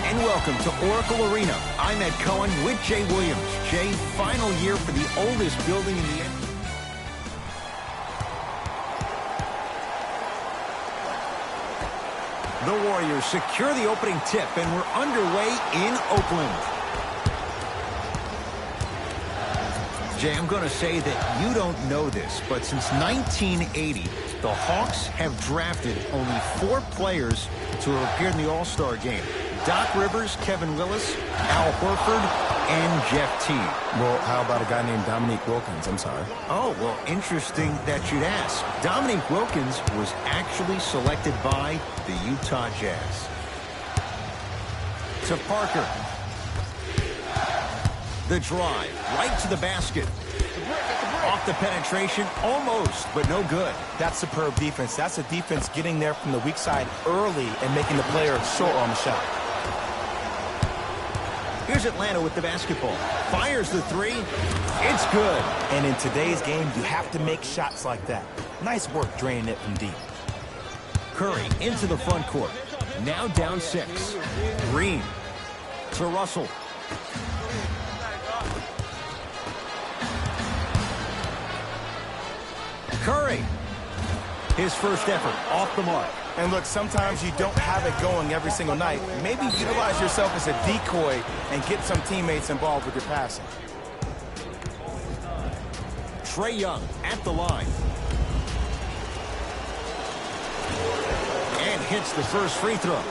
And welcome to Oracle Arena. I'm Ed Cohen with Jay Williams. Jay, final year for the oldest building in the NBA. The Warriors secure the opening tip, and we're underway in Oakland. Jay, I'm going to say that you don't know this, but since 1980, the Hawks have drafted only 4 players to have appeared in the All-Star game. Doc Rivers, Kevin Willis, Al Horford, and Jeff Teague. Well, how about a guy named Dominique Wilkins? I'm sorry. Oh, well, interesting that you'd ask. Dominique Wilkins was actually selected by the Utah Jazz. To Parker. The drive, right to the basket. Off the penetration, almost, but no good. That's superb defense. That's a defense getting there from the weak side early and making the player short on the shot. Here's Atlanta with the basketball. Fires the 3. It's good. And in today's game, you have to make shots like that. Nice work draining it from deep. Curry into the front court. Now down 6. Green to Russell. Curry. His first effort off the mark. And look, sometimes you don't have it going every single night. Maybe utilize yourself as a decoy and get some teammates involved with your passing. Trae Young at the line. And hits the first free throw.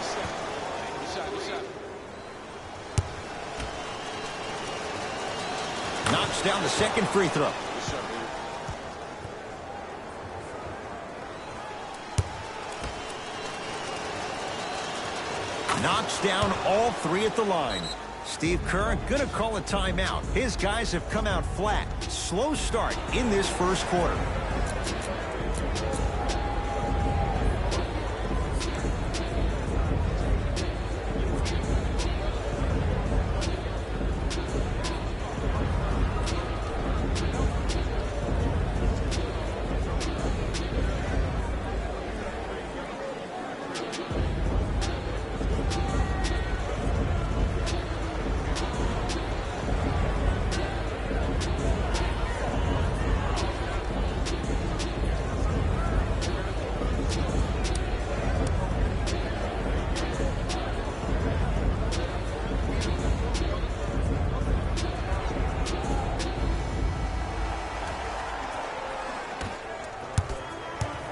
Knocks down the second free throw. Knocks down all 3 at the line. Steve Kerr gonna call a timeout. His guys have come out flat. Slow start in this first quarter.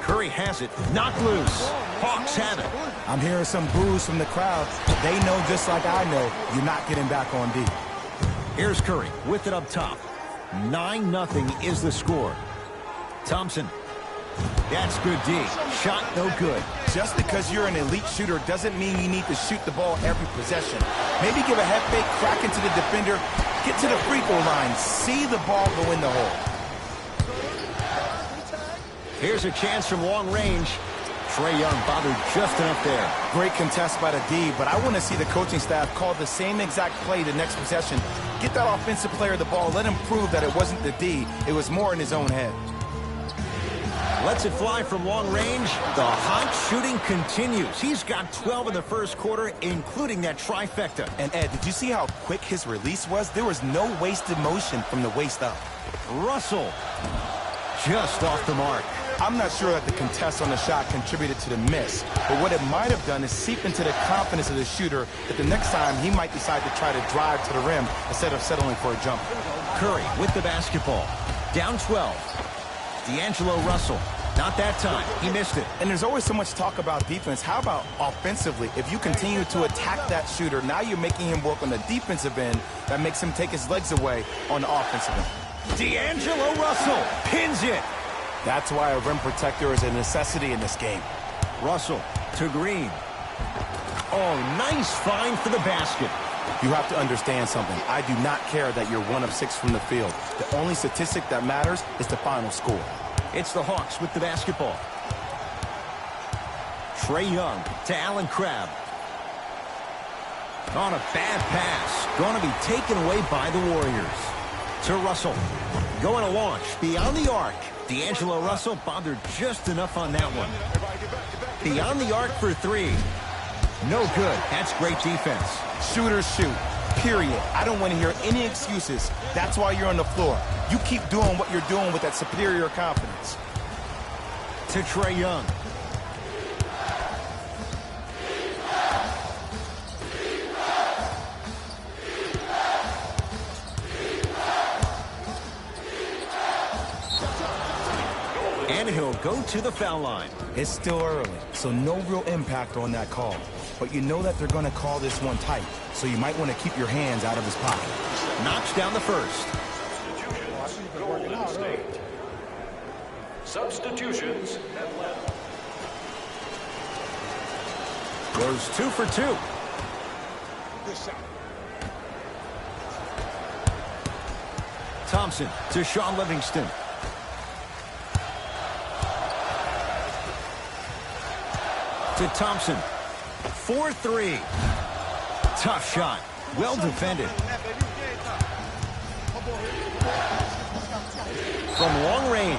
Curry has it, knocked loose. Hawks have it. I'm hearing some boos from the crowd. They know just like I know you're not getting back on D. Here's Curry with it up top. 9-0 is the score. Thompson. That's good D. Shot no good. Just because you're an elite shooter doesn't mean you need to shoot the ball every possession. Maybe give a head fake, crack into the defender, get to the free throw line, see the ball go in the hole. Here's a chance from long range. Trae Young bothered just enough there. Great contest by the D, but I want to see the coaching staff call the same exact play the next possession. Get that offensive player the ball, let him prove that it wasn't the D, it was more in his own head. Lets it fly from long range. The hot shooting continues. He's got 12 in the first quarter, including that trifecta. And Ed, did you see how quick his release was? There was no wasted motion from the waist up. Russell just off the mark. I'm not sure that the contest on the shot contributed to the miss, but what it might have done is seep into the confidence of the shooter that the next time he might decide to try to drive to the rim instead of settling for a jumper. Curry with the basketball. Down 12. D'Angelo Russell. Not that time. He missed it. And there's always so much talk about defense. How about offensively? If you continue to attack that shooter, now you're making him work on the defensive end. That makes him take his legs away on the offensive end. D'Angelo Russell pins it. That's why a rim protector is a necessity in this game. Russell to Green. Oh, nice find for the basket. You have to understand something. I do not care that you're 1 of 6 from the field. The only statistic that matters is the final score. It's the Hawks with the basketball. Trae Young to Allen Crabbe. On a bad pass. Going to be taken away by the Warriors. To Russell. Going to launch beyond the arc. D'Angelo Russell bothered just enough on that one. Beyond the arc for 3. No good. That's great defense. Shooters shoot. Period. I don't want to hear any excuses. That's why you're on the floor. You keep doing what you're doing with that superior confidence. To Trae Young. And he'll go to the foul line. It's still early, so no real impact on that call. But you know that they're going to call this one tight, so you might want to keep your hands out of his pocket. Knocks down the first. Golden State. Substitutions. Goes 2 for 2. Thompson to Shaun Livingston. To Thompson. 4-3. Tough shot. Well defended. From long range.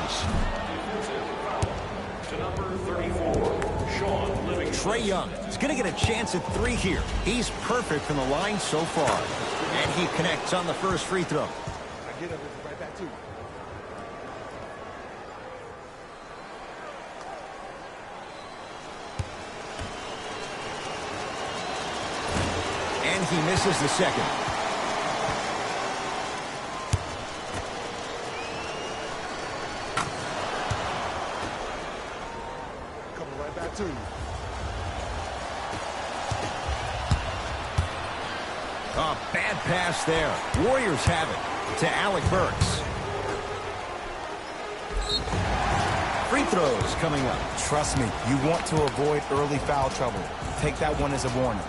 To number 34, Shaun Livingston. Trae Young is going to get a chance at 3 here. He's perfect from the line so far. And he connects on the first free throw. And he misses the second. Coming right back to you. A bad pass there. Warriors have it to Alec Burks. Free throws coming up. Trust me, you want to avoid early foul trouble. Take that one as a warning.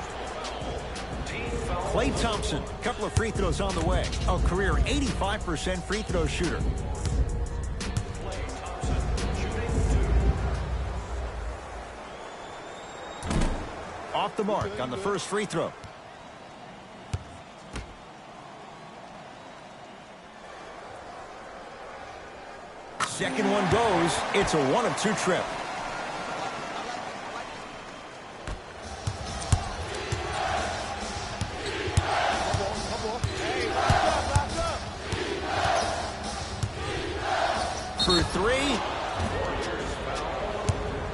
Klay Thompson, a couple of free throws on the way. A career 85% free throw shooter. Off the mark on the first free throw. Second one goes. It's a 1 of 2 trip. For 3.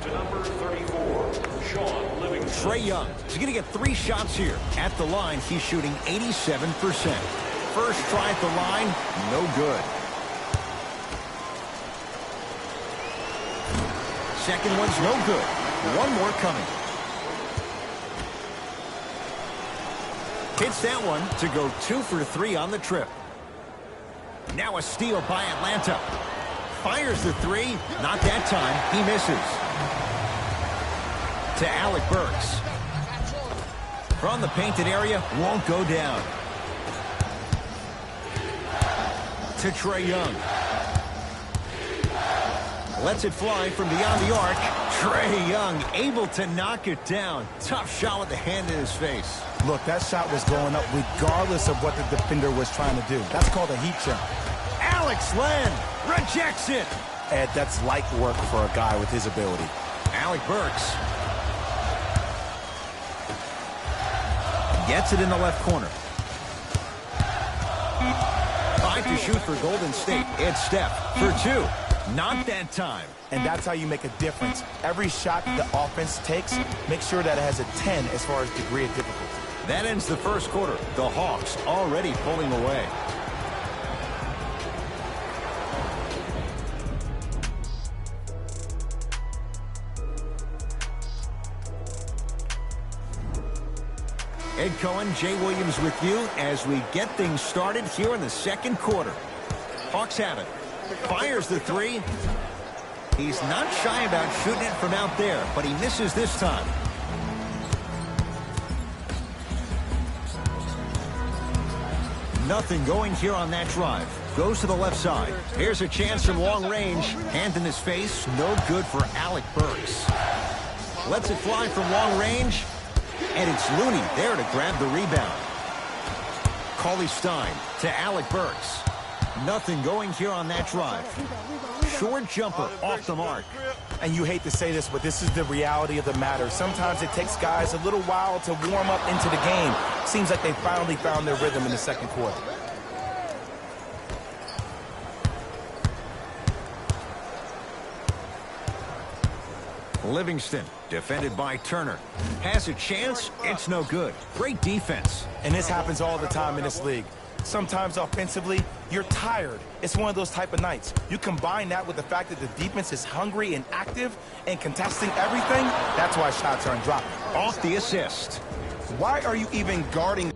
To number 34, Shaun Livingston. Trae Young is going to get 3 shots here. At the line, he's shooting 87%. First try at the line, no good. Second one's no good. One more coming. Hits that one to go 2 for 3 on the trip. Now a steal by Atlanta. Fires the 3. Not that time. He misses. To Alec Burks. From the painted area, won't go down. To Trae Young. Lets it fly from beyond the arc. Trae Young able to knock it down. Tough shot with the hand in his face. Look, that shot was going up regardless of what the defender was trying to do. That's called a heat check. Alex Len rejects it. Ed, that's light work for a guy with his ability. Alec Burks gets it in the left corner. 5 to shoot for Golden State. It's Steph for 2. Not that time. And that's how you make a difference. Every shot that the offense takes, make sure that it has a 10 as far as degree of difficulty. That ends the first quarter. The Hawks already pulling away. Ed Cohen, Jay Williams with you as we get things started here in the second quarter. Hawks have it. Fires the three. He's not shy about shooting it from out there, but he misses this time. Nothing going here on that drive. Goes to the left side. Here's a chance from long range. Hand in his face. No good for Alec Burks. Lets it fly from long range. And it's Looney there to grab the rebound. Cauley Stein to Alec Burks. Nothing going here on that drive. Short jumper off the mark. And you hate to say this, but this is the reality of the matter. Sometimes it takes guys a little while to warm up into the game. Seems like they finally found their rhythm in the second quarter. Livingston, defended by Turner. Has a chance, it's no good. Great defense. And this happens all the time in this league. Sometimes offensively, you're tired. It's one of those type of nights. You combine that with the fact that the defense is hungry and active and contesting everything, that's why shots aren't dropping. Off the assist. Why are you even guarding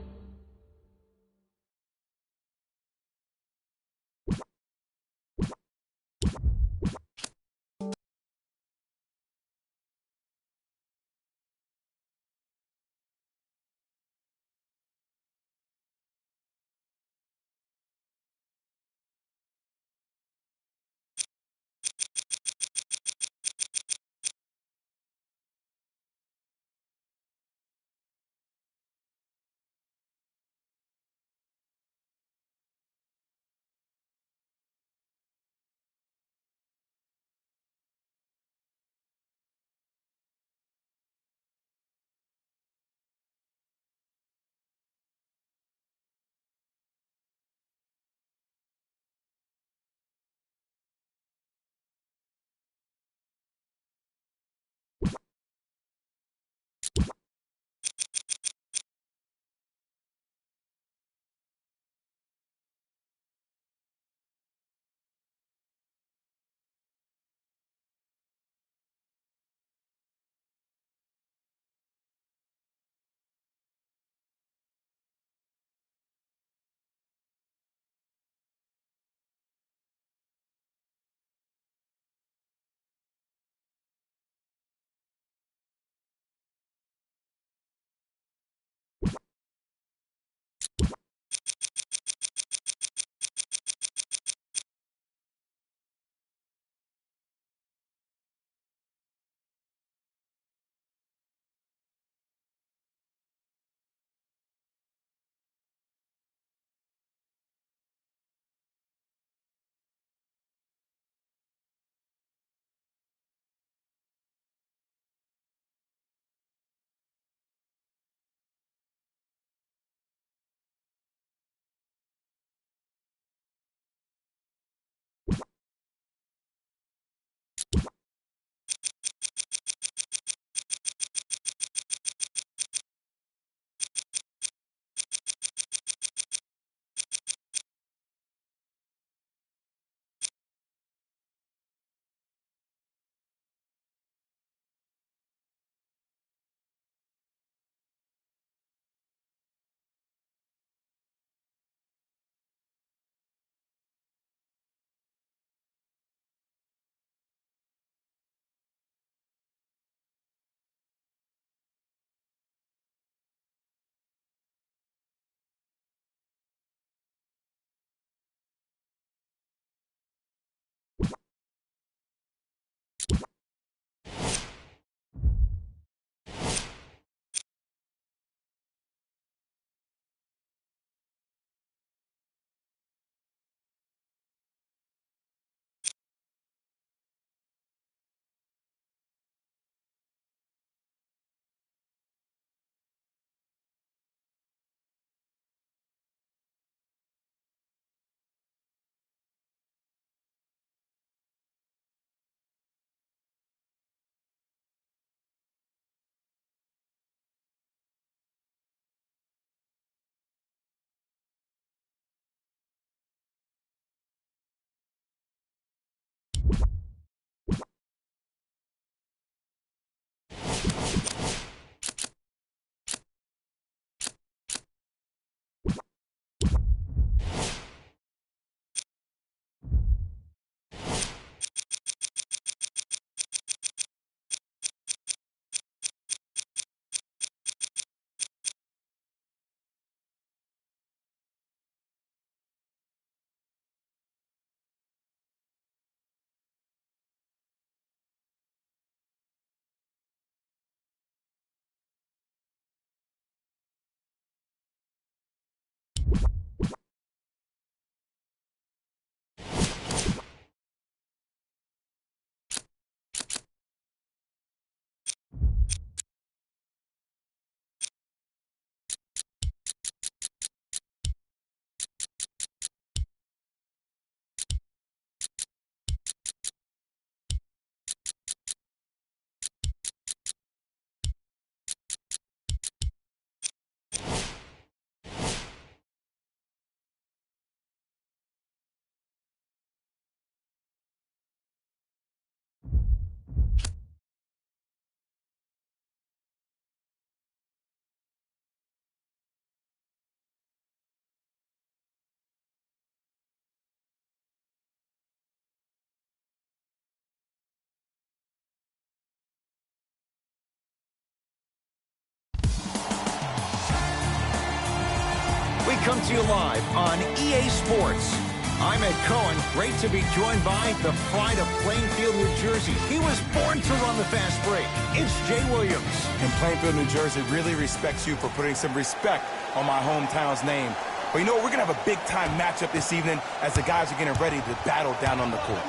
come to you live on EA Sports. I'm Ed Cohen. Great to be joined by the pride of Plainfield, New Jersey. He was born to run the fast break. It's Jay Williams. And Plainfield, New Jersey really respects you for putting some respect on my hometown's name. But you know what? We're going to have a big-time matchup this evening as the guys are getting ready to battle down on the court.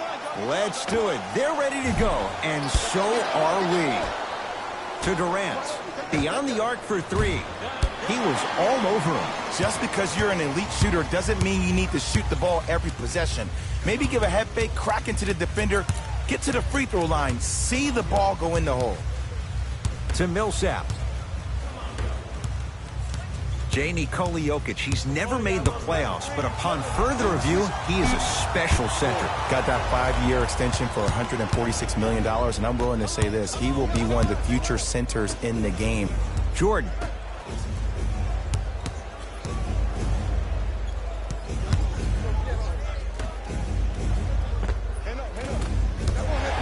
Let's do it. They're ready to go, and so are we. To Durant. Beyond the arc for three. He was all over him. Just because you're an elite shooter doesn't mean you need to shoot the ball every possession. Maybe give a head fake, crack into the defender, get to the free throw line, see the ball go in the hole. To Millsap. Nikola Jokic, he's never made the playoffs, but upon further review, he is a special center. Got that 5-year extension for $146 million, and I'm willing to say this, he will be one of the future centers in the game. Jordan.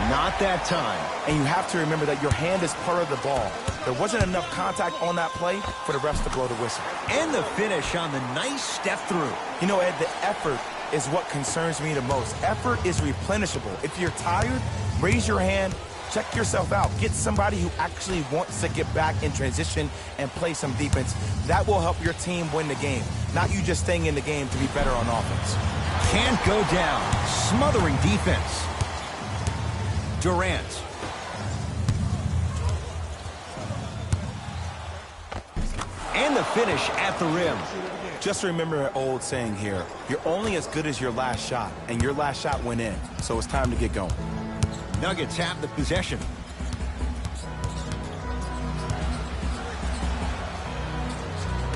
Not that time. And you have to remember that your hand is part of the ball. There wasn't enough contact on that play for the refs to blow the whistle. And the finish on the nice step through. You know, Ed, the effort is what concerns me the most. Effort is replenishable. If you're tired, raise your hand, check yourself out. Get somebody who actually wants to get back in transition and play some defense. That will help your team win the game, not you just staying in the game to be better on offense. Can't go down. Smothering defense. Durant. And the finish at the rim. Just remember an old saying here, you're only as good as your last shot, and your last shot went in, so it's time to get going. Nuggets have the possession.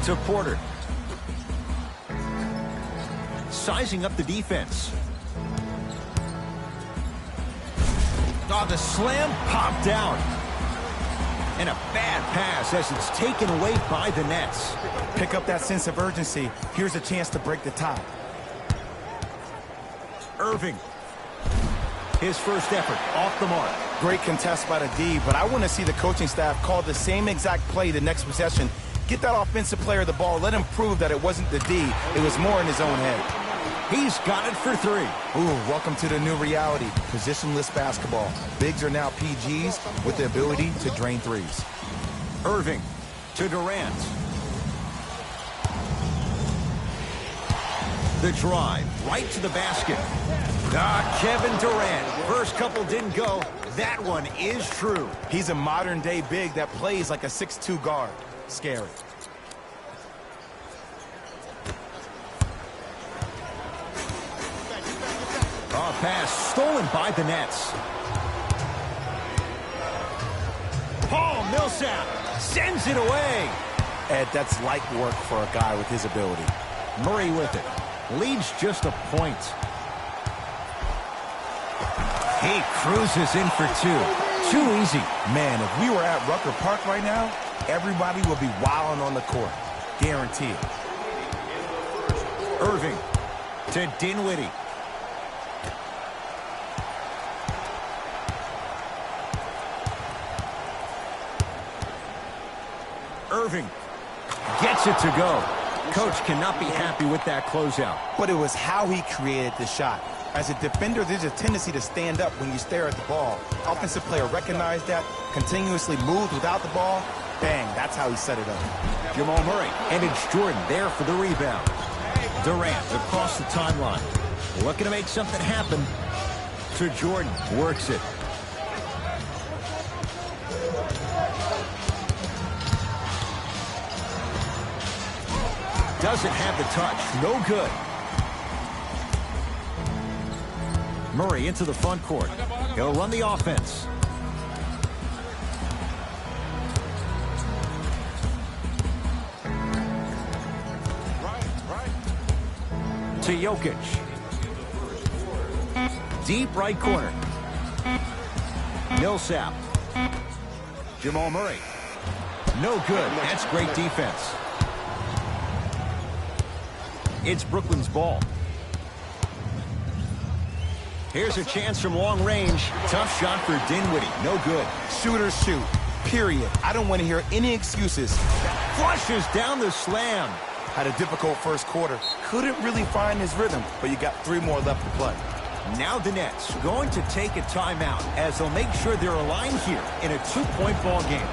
To Porter. Sizing up the defense. Oh, the slam popped out. And a bad pass as it's taken away by the Nets. Pick up that sense of urgency. Here's a chance to break the tie. Irving. His first effort off the mark. Great contest by the D, but I want to see the coaching staff call the same exact play the next possession. Get that offensive player the ball. Let him prove that it wasn't the D. It was more in his own head. He's got it for three. Ooh, welcome to the new reality. Positionless basketball. Bigs are now PGs with the ability to drain threes. Irving to Durant. The drive right to the basket. Kevin Durant. First couple didn't go. That one is true. He's a modern-day big that plays like a 6'2" guard. Scary. Pass stolen by the Nets. Paul Millsap sends it away. Ed, that's light work for a guy with his ability. Murray with it. Leads just a point. He cruises in for two. Too easy. Man, if we were at Rucker Park right now, everybody would be wilding on the court. Guaranteed. Irving to Dinwiddie. Irving gets it to go. Coach cannot be happy with that closeout. But it was how he created the shot. As a defender, there's a tendency to stand up when you stare at the ball. Offensive player recognized that, continuously moved without the ball. Bang, that's how he set it up. Jamal Murray, and it's Jordan there for the rebound. Durant across the timeline. Looking to make something happen. To Jordan, works it. Doesn't have the touch. No good. Murray into the front court. He'll run the offense. To Jokic. Deep right corner. Millsap. Jamal Murray. No good. That's great defense. It's Brooklyn's ball. Here's a chance from long range. Tough shot for Dinwiddie. No good. Shooters shoot. Period. I don't want to hear any excuses. Flushes down the slam. Had a difficult first quarter. Couldn't really find his rhythm, but you got 3 more left to play. Now the Nets going to take a timeout as they'll make sure they're aligned here in a 2-point ball game.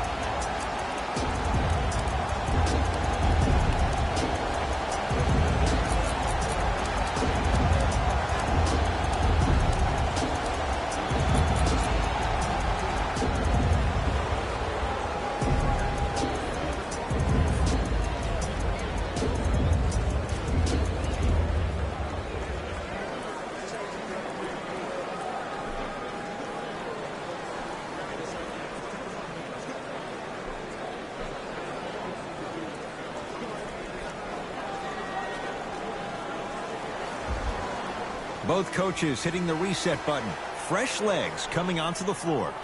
Both coaches hitting the reset button. Fresh legs coming onto the floor.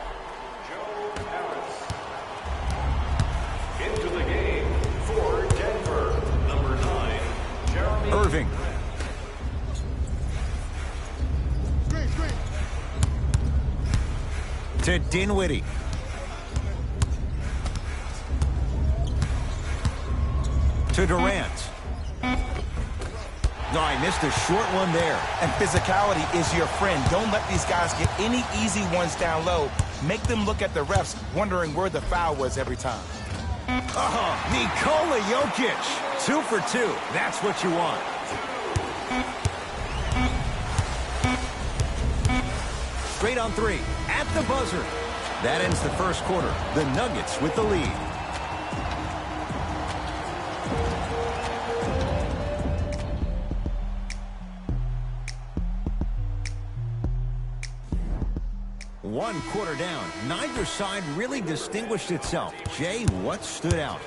Into the game for Denver, number 9, Jeremy Irving. To Dinwiddie. To Durant. No, I missed a short one there. And physicality is your friend. Don't let these guys get any easy ones down low. Make them look at the refs, wondering where the foul was every time. Nikola Jokic. 2 for 2. That's what you want. Straight on 3. At the buzzer. That ends the first quarter. The Nuggets with the lead. One quarter down. Neither side really distinguished itself. Jay, what stood out?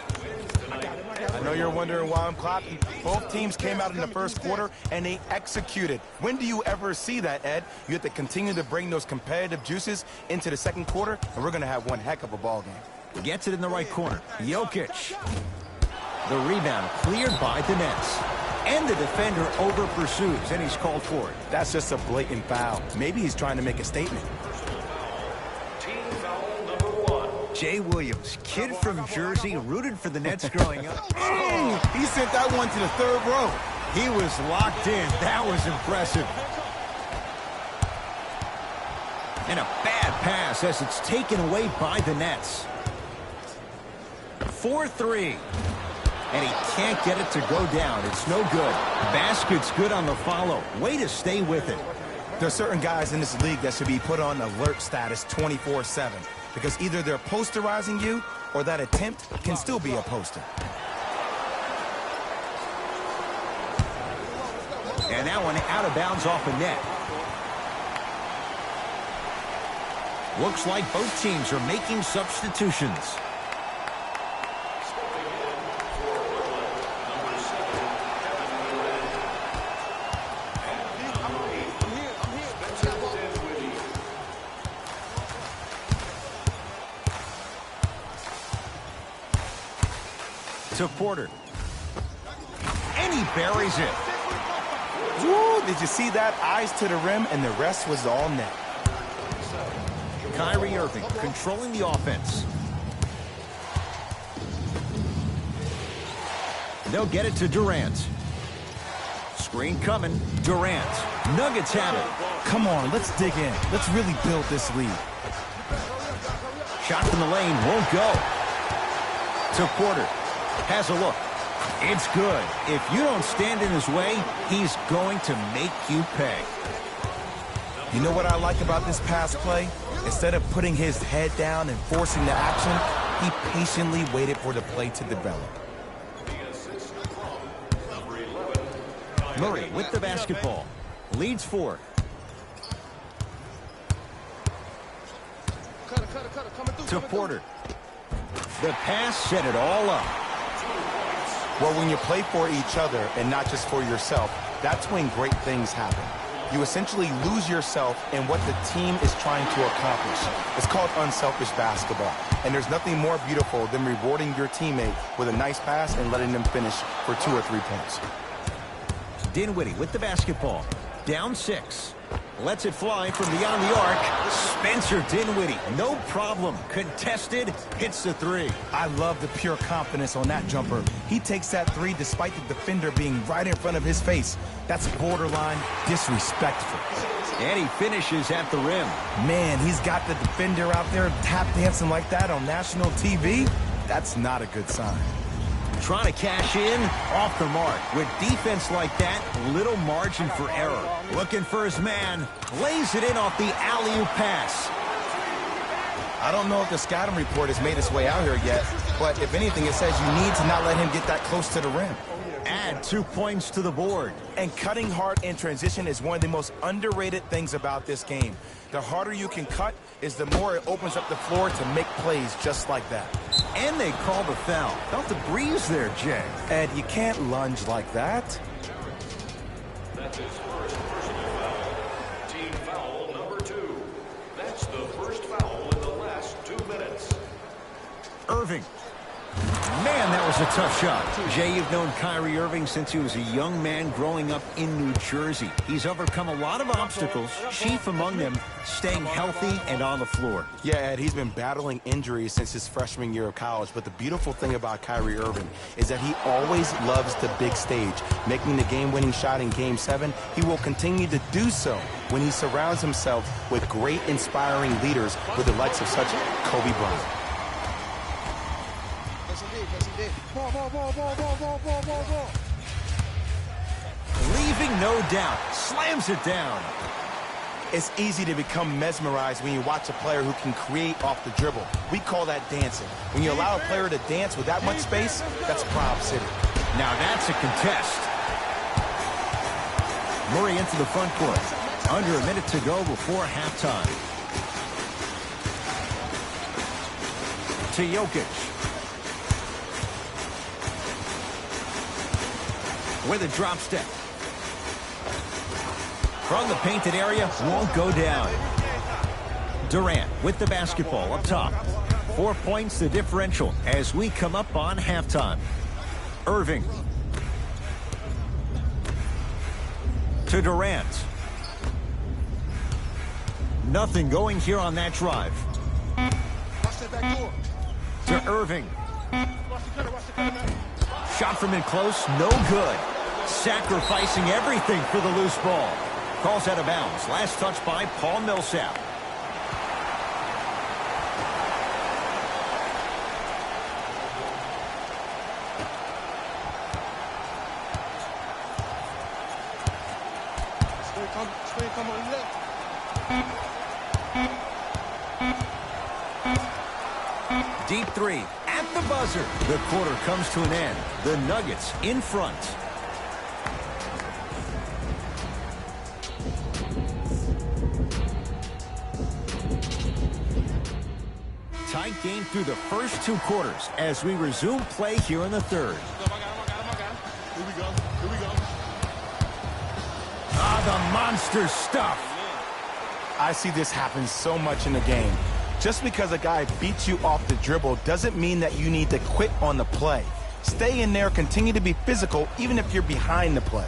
I know you're wondering why I'm clapping. Both teams came out in the first quarter, and they executed. When do you ever see that, Ed? You have to continue to bring those competitive juices into the second quarter, and we're going to have one heck of a ball game. Gets it in the right corner. Jokic. The rebound cleared by the Nets. And the defender over-pursues, and he's called for it. That's just a blatant foul. Maybe he's trying to make a statement. Jay Williams, kid from Jersey, rooted for the Nets growing up. He sent that one to the 3rd row. He was locked in. That was impressive. And a bad pass as it's taken away by the Nets. 4-3. And he can't get it to go down. It's no good. Basket's good on the follow. Way to stay with it. There are certain guys in this league that should be put on alert status 24/7. Because either they're posterizing you or that attempt can still be a poster. And that one out of bounds off a net. Looks like both teams are making substitutions. To Porter. And he buries it. Woo, did you see that? Eyes to the rim, and the rest was all net. Kyrie Irving controlling the offense. They'll get it to Durant. Screen coming. Durant. Nuggets have it. Come on, let's dig in. Let's really build this lead. Shot from the lane won't go. To Porter. Has a look. It's good. If you don't stand in his way, he's going to make you pay. You know what I like about this pass play? Instead of putting his head down and forcing the action, he patiently waited for the play to develop. Murray with the basketball. Leads 4. To Porter. The pass set it all up. Well, when you play for each other and not just for yourself, that's when great things happen. You essentially lose yourself in what the team is trying to accomplish. It's called unselfish basketball. And there's nothing more beautiful than rewarding your teammate with a nice pass and letting them finish for 2 or 3 points. Dinwiddie with the basketball. Down 6. Lets it fly from beyond the arc. Spencer Dinwiddie, no problem. Contested, hits the three. I love the pure confidence on that jumper. He takes that three despite the defender being right in front of his face. That's borderline disrespectful. And he finishes at the rim. Man, he's got the defender out there tap dancing like that on national TV. That's not a good sign. Trying to cash in, off the mark. With defense like that, little margin for error. Looking for his man, lays it in off the alley-oop pass. I don't know if the scouting report has made its way out here yet, but if anything, it says you need to not let him get that close to the rim. Add 2 points to the board. And cutting hard in transition is one of the most underrated things about this game. The harder you can cut is the more it opens up the floor to make plays just like that. And they call the foul. Felt the breeze there, Jay. Ed, you can't lunge like that. That's his first personal foul. Team foul number 2. That's the first foul in the last 2 minutes. Irving. Man, that was a tough shot. Jay, you've known Kyrie Irving since he was a young man growing up in New Jersey. He's overcome a lot of obstacles, chief among them staying healthy and on the floor. Yeah, Ed, he's been battling injuries since his freshman year of college, but the beautiful thing about Kyrie Irving is that he always loves the big stage. Making the game-winning shot in Game 7, he will continue to do so when he surrounds himself with great, inspiring leaders with the likes of such Kobe Bryant. Leaving no doubt. Slams it down. It's easy to become mesmerized when you watch a player who can create off the dribble. We call that dancing. When you allow a player to dance with that much space, that's Prob City. Now that's a contest. Murray into the front court. Under a minute to go before halftime. To Jokic. With a drop step. From the painted area, won't go down. Durant with the basketball up top. 4 points the differential as we come up on halftime. Irving. To Durant. Nothing going here on that drive. To Irving. Shot from in close, no good. Sacrificing everything for the loose ball. Calls out of bounds. Last touch by Paul Millsap. Deep three at the buzzer. The quarter comes to an end. The Nuggets in front. Tight game through the first 2 quarters as we resume play here in the third. Here we go. Here we go. Ah, the monster stuff. I see this happen so much in the game. Just because a guy beats you off the dribble doesn't mean that you need to quit on the play. Stay in there, continue to be physical, even if you're behind the play.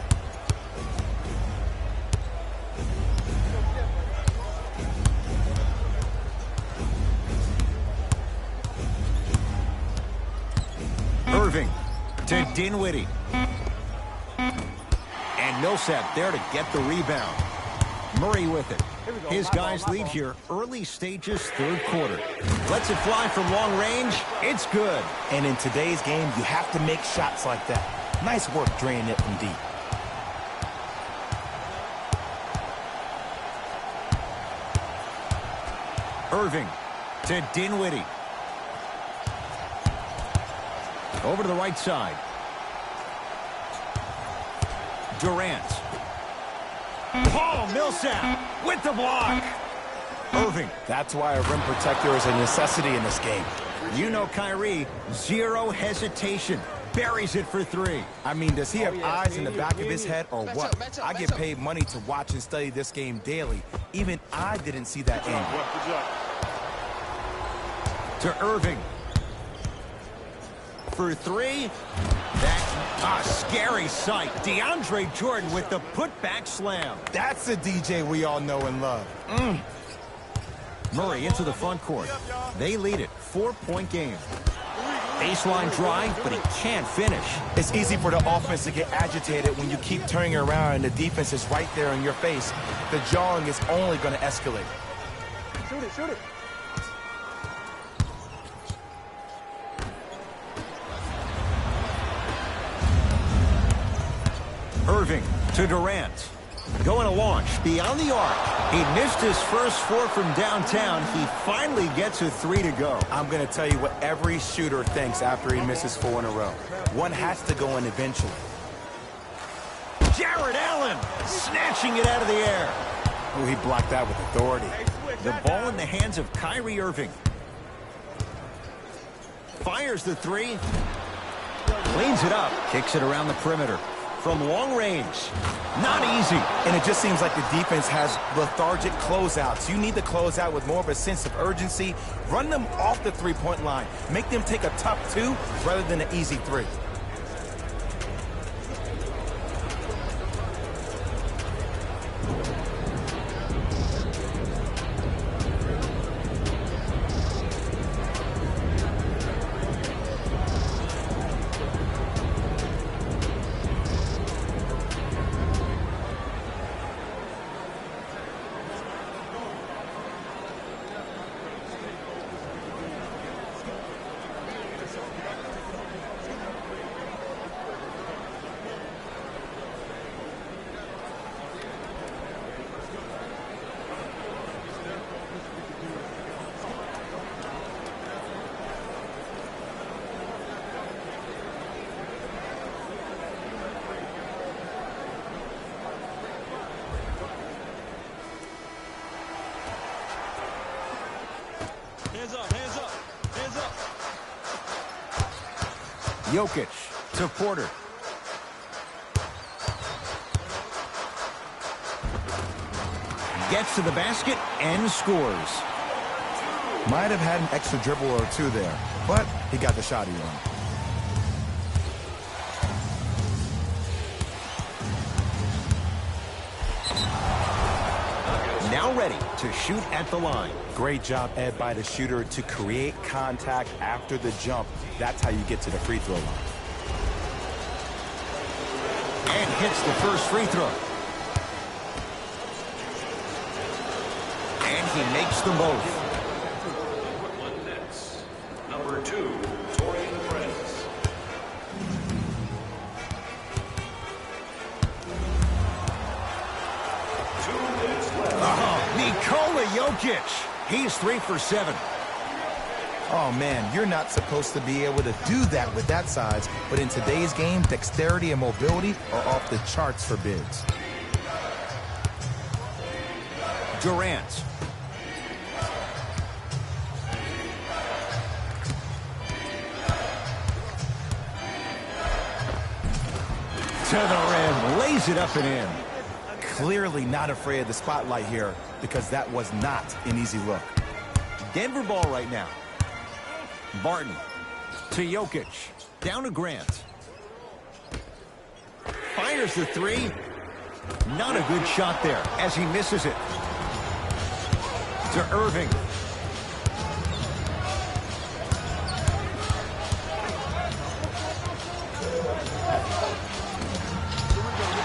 Irving to Dinwiddie. And Millsap there to get the rebound. Murray with it. His guys lead here early stages, third quarter. Lets it fly from long range. It's good. And in today's game, you have to make shots like that. Nice work draining it from deep. Irving to Dinwiddie. Over to the right side. Durant. Paul Millsap with the block. Irving. That's why a rim protector is a necessity in this game. You know Kyrie, zero hesitation. Buries it for 3. I mean, does he have eyes in the back of his head or what? I get paid money to watch and study this game daily. Even I didn't see that angle. To Irving. for three. That's a scary sight. DeAndre Jordan with the putback slam. That's the DJ we all know and love. Murray into the front court. They lead it. 4-point game. Baseline drive, but he can't finish. It's easy for the offense to get agitated when you keep turning around and the defense is right there in your face. The jawing is only going to escalate. Shoot it, shoot it. Irving to Durant. Going to launch beyond the arc. He missed his first 4 from downtown. He finally gets a 3 to go. I'm going to tell you what every shooter thinks after he misses 4 in a row. One has to go in eventually. Jared Allen snatching it out of the air. Oh, he blocked that with authority. The ball in the hands of Kyrie Irving. Fires the 3. Cleans it up. Kicks it around the perimeter. From long range. Not easy. And it just seems like the defense has lethargic closeouts. You need to close out with more of a sense of urgency. Run them off the three-point line. Make them take a tough 2 rather than an easy 3. Hands up, hands up, hands up. Jokic to Porter. Gets to the basket and scores. Might have had an extra dribble or 2 there, but he got the shot he wanted. Now ready to shoot at the line. Great job, Ed, by the shooter to create contact after the jump. That's how you get to the free throw line. And hits the first free throw. And he makes them both. Brooklyn Nets. Number 2, Torian Prince. Nikola Jokic. He's 3 for 7. Oh, man, you're not supposed to be able to do that with that size, but in today's game, dexterity and mobility are off the charts for bigs. Durant. To the rim, lays it up and in. Clearly not afraid of the spotlight here because that was not an easy look. Denver ball right now. Barton to Jokic. Down to Grant. Fires the 3. Not a good shot there as he misses it. To Irving.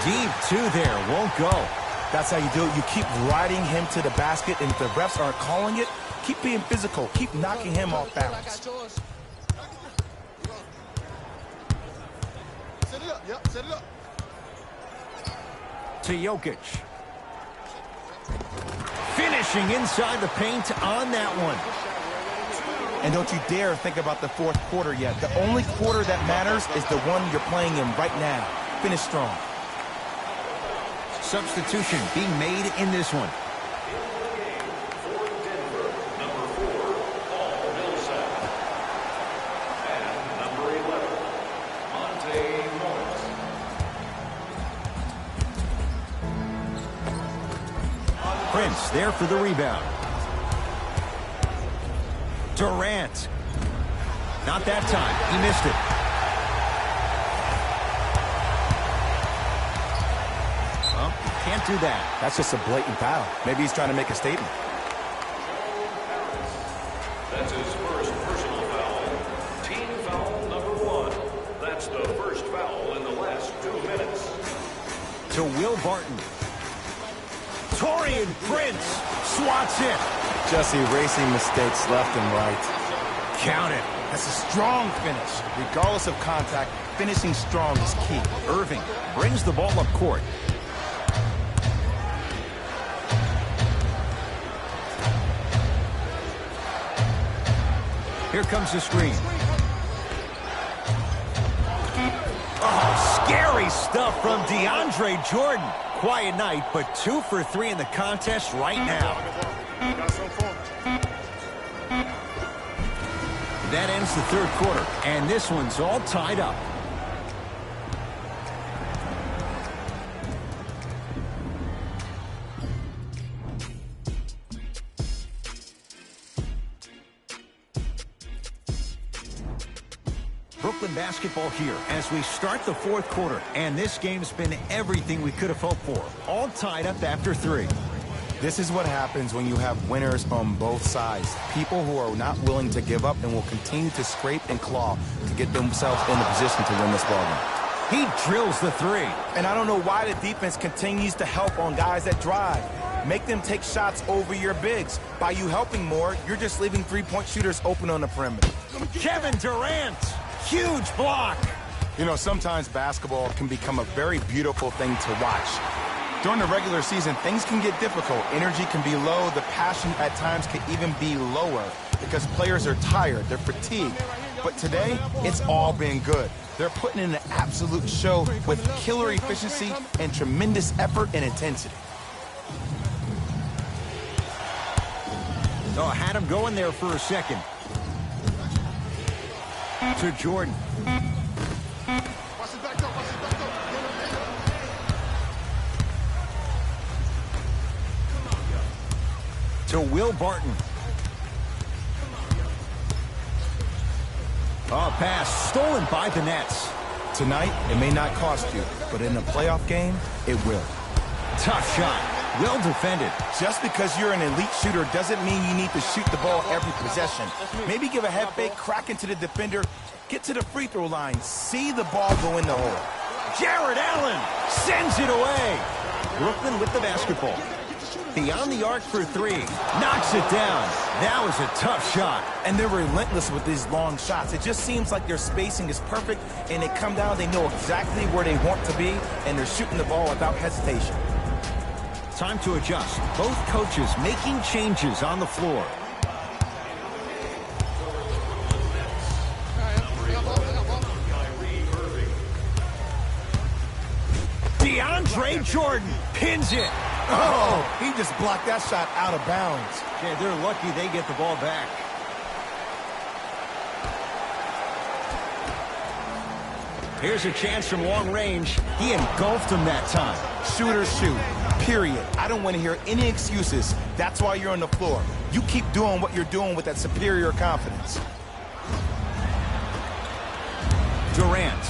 Deep 2 there, won't go. That's how you do it. You keep riding him to the basket, and if the refs aren't calling it, keep being physical. Keep knocking him off balance. Set it up, yep, set it up. To Jokic. Finishing inside the paint on that one. And don't you dare think about the fourth quarter yet. The only quarter that matters is the one you're playing in right now. Finish strong. Substitution being made in this one. Prince there for the rebound. Durant. Not that time. He missed it. can't do that. That's just a blatant foul. Maybe he's trying to make a statement. That's his first personal foul. Team foul number 1. That's the first foul in the last 2 minutes. To Will Barton. Torian Prince swats it. Just erasing mistakes left and right. Count it. That's a strong finish. Regardless of contact, finishing strong is key. Irving brings the ball up court. Here comes the screen. Oh, scary stuff from DeAndre Jordan. Quiet night, but 2 for 3 in the contest right now. That ends the third quarter, and this one's all tied up. Brooklyn basketball here as we start the fourth quarter, and this game's been everything we could have hoped for. All tied up after 3. This is what happens when you have winners on both sides. People who are not willing to give up and will continue to scrape and claw to get themselves in a position to win this ballgame. He drills the 3. And I don't know why the defense continues to help on guys that drive. Make them take shots over your bigs. By you helping more, you're just leaving three-point shooters open on the perimeter. Kevin Durant, huge block. You know, sometimes basketball can become a very beautiful thing to watch. During the regular season, things can get difficult. Energy can be low. The passion at times can even be lower because players are tired. They're fatigued. But today, it's all been good. They're putting in an absolute show with killer efficiency and tremendous effort and intensity. Oh, had him going there for a second. To Jordan. To Will Barton. Oh, pass stolen by the Nets. Tonight, it may not cost you, but in a playoff game, it will. Tough shot. Well defended. Just because you're an elite shooter doesn't mean you need to shoot the ball every possession. Maybe give a head fake, crack into the defender, get to the free throw line, see the ball go in the hole. Jared Allen sends it away. Brooklyn with the basketball. Beyond the arc for 3. Knocks it down. That was a tough shot. And they're relentless with these long shots. It just seems like their spacing is perfect, and they come down, they know exactly where they want to be, and they're shooting the ball without hesitation. Time to adjust. Both coaches making changes on the floor. DeAndre Jordan pins it. Oh, he just blocked that shot out of bounds. Yeah, they're lucky they get the ball back. Here's a chance from long range. He engulfed him that time. Shooters shoot, period. I don't want to hear any excuses. That's why you're on the floor. You keep doing what you're doing with that superior confidence. Durant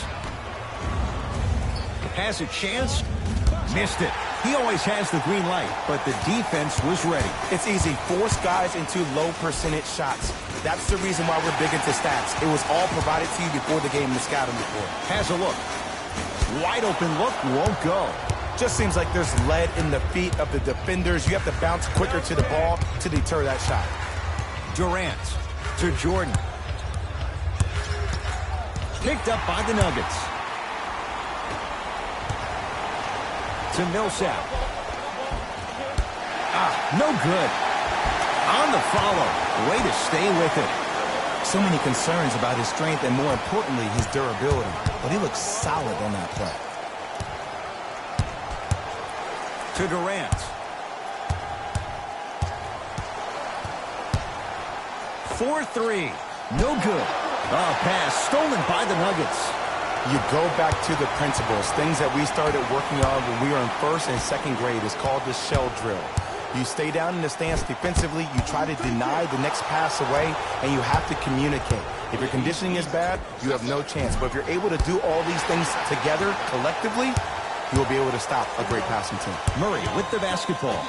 has a chance. Missed it. He always has the green light, but the defense was ready. It's easy. Force guys into low percentage shots. That's the reason why we're big into stats. It was all provided to you before the game in the scouting report. Has a look. Wide open look, won't go. Just seems like there's lead in the feet of the defenders. You have to bounce quicker to the ball to deter that shot. Durant to Jordan. Picked up by the Nuggets. To Millsap. No good. On the follow. Way to stay with it. So many concerns about his strength and, more importantly, his durability. But he looks solid on that play. To Durant. 4-3. No good. Pass stolen by the Nuggets. You go back to the principles, things that we started working on when we were in first and second grade. It's called the shell drill. You stay down in the stance defensively, you try to deny the next pass away, and you have to communicate. If your conditioning is bad, you have no chance. But if you're able to do all these things together, collectively, you'll be able to stop a great passing team. Murray with the basketball.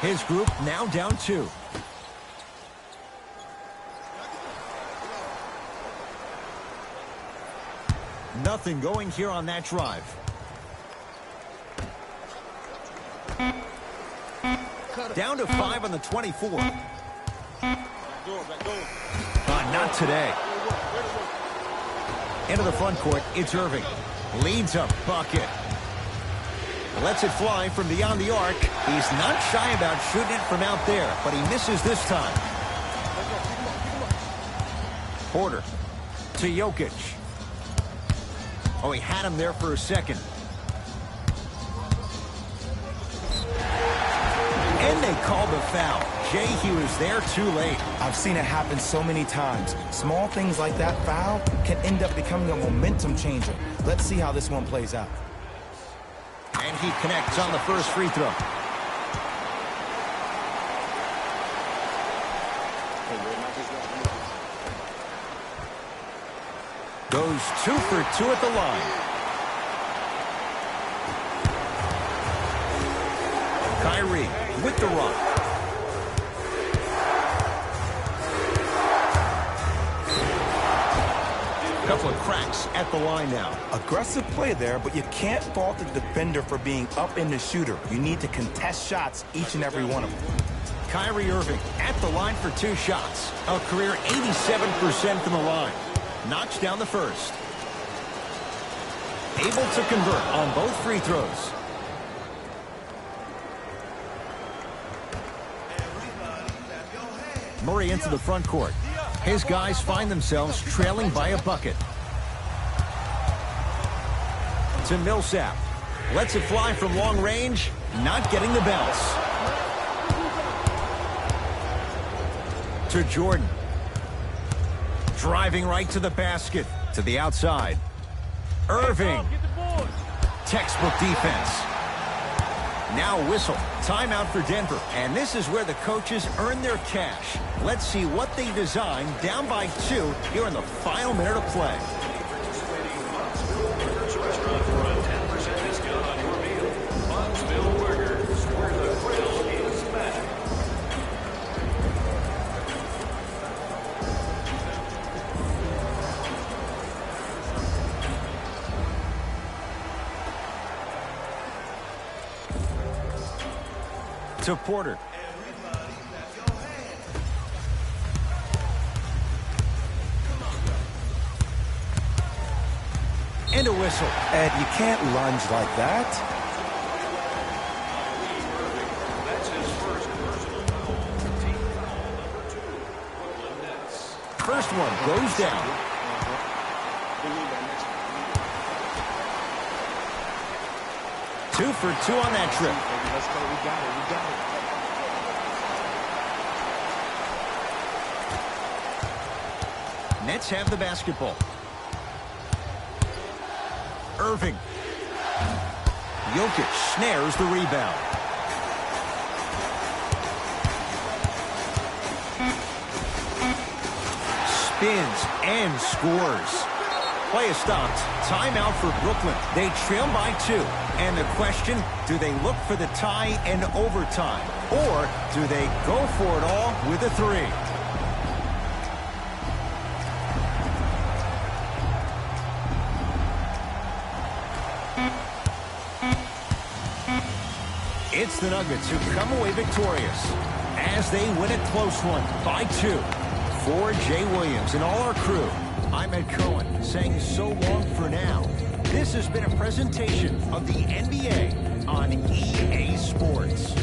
His group now down 2. Nothing going here on that drive. Down to 5 on the 24. Not today. Into the front court, it's Irving. Leads a bucket. Lets it fly from beyond the arc. He's not shy about shooting it from out there, but he misses this time. Porter to Jokic. Oh, he had him there for a second. And they called the foul. Jay, he was there too late. I've seen it happen so many times. Small things like that foul can end up becoming a momentum changer. Let's see how this one plays out. And he connects on the first free throw. Goes 2 for 2 at the line. Kyrie with the run. Couple of cracks at the line now. Aggressive play there, but you can't fault the defender for being up in the shooter. You need to contest shots, each and every one of them. Kyrie Irving at the line for 2 shots. A career 87% from the line. Knocks down the first. Able to convert on both free throws. Murray into the front court. His guys find themselves trailing by a bucket. To Millsap. Lets it fly from long range. Not getting the bounce. To Jordan. Driving right to the basket. To the outside. Irving. Textbook defense. Now whistle. Timeout for Denver. And this is where the coaches earn their cash. Let's see what they design down by 2 here in the final minute of play. To Porter. And a whistle. Ed, you can't lunge like that. That's his first personal foul. Team foul number 2. Brooklyn Nets. First one goes down. Two for 2 on that trip. Let's go. We got it. We got it. Nets have the basketball. Irving. Jokic snares the rebound. Spins and scores. Play is stopped. Timeout for Brooklyn. They trail by 2. And the question, do they look for the tie in overtime? Or do they go for it all with a 3? It's the Nuggets who come away victorious as they win a close one by 2. For Jay Williams and all our crew, I'm Ed Cohen saying so long for now. This has been a presentation of the NBA on EA Sports.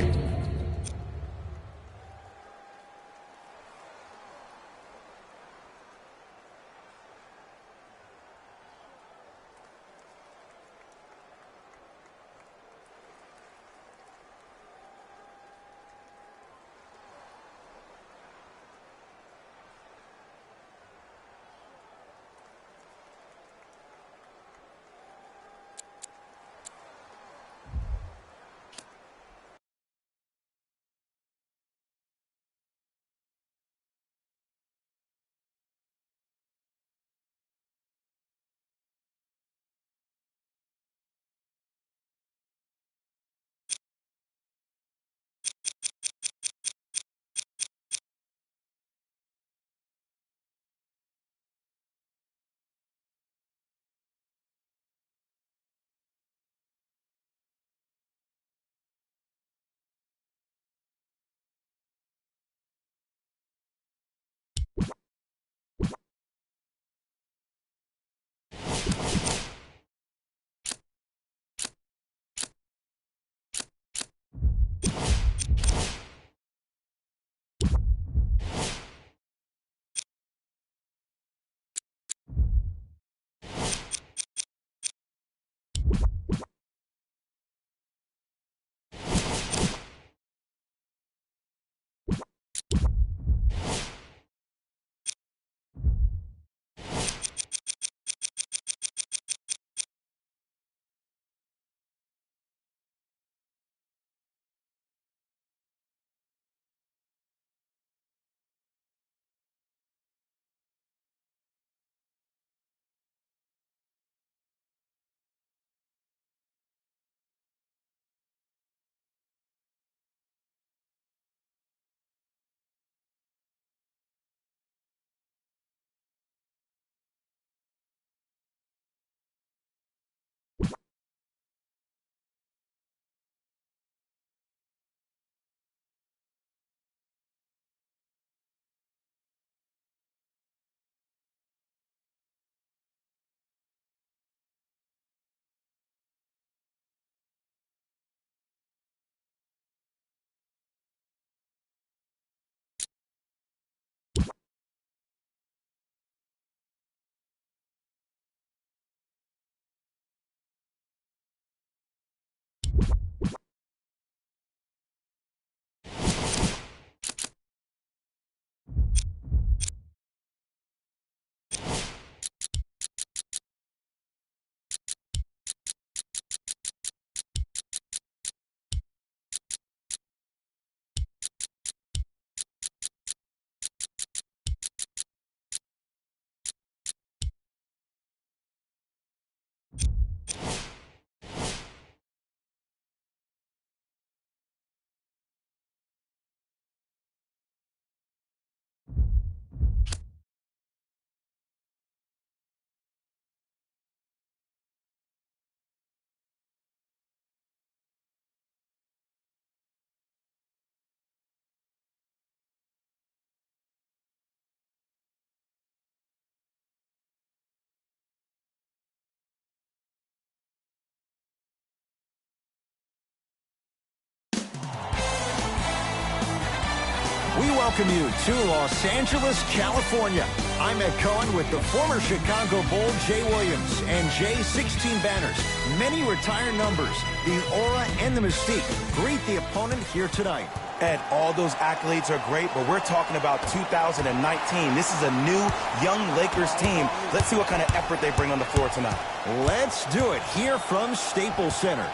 We welcome you to Los Angeles, California. I'm Ed Cohen with the former Chicago Bull, Jay Williams, and Jay's 16 banners. Many retired numbers, the aura and the mystique. Greet the opponent here tonight. Ed, all those accolades are great, but we're talking about 2019. This is a new, young Lakers team. Let's see what kind of effort they bring on the floor tonight. Let's do it here from Staples Center.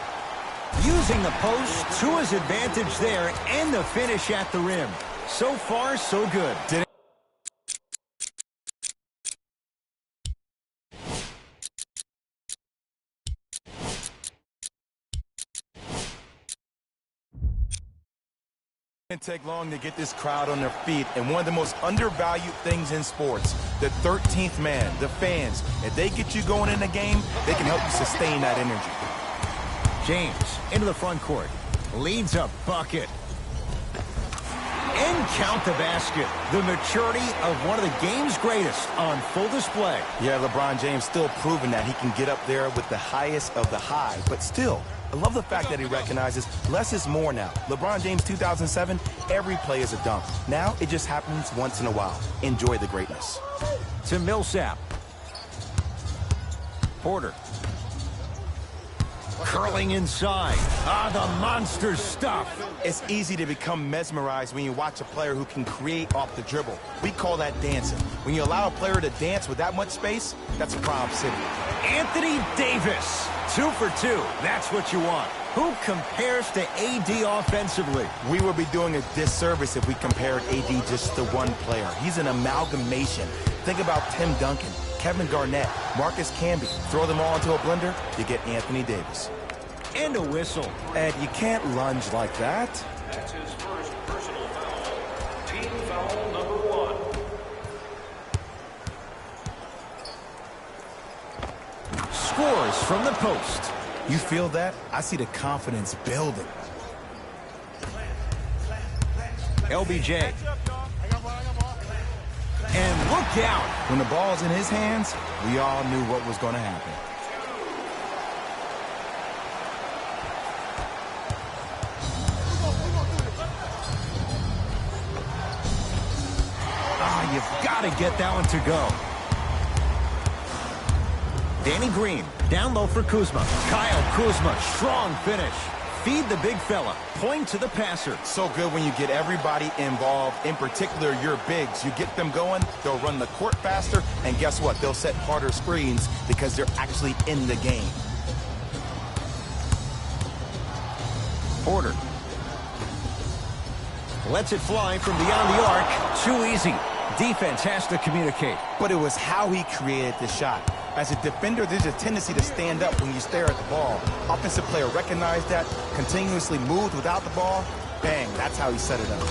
Using the post to his advantage there and the finish at the rim. So far, so good. Didn't take long to get this crowd on their feet, and one of the most undervalued things in sports, the 13th man, the fans. If they get you going in the game, they can help you sustain that energy. James into the front court, leads a bucket. And count the basket. The maturity of one of the game's greatest on full display. Yeah, LeBron James still proving that he can get up there with the highest of the high. But still, I love the fact that he recognizes less is more now. LeBron James 2007, every play is a dunk. Now it just happens once in a while. Enjoy the greatness. To Millsap. Porter. Curling inside. Ah, the monster stuff. It's easy to become mesmerized when you watch a player who can create off the dribble. We call that dancing. When you allow a player to dance with that much space, that's a Prob City. Anthony Davis. 2 for 2. That's what you want. Who compares to AD offensively? We would be doing a disservice if we compared AD just to one player. He's an amalgamation. Think about Tim Duncan, Kevin Garnett, Marcus Camby. Throw them all into a blender, you get Anthony Davis. And a whistle. Ed, you can't lunge like that. That's his first personal foul. Team foul number 1. Scores from the post. You feel that? I see the confidence building. LBJ. And look out. When the ball's in his hands, we all knew what was going to happen. You've got to get that one to go. Danny Green Down low for Kuzma. Kyle Kuzma, strong finish. Feed the big fella. Point to the passer. So good when you get everybody involved, in particular your bigs. You get them going, they'll run the court faster, and guess what? They'll set harder screens because they're actually in the game. Porter lets it fly from beyond the arc. Too easy. Defense has to communicate. But it was how he created the shot. As a defender, there's a tendency to stand up when you stare at the ball. Offensive player recognized that, continuously moved without the ball. Bang, that's how he set it up.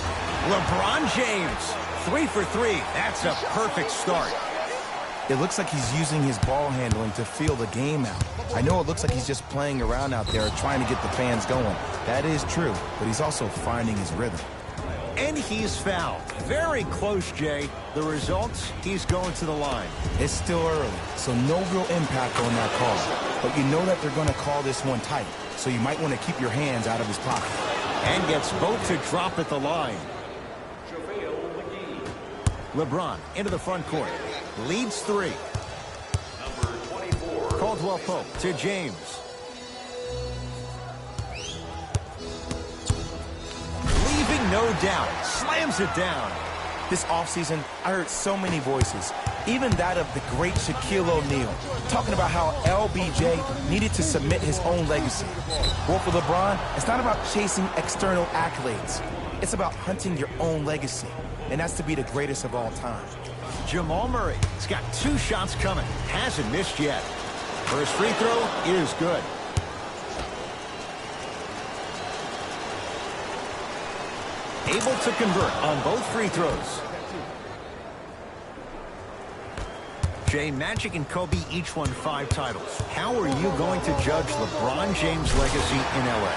LeBron James, 3 for 3. That's a perfect start. It looks like he's using his ball handling to feel the game out. I know it looks like he's just playing around out there trying to get the fans going. That is true, but he's also finding his rhythm. And he's fouled. Very close, Jay. The result, he's going to the line. It's still early, so no real impact on that call. But you know that they're going to call this one tight, so you might want to keep your hands out of his pocket. And gets both to drop at the line. LeBron into the front court. Leads 3. Number 24. Caldwell Pope to James. Leaving no doubt. Slams it down. This offseason, I heard so many voices, even that of the great Shaquille O'Neal, talking about how LBJ needed to submit his own legacy. Well, for LeBron, it's not about chasing external accolades. It's about hunting your own legacy, and that's to be the greatest of all time. Jamal Murray has got 2 shots coming. Hasn't missed yet. First free throw is good. Able to convert on both free throws. Jay, Magic and Kobe each won 5 titles. How are you going to judge LeBron James' legacy in L.A.?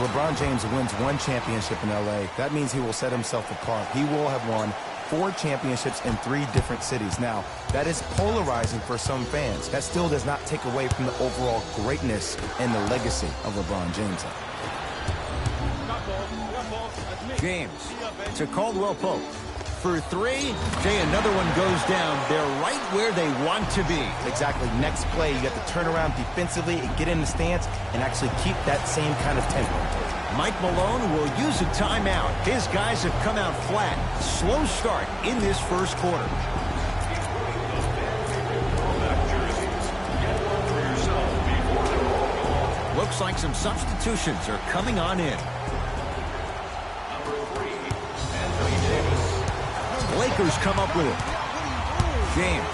LeBron James wins 1 championship in L.A. That means he will set himself apart. He will have won 4 championships in 3 different cities. Now, that is polarizing for some fans. That still does not take away from the overall greatness and the legacy of LeBron James. James to Caldwell Pope. For 3, Jay, another one goes down. They're right where they want to be. Exactly. Next play, you have to turn around defensively and get in the stance and actually keep that same kind of tempo. Mike Malone will use a timeout. His guys have come out flat. Slow start in this first quarter. Looks like some substitutions are coming on in. Lakers come up with it. James.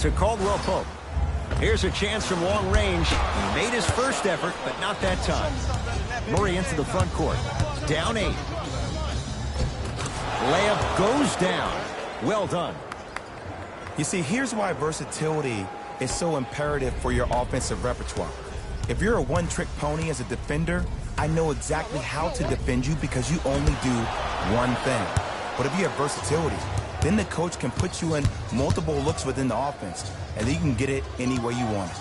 To Caldwell Pope. Here's a chance from long range. He made his first effort, but not that time. Murray into the front court. Down 8. Layup goes down. Well done. You see, here's why versatility is so imperative for your offensive repertoire. If you're a one-trick pony as a defender, I know exactly how to defend you because you only do one thing. But if you have versatility, then the coach can put you in multiple looks within the offense, and then you can get it any way you want it.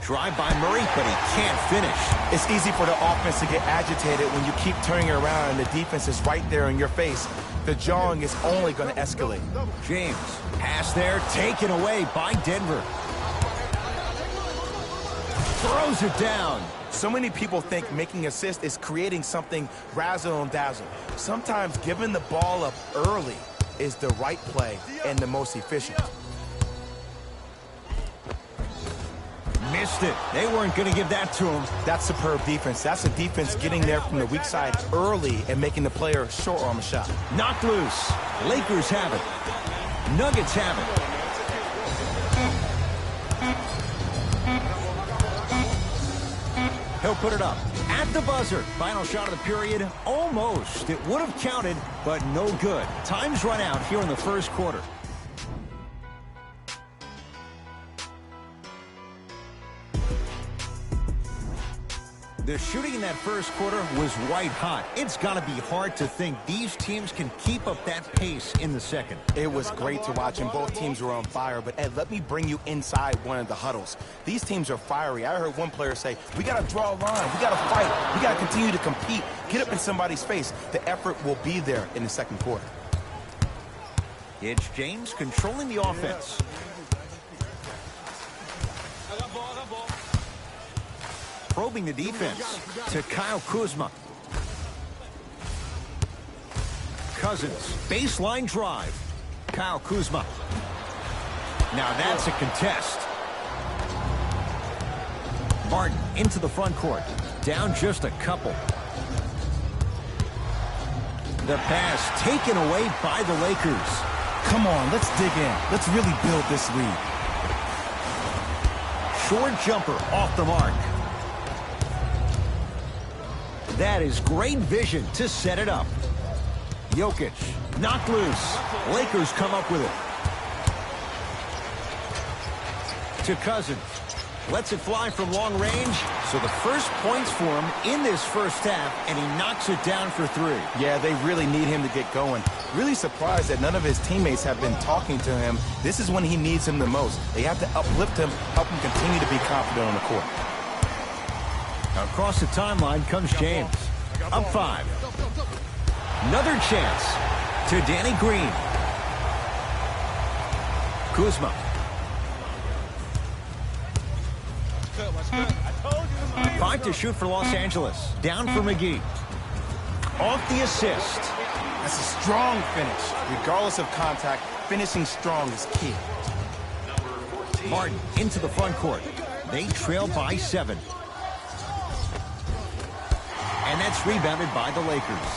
Drive by Murray, but he can't finish. It's easy for the offense to get agitated when you keep turning around and the defense is right there in your face. The jawing is only going to escalate. James, pass there, taken away by Denver. Throws it down. So many people think making assists is creating something razzle and dazzle. Sometimes giving the ball up early is the right play and the most efficient. Missed it. They weren't going to give that to him. That's superb defense. That's a defense getting there from the weak side early and making the player short arm a shot. Knocked loose. Lakers have it. Nuggets have it. He'll put it up at the buzzer. Final shot of the period. Almost. It would have counted, but no good. Time's run out here in the first quarter. The shooting in that first quarter was white hot. It's got to be hard to think these teams can keep up that pace in the second. It was great to watch, and both teams were on fire. But, Ed, let me bring you inside one of the huddles. These teams are fiery. I heard one player say, we got to draw a line. We got to fight. We got to continue to compete. Get up in somebody's face. The effort will be there in the second quarter. It's James controlling the offense. Probing the defense to Kyle Kuzma. Cousins, baseline drive. Kyle Kuzma. Now that's a contest. Martin into the front court. Down just a couple. The pass taken away by the Lakers. Come on, let's dig in. Let's really build this lead. Short jumper off the mark. That is great vision to set it up. Jokic knocked loose. Lakers come up with it. To Cousins. Lets it fly from long range. So the first points for him in this first half, and he knocks it down for 3. Yeah, they really need him to get going. Really surprised that none of his teammates have been talking to him. This is when he needs him the most. They have to uplift him, help him continue to be confident on the court. Across the timeline comes James. Up 5. Another chance to Danny Green. Kuzma. Five to shoot for Los Angeles. Down for McGee. Off the assist. That's a strong finish. Regardless of contact, finishing strong is key. Martin into the front court. They trail by 7. And that's rebounded by the Lakers.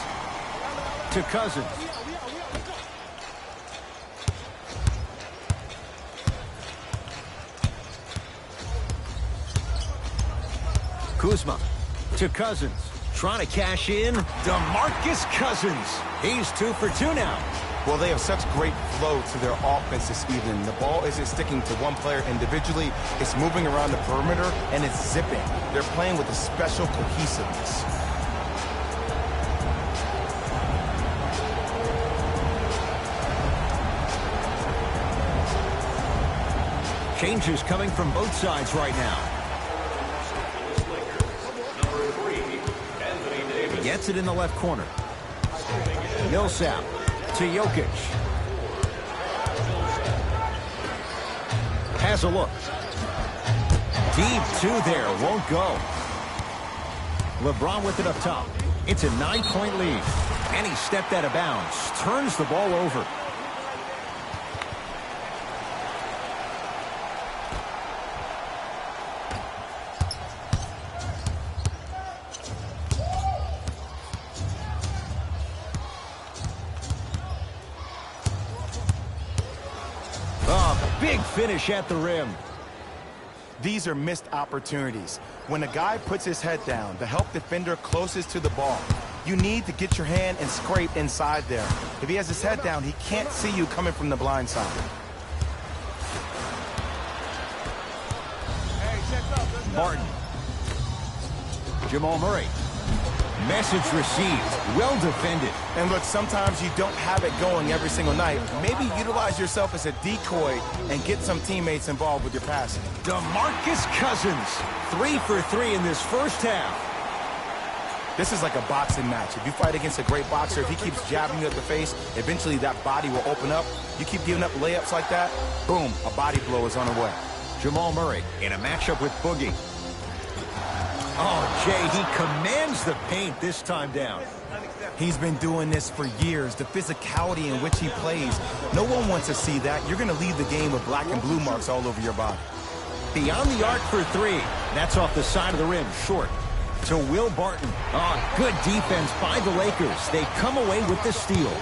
To Cousins. Kuzma to Cousins. Trying to cash in. DeMarcus Cousins. He's 2 for 2 now. Well, they have such great flow to their offense this evening. The ball isn't sticking to one player individually. It's moving around the perimeter, and it's zipping. They're playing with a special cohesiveness. Changes coming from both sides right now. Gets it in the left corner. Millsap to Jokic. Has a look. Deep 2 there. Won't go. LeBron with it up top. It's a 9-point lead. And he stepped out of bounds. Turns the ball over. Big finish at the rim. These are missed opportunities. When a guy puts his head down, the help defender closest to the ball, you need to get your hand and scrape inside there. If he has his head down, he can't see you coming from the blind side. Martin. Jamal Murray. Message received. Well defended. And look, sometimes you don't have it going every single night. Maybe utilize yourself as a decoy and get some teammates involved with your passing. DeMarcus Cousins. 3 for 3 in this first half. This is like a boxing match. If you fight against a great boxer, if he keeps jabbing you at the face, eventually that body will open up. You keep giving up layups like that, boom, a body blow is on the way. Jamal Murray in a matchup with Boogie. Oh, Jay, he commands the paint this time down. He's been doing this for years. The physicality in which he plays, no one wants to see that. You're going to leave the game with black and blue marks all over your body. Beyond the arc for 3. That's off the side of the rim, short. To Will Barton. Oh, good defense by the Lakers. They come away with the steal.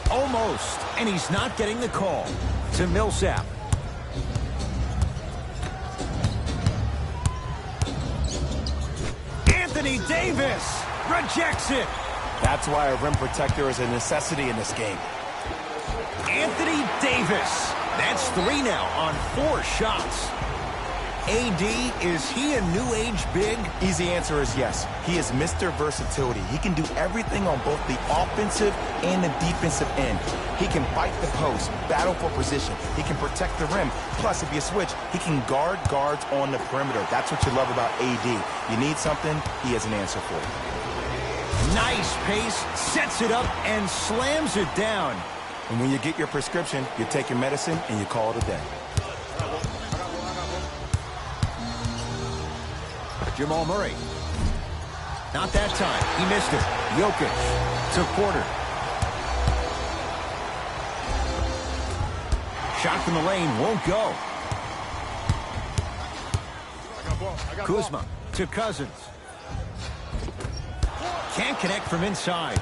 Almost, and he's not getting the call. To Millsap. Anthony Davis rejects it. That's why a rim protector is a necessity in this game. Anthony Davis. That's 3 now on 4 shots. AD, is he a new age big? Easy answer is yes. He is Mr. Versatility. He can do everything on both the offensive and the defensive end. He can fight the post, battle for position. He can protect the rim. Plus, if you switch, he can guard guards on the perimeter. That's what you love about AD. You need something, he has an answer for it. Nice pace, sets it up, and slams it down. And when you get your prescription, you take your medicine and you call it a day. Jamal Murray. Not that time. He missed it. Jokic to Porter. Shot from the lane won't go. Kuzma to Cousins. Can't connect from inside.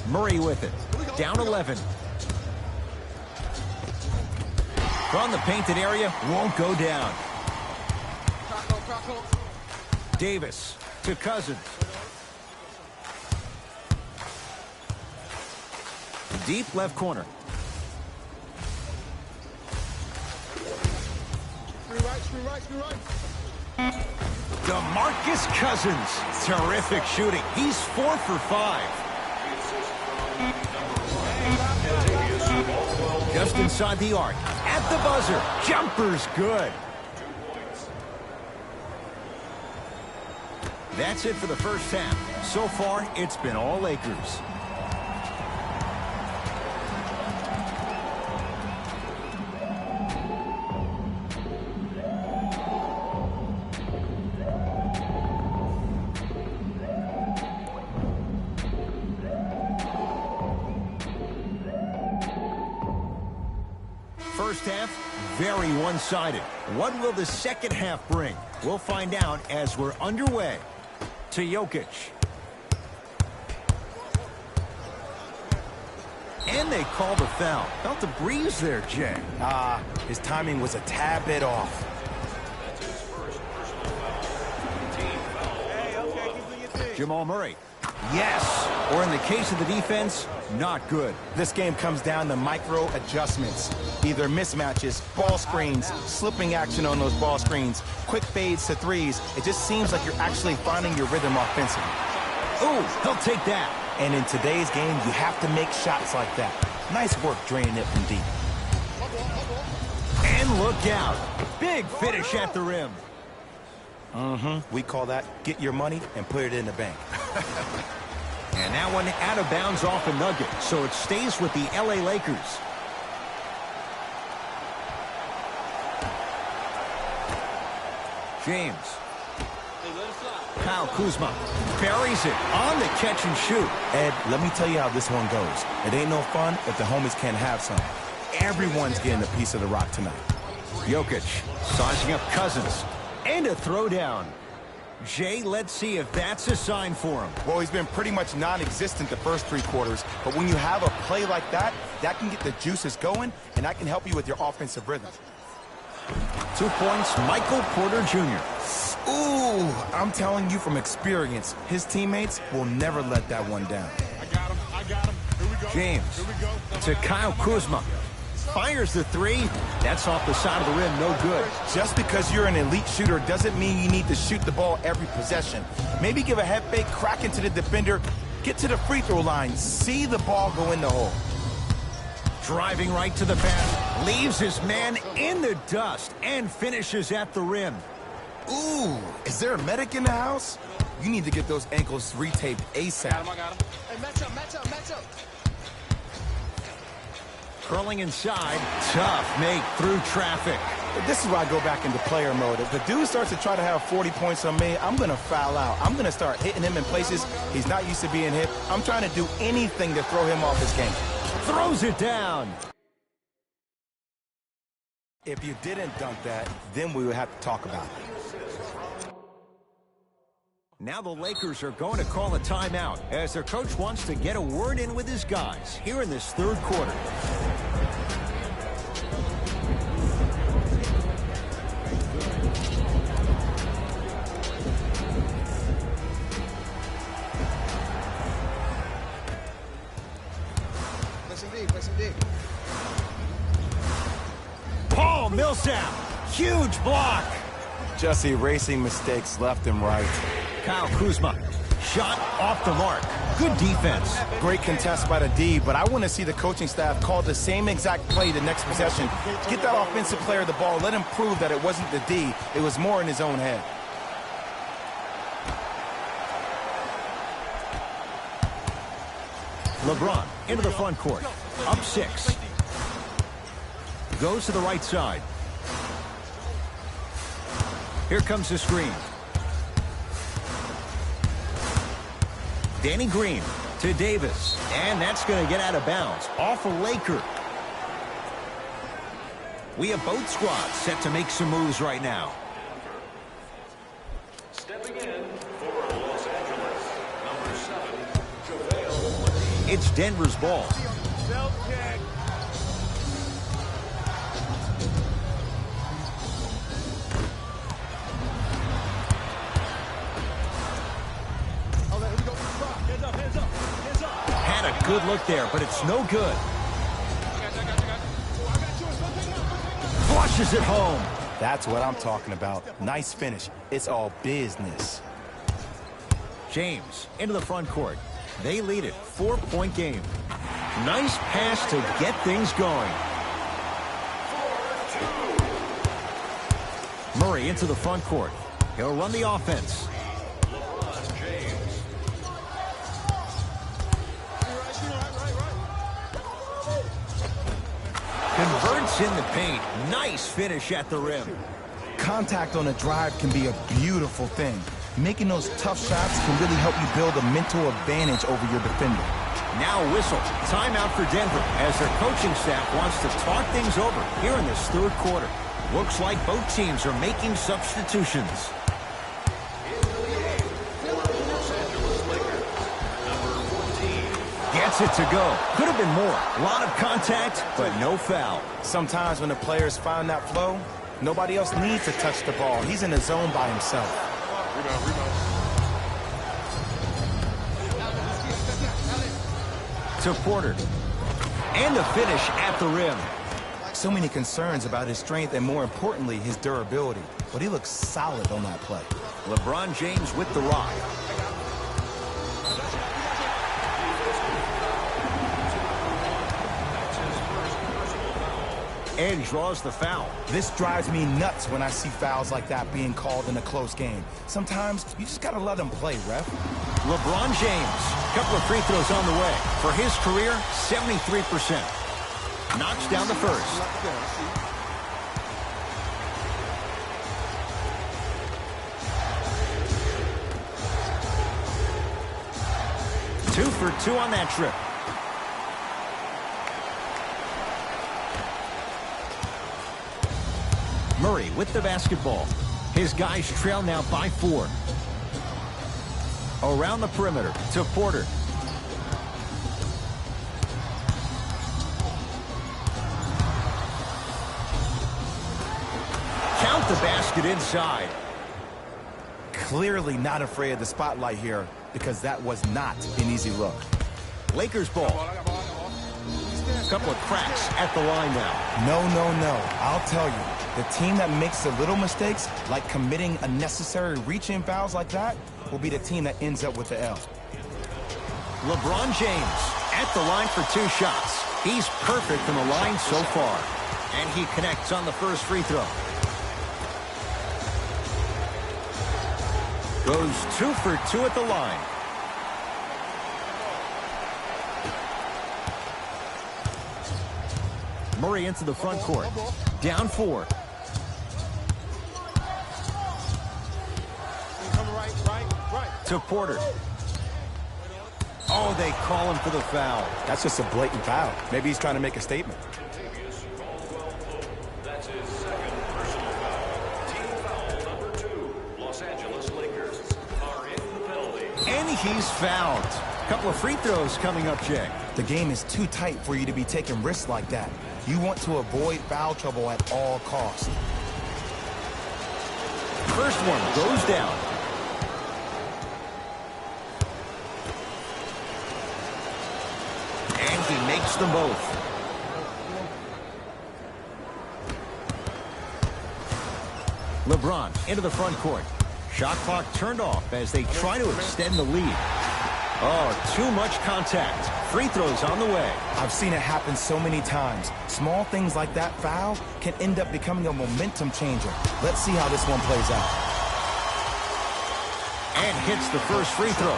Murray with it. Down 11. From the painted area, won't go down. Davis to Cousins. Deep left corner. DeMarcus Cousins. Terrific shooting. He's 4 for 5. Just inside the arc. At the buzzer. Jumper's good. That's it for the first half. So far, it's been all Lakers. First half, very one-sided. What will the second half bring? We'll find out as we're underway. To Jokic. And they call the foul. Felt the breeze there, Jay. His timing was a tad bit off. Jamal Murray. Yes. Or in the case of the defense, not good. This game comes down to micro adjustments. Either mismatches, ball screens, slipping action on those ball screens, quick fades to threes. It just seems like you're actually finding your rhythm offensively. Ooh, he'll take that. And in today's game, you have to make shots like that. Nice work draining it from deep. And look out. Big finish at the rim. We call that get your money and put it in the bank. And that one out of bounds off a nugget, so it stays with the LA Lakers. James. Kyle Kuzma buries it on the catch and shoot. Ed, let me tell you how this one goes. It ain't no fun if the homies can't have some. Everyone's getting a piece of the rock tonight. Jokic sizing up Cousins. And a throwdown. Jay, let's see if that's a sign for him. Well, he's been pretty much non-existent the first 3 quarters, but when you have a play like that, that can get the juices going, and that can help you with your offensive rhythm. 2 points, Michael Porter Jr. Ooh, I'm telling you from experience, his teammates will never let that one down. I got him. Here we go. James Here we go. to Kyle Kuzma. Fires the 3. That's off the side of the rim, no good. Just because you're an elite shooter doesn't mean you need to shoot the ball every possession. Maybe give a head fake, crack into the defender, get to the free throw line, see the ball go in the hole. Driving right to the basket, leaves his man in the dust, and finishes at the rim. Ooh, is there a medic in the house? You need to get those ankles retaped ASAP. I got him. Hey, match up. Curling inside, tough make through traffic. This is why I go back into player mode. If the dude starts to try to have 40 points on me, I'm going to foul out. I'm going to start hitting him in places he's not used to being hit. I'm trying to do anything to throw him off his game. Throws it down. If you didn't dunk that, then we would have to talk about it. Now the Lakers are going to call a timeout as their coach wants to get a word in with his guys here in this 3rd quarter. Paul Millsap Huge block. Just erasing mistakes left and right. Kyle Kuzma, shot off the mark. Good defense. Great contest by the D, but I want to see the coaching staff call the same exact play the next possession. Get that offensive player the ball. Let him prove that it wasn't the D. It was more in his own head. LeBron into the front court. Up 6. Goes to the right side. Here comes the screen. Danny Green to Davis. And that's going to get out of bounds. Off a Laker. We have both squads set to make some moves right now. Stepping in for Los Angeles, number 7, JaVale. It's Denver's ball. Had a good look there, but it's no good. Flushes it home. That's what I'm talking about. Nice finish. It's all business. James into the front court. They lead it. 4-point game. Nice pass to get things going. Murray into the front court. He'll run the offense. Converts in the paint. Nice finish at the rim. Contact on a drive can be a beautiful thing. Making those tough shots can really help you build a mental advantage over your defender. Now whistle. Timeout for Denver as their coaching staff wants to talk things over here in this third quarter. Looks like both teams are making substitutions. Gets it to go. Could have been more. A lot of contact, but no foul. Sometimes when the players find that flow, nobody else needs to touch the ball. He's in the zone by himself. To Porter. And the finish at the rim. So many concerns about his strength and, more importantly, his durability. But he looks solid on that play. LeBron James with the rock. And draws the foul. This drives me nuts when I see fouls like that being called in a close game. Sometimes you just gotta let them play, ref. LeBron James, couple of free throws on the way. For his career, 73%. Knocks down the first. Two for 2 on that trip. Murray with the basketball. His guys trail now by 4. Around the perimeter to Porter. Count the basket inside. Clearly not afraid of the spotlight here because that was not an easy look. Lakers ball. Couple of cracks at the line now. No. I'll tell you. The team that makes the little mistakes, like committing unnecessary reach-in fouls like that, will be the team that ends up with the L. LeBron James at the line for 2 shots. He's perfect from the line so far. And he connects on the first free throw. Goes 2 for 2 at the line. Murray into the front court. Down 4. To Porter. Oh, they call him for the foul. That's just a blatant foul. Maybe he's trying to make a statement. That's his second personal foul. Team foul number 2. Los Angeles Lakers are in the penalty. And he's fouled. Couple of free throws coming up, Jay. The game is too tight for you to be taking risks like that. You want to avoid foul trouble at all costs. First one goes down. And he makes them both. LeBron into the front court. Shot clock turned off as they try to extend the lead. Oh, too much contact. Free throws on the way. I've seen it happen so many times. Small things like that foul can end up becoming a momentum changer. Let's see how this one plays out. And hits the first free throw.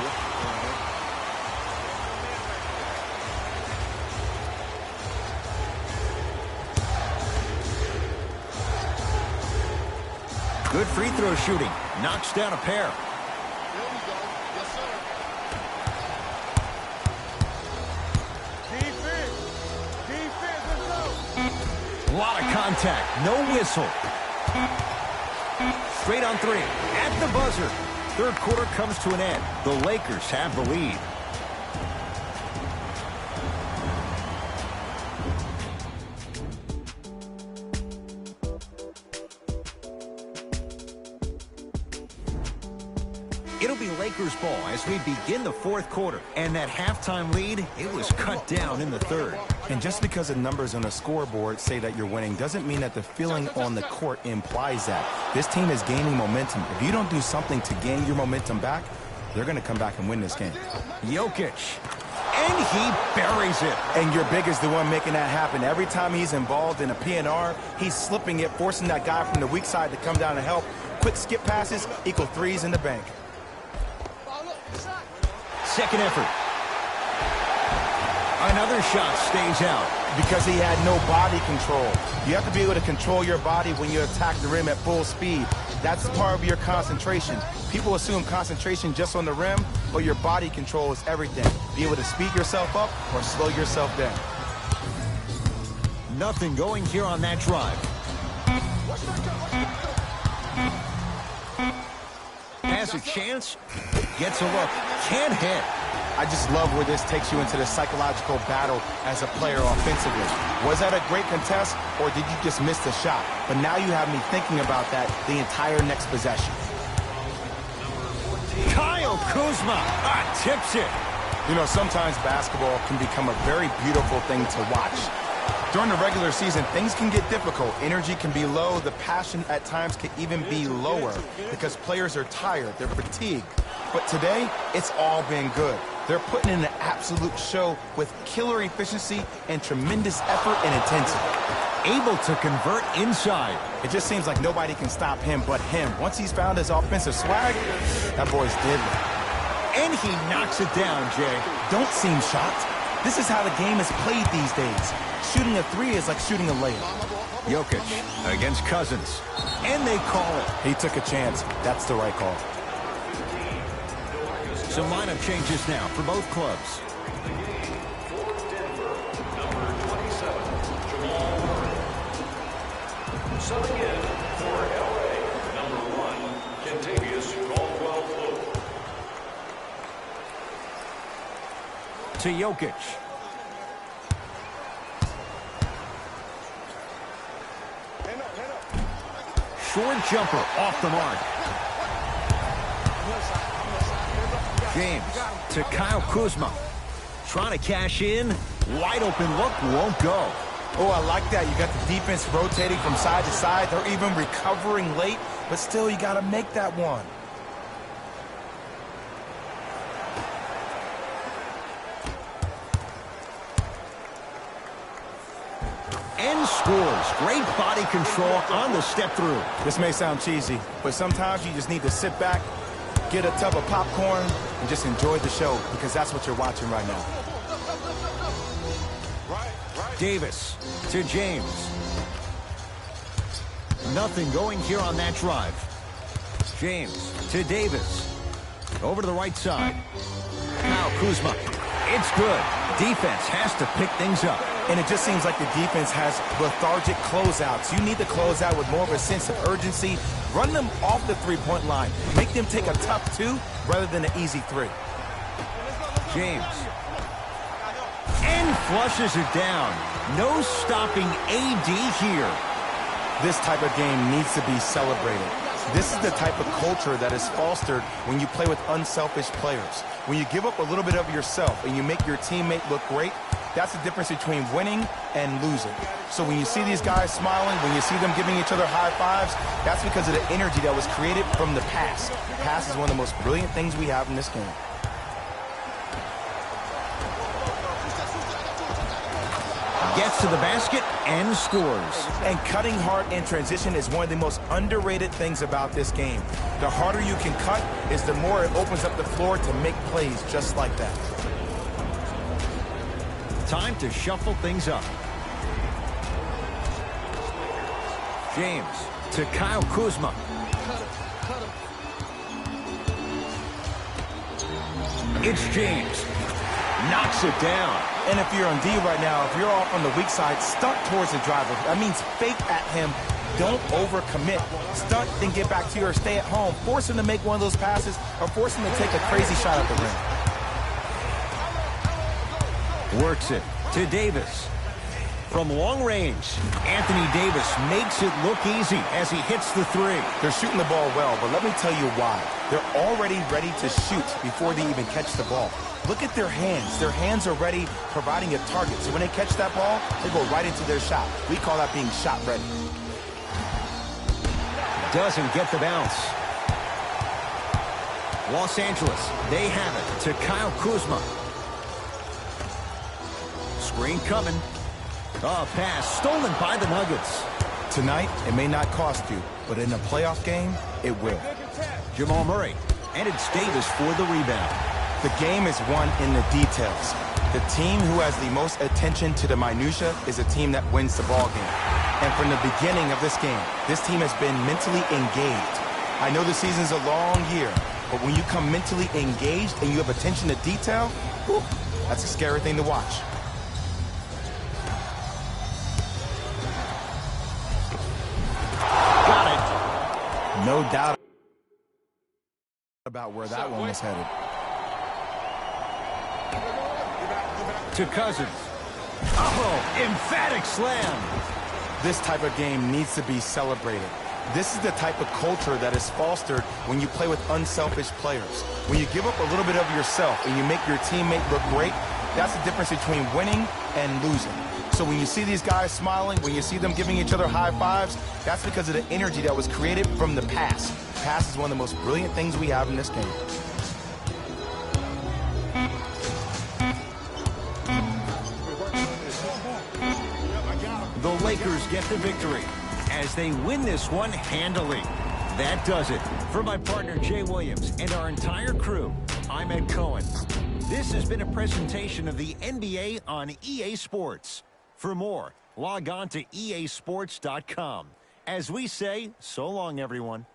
Good free throw shooting. Knocks down a pair. A lot of contact. No whistle. Straight on three. At the buzzer. Third quarter comes to an end. The Lakers have the lead. It'll be Lakers ball as we begin the fourth quarter. And that halftime lead, it was cut down in the third. And just because the numbers on the scoreboard say that you're winning doesn't mean that the feeling on the court implies that. This team is gaining momentum. If you don't do something to gain your momentum back, they're going to come back and win this game. Jokic. And he buries it. And your big is the one making that happen. Every time he's involved in a PNR, he's slipping it, forcing that guy from the weak side to come down and help. Quick skip passes equal threes in the bank. Second effort. Another shot stays out. Because he had no body control. You have to be able to control your body when you attack the rim at full speed. That's part of your concentration. People assume concentration just on the rim, but your body control is everything. Be able to speed yourself up or slow yourself down. Nothing going here on that drive. Has a chance. Gets a look. Can't hit. I just love where this takes you into the psychological battle as a player offensively. Was that a great contest, or did you just miss the shot? But now you have me thinking about that the entire next possession. Kyle Kuzma tips it. You know, sometimes basketball can become a very beautiful thing to watch. During the regular season, things can get difficult. Energy can be low. The passion at times can even be lower because players are tired. They're fatigued. But today, it's all been good. They're putting in an absolute show with killer efficiency and tremendous effort and intensity. Able to convert inside. It just seems like nobody can stop him but him. Once he's found his offensive swag, that boy's deadly. And he knocks it down, Jay. Don't seem shocked. This is how the game is played these days. Shooting a three is like shooting a layup. Jokic against Cousins. And they call it. He took a chance. That's the right call. Some lineup changes now for both clubs. Subbing in for LA, number 1, Kentavious Caldwell-Pope. To Jokic. Short jumper off the mark. James to Kyle Kuzma. Trying to cash in. Wide open look, won't go. Oh, I like that. You got the defense rotating from side to side. They're even recovering late, but still you got to make that one. And scores. Great body control on the step through. This may sound cheesy, but sometimes you just need to sit back, get a tub of popcorn, and just enjoy the show, because that's what you're watching right now. Davis to James. Nothing going here on that drive. James to Davis. Over to the right side. Kyle Kuzma. It's good. Defense has to pick things up. And it just seems like the defense has lethargic closeouts. You need to close out with more of a sense of urgency. Run them off the three-point line. Make them take a tough two rather than an easy three. James. And flushes it down. No stopping AD here. This type of game needs to be celebrated. This is the type of culture that is fostered when you play with unselfish players. When you give up a little bit of yourself and you make your teammate look great, That's the difference between winning and losing. So when you see these guys smiling, when you see them giving each other high fives, that's because of the energy that was created from the pass. Pass is one of the most brilliant things we have in this game. Gets to the basket and scores. And cutting hard in transition is one of the most underrated things about this game. The harder you can cut is the more it opens up the floor to make plays just like that. Time to shuffle things up. James to Kyle Kuzma. It's James. Knocks it down. And if you're on D right now, if you're off on the weak side, stunt towards the driver. That means fake at him. Don't overcommit. Stunt, then get back to you or stay at home. Force him to make one of those passes or force him to take a crazy shot at the rim. Works it to Davis. From long range, Anthony Davis makes it look easy as he hits the three. They're shooting the ball well, but let me tell you why. They're already ready to shoot before they even catch the ball. Look at their hands. Their hands are ready, providing a target. So when they catch that ball, they go right into their shot. We call that being shot ready. Doesn't get the bounce. Los Angeles, they have it to Kyle Kuzma. Screen coming. Oh, pass stolen by the Nuggets. Tonight, it may not cost you, but in a playoff game, it will. Jamal Murray, and it's Davis for the rebound. The game is won in the details. The team who has the most attention to the minutia is a team that wins the ball game. And from the beginning of this game, this team has been mentally engaged. I know the season's a long year, but when you come mentally engaged and you have attention to detail, whew, that's a scary thing to watch. Got it. No doubt about where that one was headed. To Cousins. Oh, emphatic slam. This type of game needs to be celebrated. This is the type of culture that is fostered when you play with unselfish players. When you give up a little bit of yourself and you make your teammate look great, that's the difference between winning and losing. So when you see these guys smiling, when you see them giving each other high fives, that's because of the energy that was created from the pass. Pass is one of the most brilliant things we have in this game. The Lakers get the victory as they win this one handily. That does it. For my partner Jay Williams and our entire crew, I'm Ed Cohen. This has been a presentation of the NBA on EA Sports. For more, log on to easports.com. As we say, so long, everyone.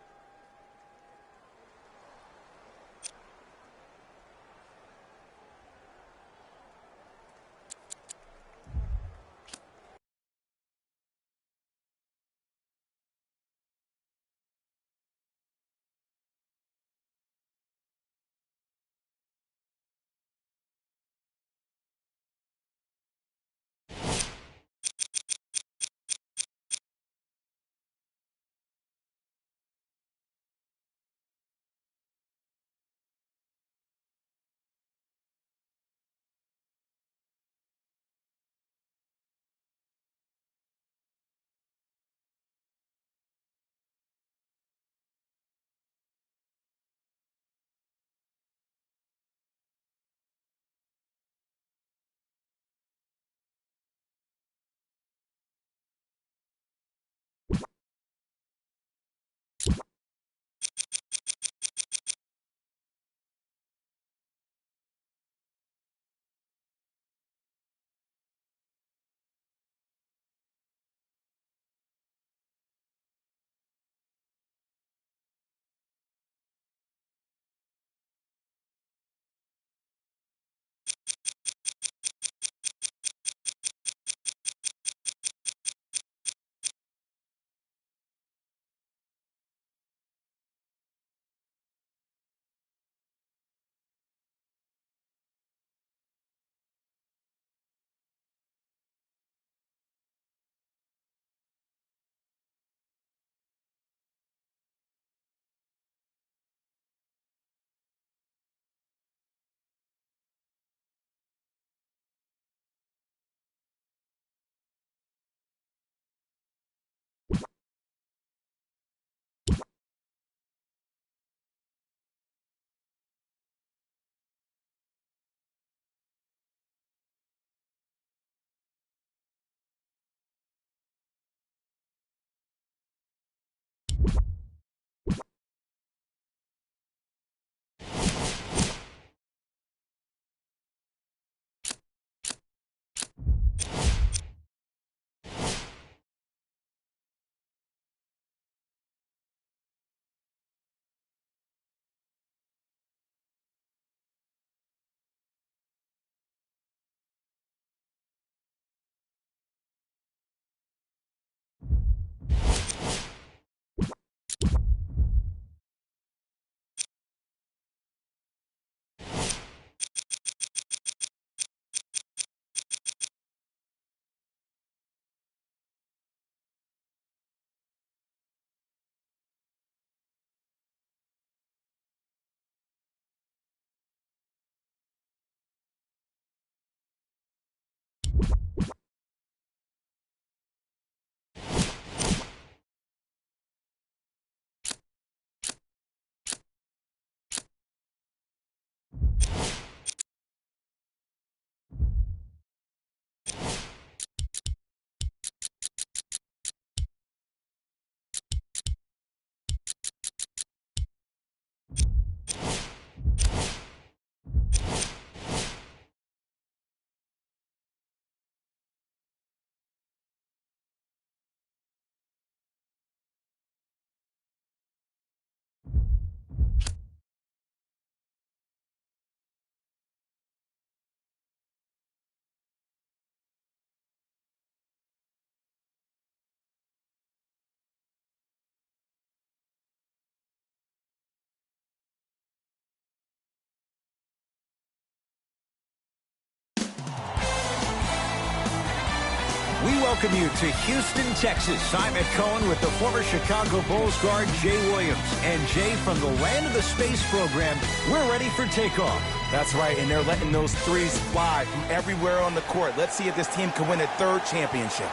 We welcome you to Houston, Texas. I'm Ed Cohen with the former Chicago Bulls guard Jay Williams. And Jay, from the land of the space program, we're ready for takeoff. That's right, and they're letting those threes fly from everywhere on the court. Let's see if this team can win a third championship.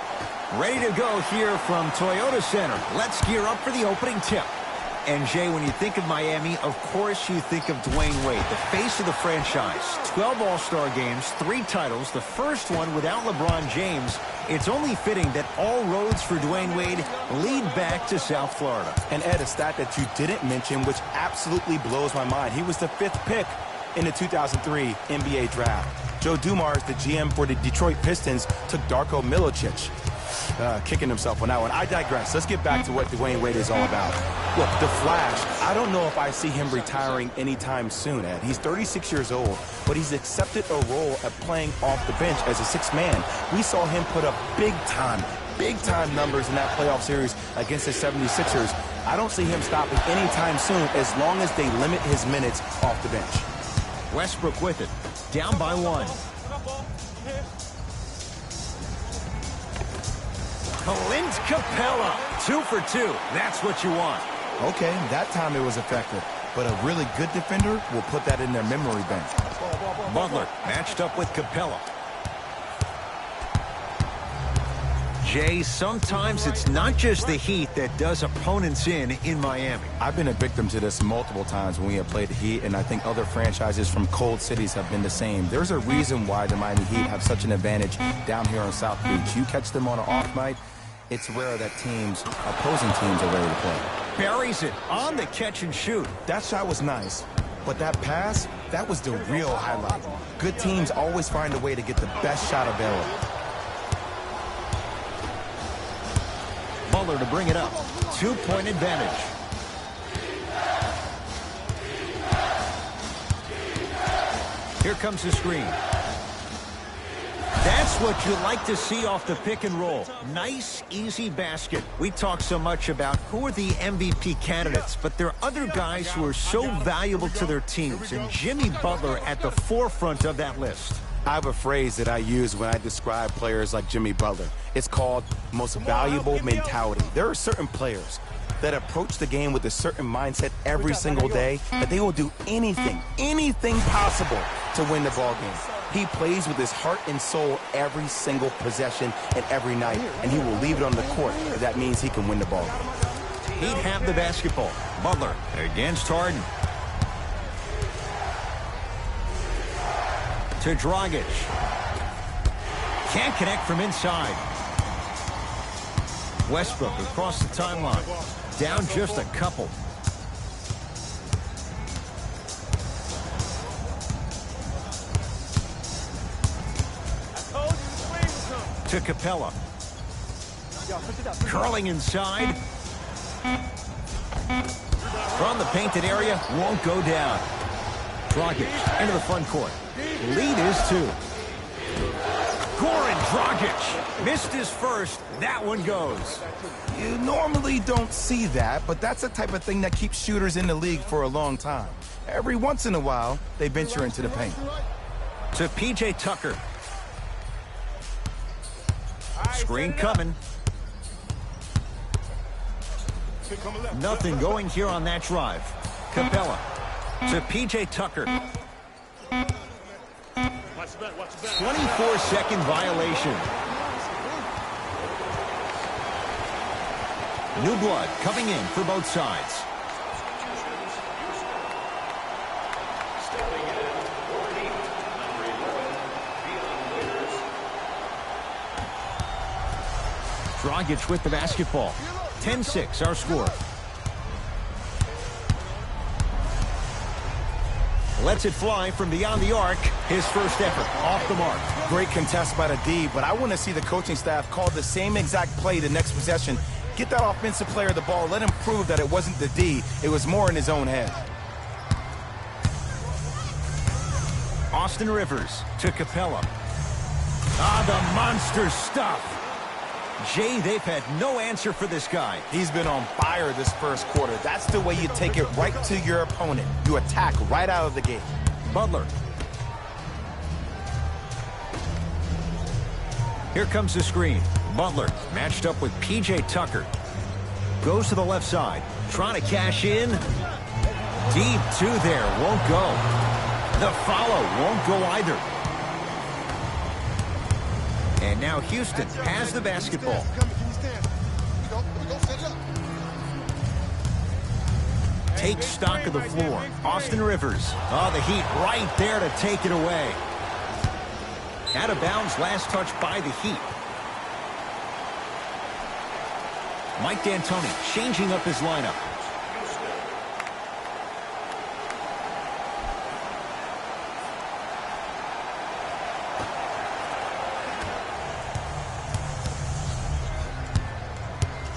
Ready to go here from Toyota Center. Let's gear up for the opening tip. And Jay, when you think of Miami, of course you think of Dwayne Wade, the face of the franchise. 12 All-Star games, 3 titles, the first one without LeBron James. It's only fitting that all roads for Dwayne Wade lead back to South Florida. And Ed, a stat that you didn't mention, which absolutely blows my mind. He was the 5th pick in the 2003 NBA draft. Joe Dumars, the GM for the Detroit Pistons, took Darko Milicic. Kicking himself on that one. I digress. Let's get back to what Dwayne Wade is all about. Look, the Flash, I don't know if I see him retiring anytime soon, Ed. He's 36 years old, but he's accepted a role at playing off the bench as a 6th man. We saw him put up big-time numbers in that playoff series against the 76ers. I don't see him stopping anytime soon as long as they limit his minutes off the bench. Westbrook with it. Down by 1. Clint Capella, 2 for 2. That's what you want. Okay, that time it was effective. But a really good defender will put that in their memory bank. Butler matched up with Capella. Jay, sometimes it's not just the Heat that does opponents in Miami. I've been a victim to this multiple times when we have played the Heat, and I think other franchises from cold cities have been the same. There's a reason why the Miami Heat have such an advantage down here on South Beach. You catch them on an off night, it's rare that opposing teams are ready to play. Buries it on the catch and shoot. That shot was nice, but that pass, that was the real highlight. Good teams always find a way to get the best shot available. Butler to bring it up. 2-point advantage. Here comes the screen. That's what you like to see off the pick and roll. Nice, easy basket. We talk so much about who are the MVP candidates, but there are other guys who are so valuable to their teams, and Jimmy Butler at the forefront of that list. I have a phrase that I use when I describe players like Jimmy Butler. It's called most valuable mentality. There are certain players that approach the game with a certain mindset every single day that they will do anything possible to win the ball game. He plays with his heart and soul every single possession and every night, and he will leave it on the court if that means he can win the ball game. He'd have the basketball. Butler against Harden. To Dragic. Can't connect from inside. Westbrook across the timeline. Down just a couple. To Capella. Curling inside. From the painted area, won't go down. Dragic into the front court. Lead is 2. Goran Dragic missed his first. That one goes. You normally don't see that, but that's the type of thing that keeps shooters in the league for a long time. Every once in a while, they venture into the paint. To P.J. Tucker. Screen coming. Nothing going here on that drive. Capella to P.J. Tucker. 24-second violation. New blood coming in for both sides. Stepping in for Heat, number 11, Dragic with the basketball. 10-6 our score. Lets it fly from beyond the arc. His first effort off the mark. Great contest by the D, but I want to see the coaching staff call the same exact play the next possession. Get that offensive player the ball. Let him prove that it wasn't the D. It was more in his own head. Austin Rivers to Capella. The monster stuff. Jay, they've had no answer for this guy. He's been on fire this first quarter. That's the way you take it right to your opponent. You attack right out of the gate. Butler. Here comes the screen. Butler matched up with P.J. Tucker. Goes to the left side. Trying to cash in. Deep two there. Won't go. The follow won't go either. And now Houston has the basketball. Take stock of the floor. Austin Rivers. The Heat right there to take it away. Out of bounds, last touch by the Heat. Mike D'Antoni changing up his lineup.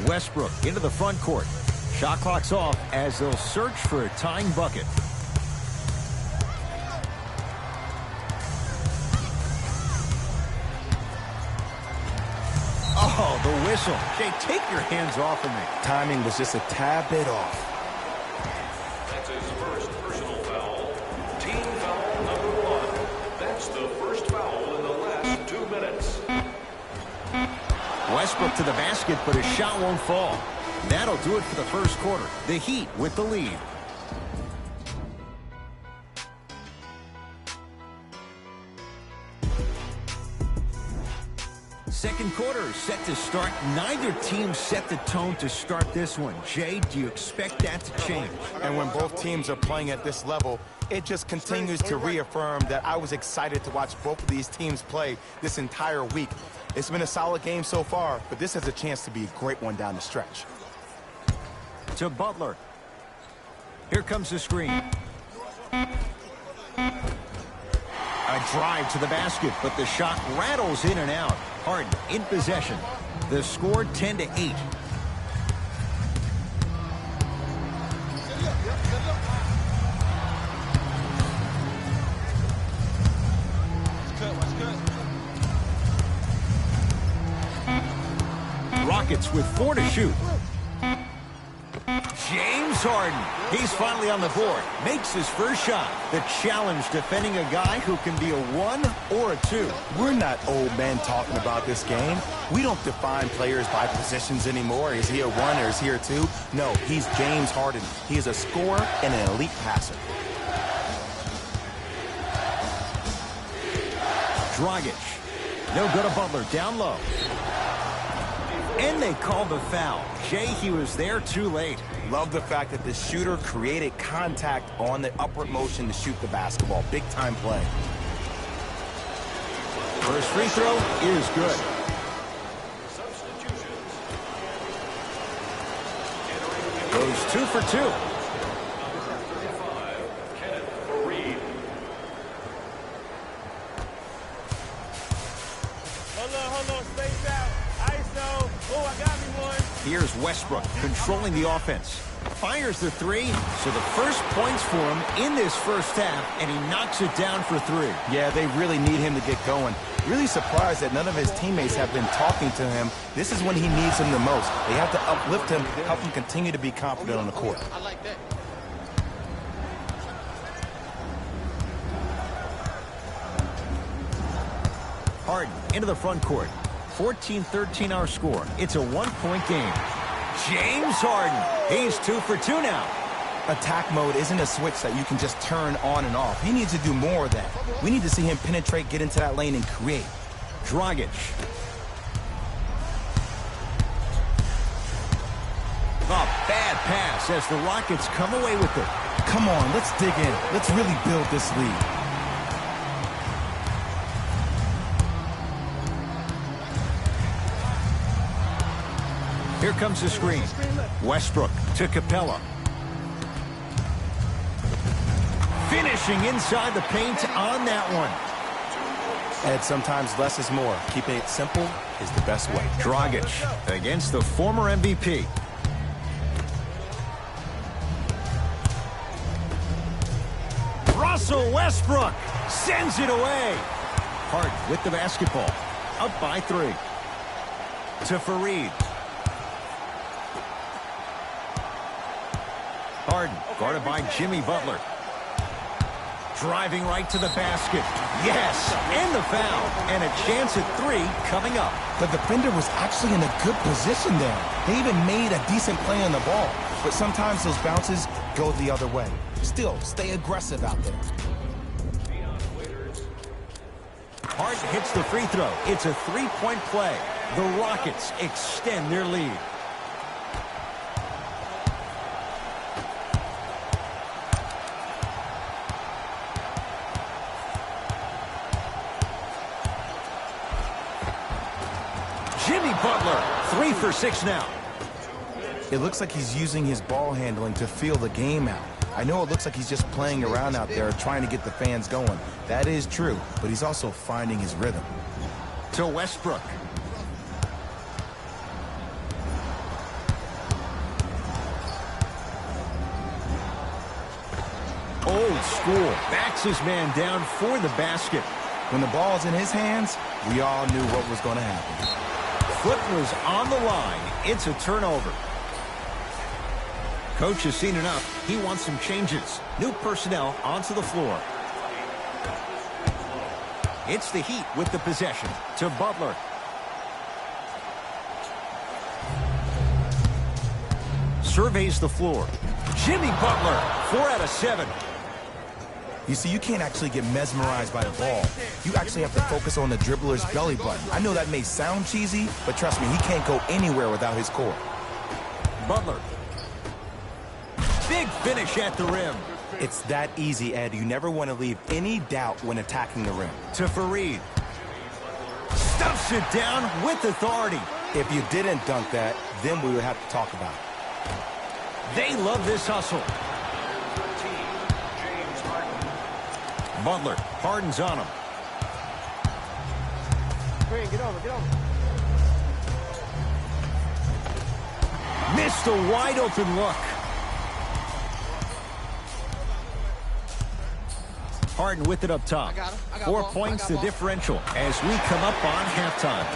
Westbrook into the front court. Shot clock's off as they'll search for a tying bucket. Oh, the whistle. Jay, take your hands off of me. Timing was just a tad bit off. that's his first personal foul. Team foul number 1. That's the first foul in the last 2 minutes. Westbrook to the basket, but his shot won't fall. That'll do it for the first quarter. The Heat with the lead. Second quarter is set to start. Neither team set the tone to start this one. Jay, do you expect that to change? And when both teams are playing at this level, it just continues to reaffirm that I was excited to watch both of these teams play this entire week. It's been a solid game so far, but this has a chance to be a great one down the stretch. To Butler. Here comes the screen. A drive to the basket, but the shot rattles in and out. Harden in possession. The score 10-8. Rockets with 4 to shoot. James Harden. He's finally on the board. Makes his first shot. The challenge defending a guy who can be a 1 or a 2. We're not old men talking about this game. We don't define players by positions anymore. Is he a 1 or is he a 2? No, he's James Harden. He is a scorer and an elite passer. Dragic. No good to Butler. Down low. And they called the foul. Jay, he was there too late. Love the fact that the shooter created contact on the upward motion to shoot the basketball. Big time play. First free throw is good. Substitutions. Goes 2 for 2. Number 35, Kenneth Fareed. Hold on, space out. ISO. Oh, I got me one. Here's Westbrook controlling the offense. Fires the 3, so the first points for him in this first half, and he knocks it down for 3. Yeah, they really need him to get going. Really surprised that none of his teammates have been talking to him. This is when he needs him the most. They have to uplift him, help him continue to be confident on the court. I like that. Harden into the front court. 14-13 our score. It's a 1-point game. James Harden. He's 2 for 2 now. Attack mode isn't a switch that you can just turn on and off. He needs to do more of that. We need to see him penetrate, get into that lane, and create. Dragic. A bad pass as the Rockets come away with it. Come on, let's dig in. Let's really build this lead. Here comes the screen. Westbrook to Capella. Finishing inside the paint on that one. Ed, sometimes less is more. Keeping it simple is the best way. Dragic against the former MVP. Russell Westbrook sends it away. Harden with the basketball. Up by 3. To Fareed. Harden guarded by Jimmy Butler. Driving right to the basket. Yes, and the foul. And a chance at 3 coming up. The defender was actually in a good position there. They even made a decent play on the ball. But sometimes those bounces go the other way. Still, stay aggressive out there. Harden hits the free throw. It's a 3-point play. The Rockets extend their lead. Jimmy Butler, 3 for 6 now. It looks like he's using his ball handling to feel the game out. I know it looks like he's just playing around out there trying to get the fans going. That is true, but he's also finding his rhythm. To Westbrook. Old school. Backs his man down for the basket. When the ball's in his hands, we all knew what was going to happen. Foot was on the line. It's a turnover. Coach has seen enough. He wants some changes. New personnel onto the floor. It's the Heat with the possession to Butler. Surveys the floor. Jimmy Butler, 4 out of 7. You see, you can't actually get mesmerized by the ball. You actually have to focus on the dribbler's belly button. I know that may sound cheesy, but trust me, he can't go anywhere without his core. Butler. Big finish at the rim. It's that easy, Ed. You never want to leave any doubt when attacking the rim. To Fareed. Stuffs it down with authority. If you didn't dunk that, then we would have to talk about it. They love this hustle. Butler, Harden's on him. Green, get over, get over. Missed a wide open look. Harden with it up top. 4 points the differential as we come up on halftime.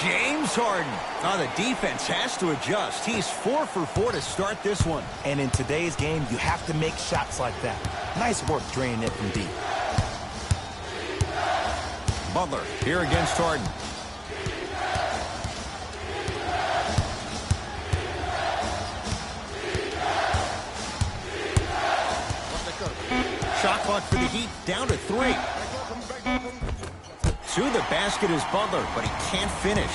James Harden. Now the defense has to adjust. He's 4 for 4 to start this one. And in today's game, you have to make shots like that. Nice work draining it from deep. Butler here against Harden. Shot clock for the Heat down to 3. To the basket is Butler, but he can't finish.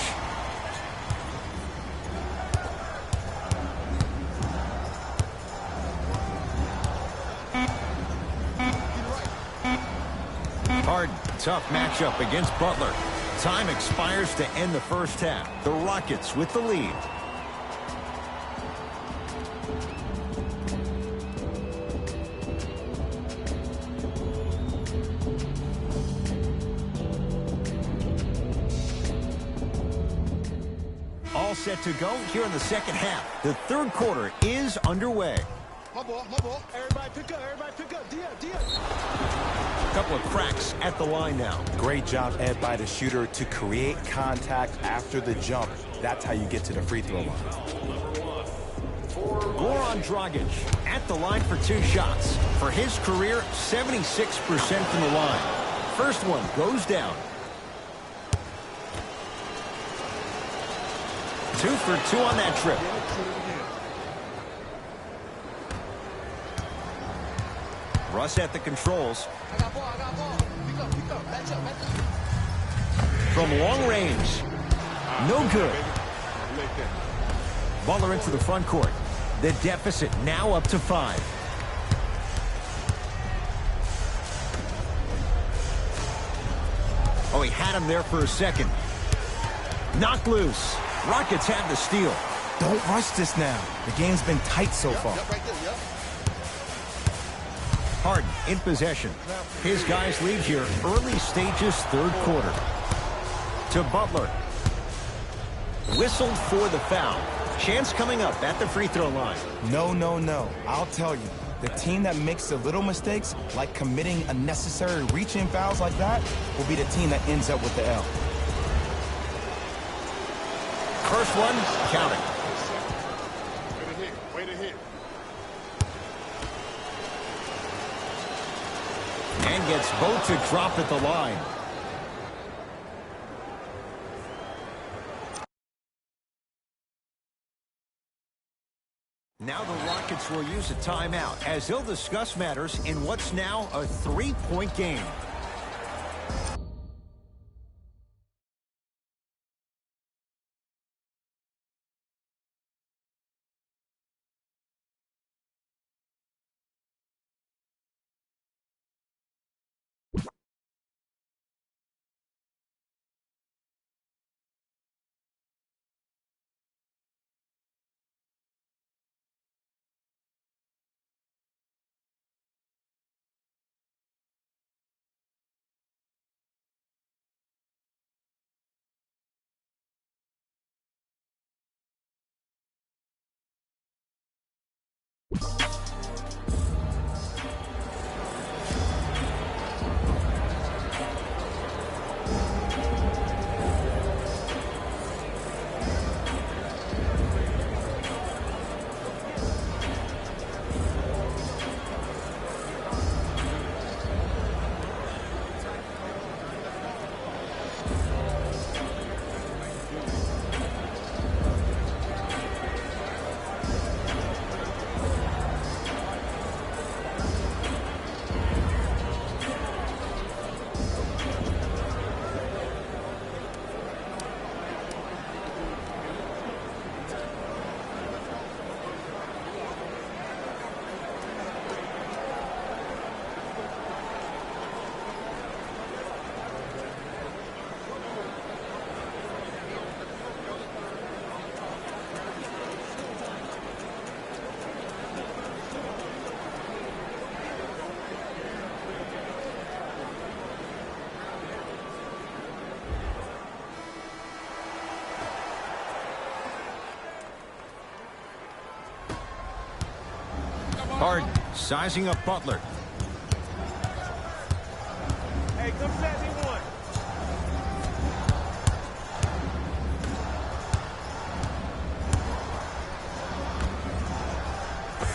Harden, tough matchup against Butler. Time expires to end the first half. The Rockets with the lead. All set to go here in the second half. The third quarter is underway. My ball, my ball. Everybody pick up, everybody pick up. Dia. Couple of cracks at the line now. Great job, Ed, by the shooter to create contact after the jump. That's how you get to the free throw line. Goran Dragic at the line for 2 shots. For his career, 76% from the line. First one goes down. 2 for 2 on that trip. Russ at the controls. From long range. No good. Butler into the front court. The deficit now up to 5. Oh, he had him there for a second. Knocked loose. Rockets have the steal. Don't rush this now. The game's been tight so far. Harden in possession. His guys lead here early stages, third quarter. To Butler. Whistled for the foul. Chance coming up at the free throw line. No, no, no. I'll tell you. The team that makes the little mistakes, like committing unnecessary reach-in fouls like that, will be the team that ends up with the L. First one, counting. Way to hit. And gets both to drop at the line. Now the Rockets will use a timeout as they'll discuss matters in what's now a 3-point game. Harden sizing up Butler. Hey, come set me one.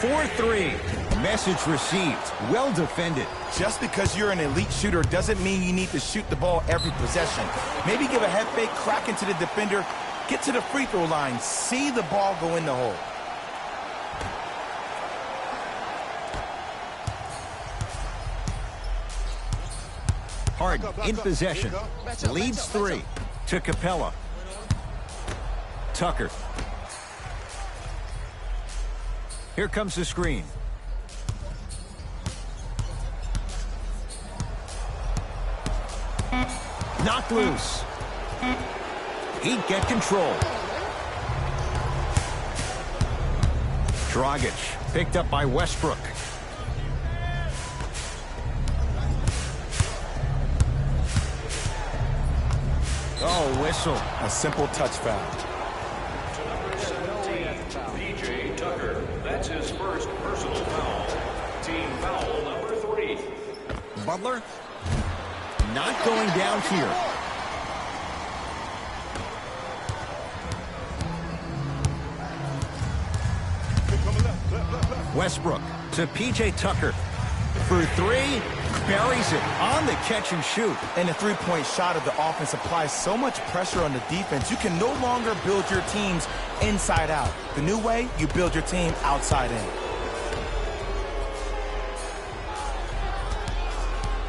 4-3. Message received. Well defended. Just because you're an elite shooter doesn't mean you need to shoot the ball every possession. Maybe give a head fake, crack into the defender, get to the free throw line, see the ball go in the hole. Harden in possession. Leads 3 to Capella. Tucker. Here comes the screen. Knocked loose. Heat get control. Dragic picked up by Westbrook. Oh, whistle. A simple touch foul. To number 17, P.J. Tucker. That's his first personal foul. Team foul number 3. Butler not going down here. Westbrook to P.J. Tucker. For 3, buries it on the catch and shoot. And the three-point shot of the offense applies so much pressure on the defense, you can no longer build your teams inside out. The new way, you build your team outside in.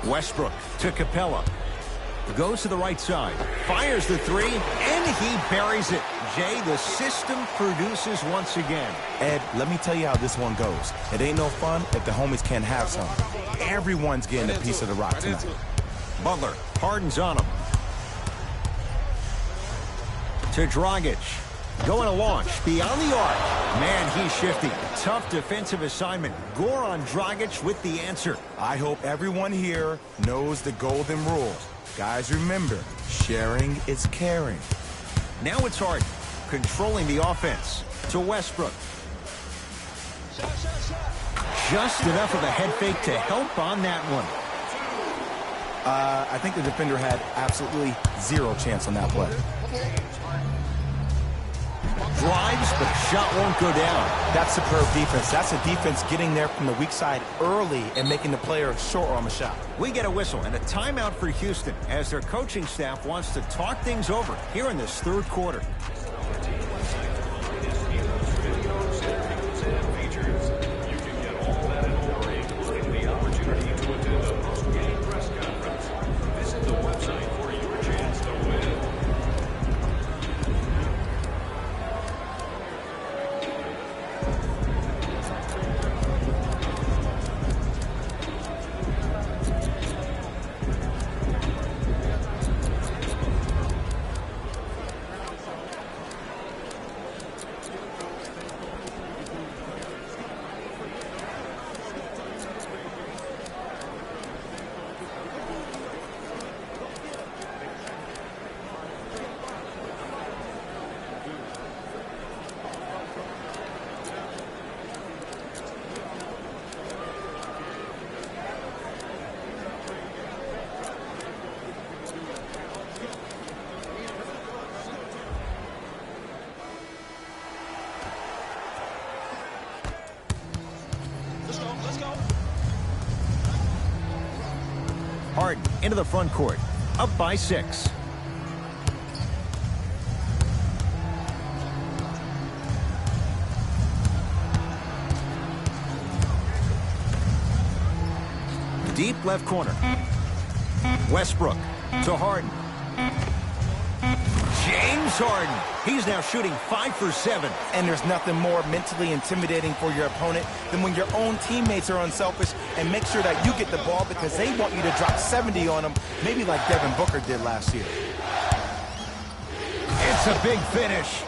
Westbrook to Capella. Goes to the right side. Fires the three, and he buries it. Jay, the system produces once again. Ed, let me tell you how this one goes. It ain't no fun if the homies can't have some. Everyone's getting a piece of the rock tonight. Butler, Harden's on him. To Dragic. Going to launch beyond the arc. Man, he's shifty. Tough defensive assignment. Gore on Dragic with the answer. I hope everyone here knows the golden rule. Guys, remember, sharing is caring. Now it's Harden, controlling the offense. To Westbrook. Just enough of a head fake to help on that one. I think the defender had absolutely zero chance on that play. Drives, but the shot won't go down. That's superb defense. That's a defense getting there from the weak side early and making the player short arm a shot. We get a whistle and a timeout for Houston as their coaching staff wants to talk things over here in this third quarter. Harden into the front court, up by 6. Deep left corner. Westbrook to Harden. James Harden. He's now shooting 5 for 7. And there's nothing more mentally intimidating for your opponent than when your own teammates are unselfish and make sure that you get the ball because they want you to drop 70 on them, maybe like Devin Booker did last year. It's a big finish.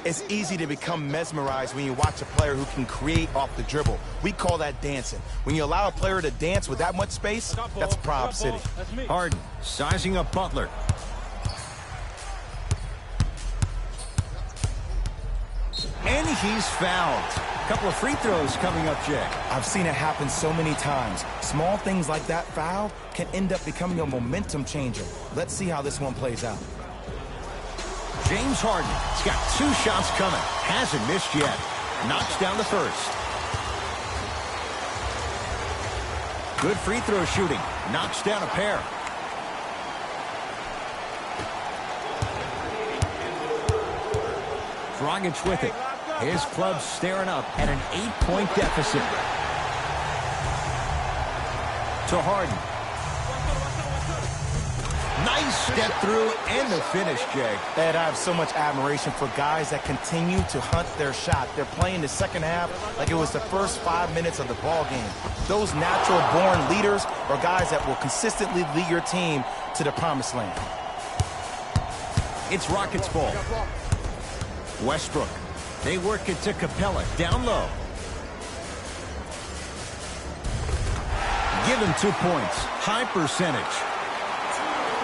It's easy to become mesmerized when you watch a player who can create off the dribble. We call that dancing. When you allow a player to dance with that much space, that's Prob City. Harden sizing up Butler. And he's fouled. A couple of free throws coming up, Jay. I've seen it happen so many times. Small things like that foul can end up becoming a momentum changer. Let's see how this one plays out. James Harden has got 2 shots coming. Hasn't missed yet. Knocks down the first. Good free throw shooting. Knocks down a pair. Dragic with it. His club's staring up at an 8-point deficit. To Harden. Nice step through and the finish, Jay. Ed, I have so much admiration for guys that continue to hunt their shot. They're playing the second half like it was the first 5 minutes of the ball game. Those natural-born leaders are guys that will consistently lead your team to the promised land. It's Rockets' ball. Westbrook. They work it to Capella, down low. Give him 2 points. High percentage.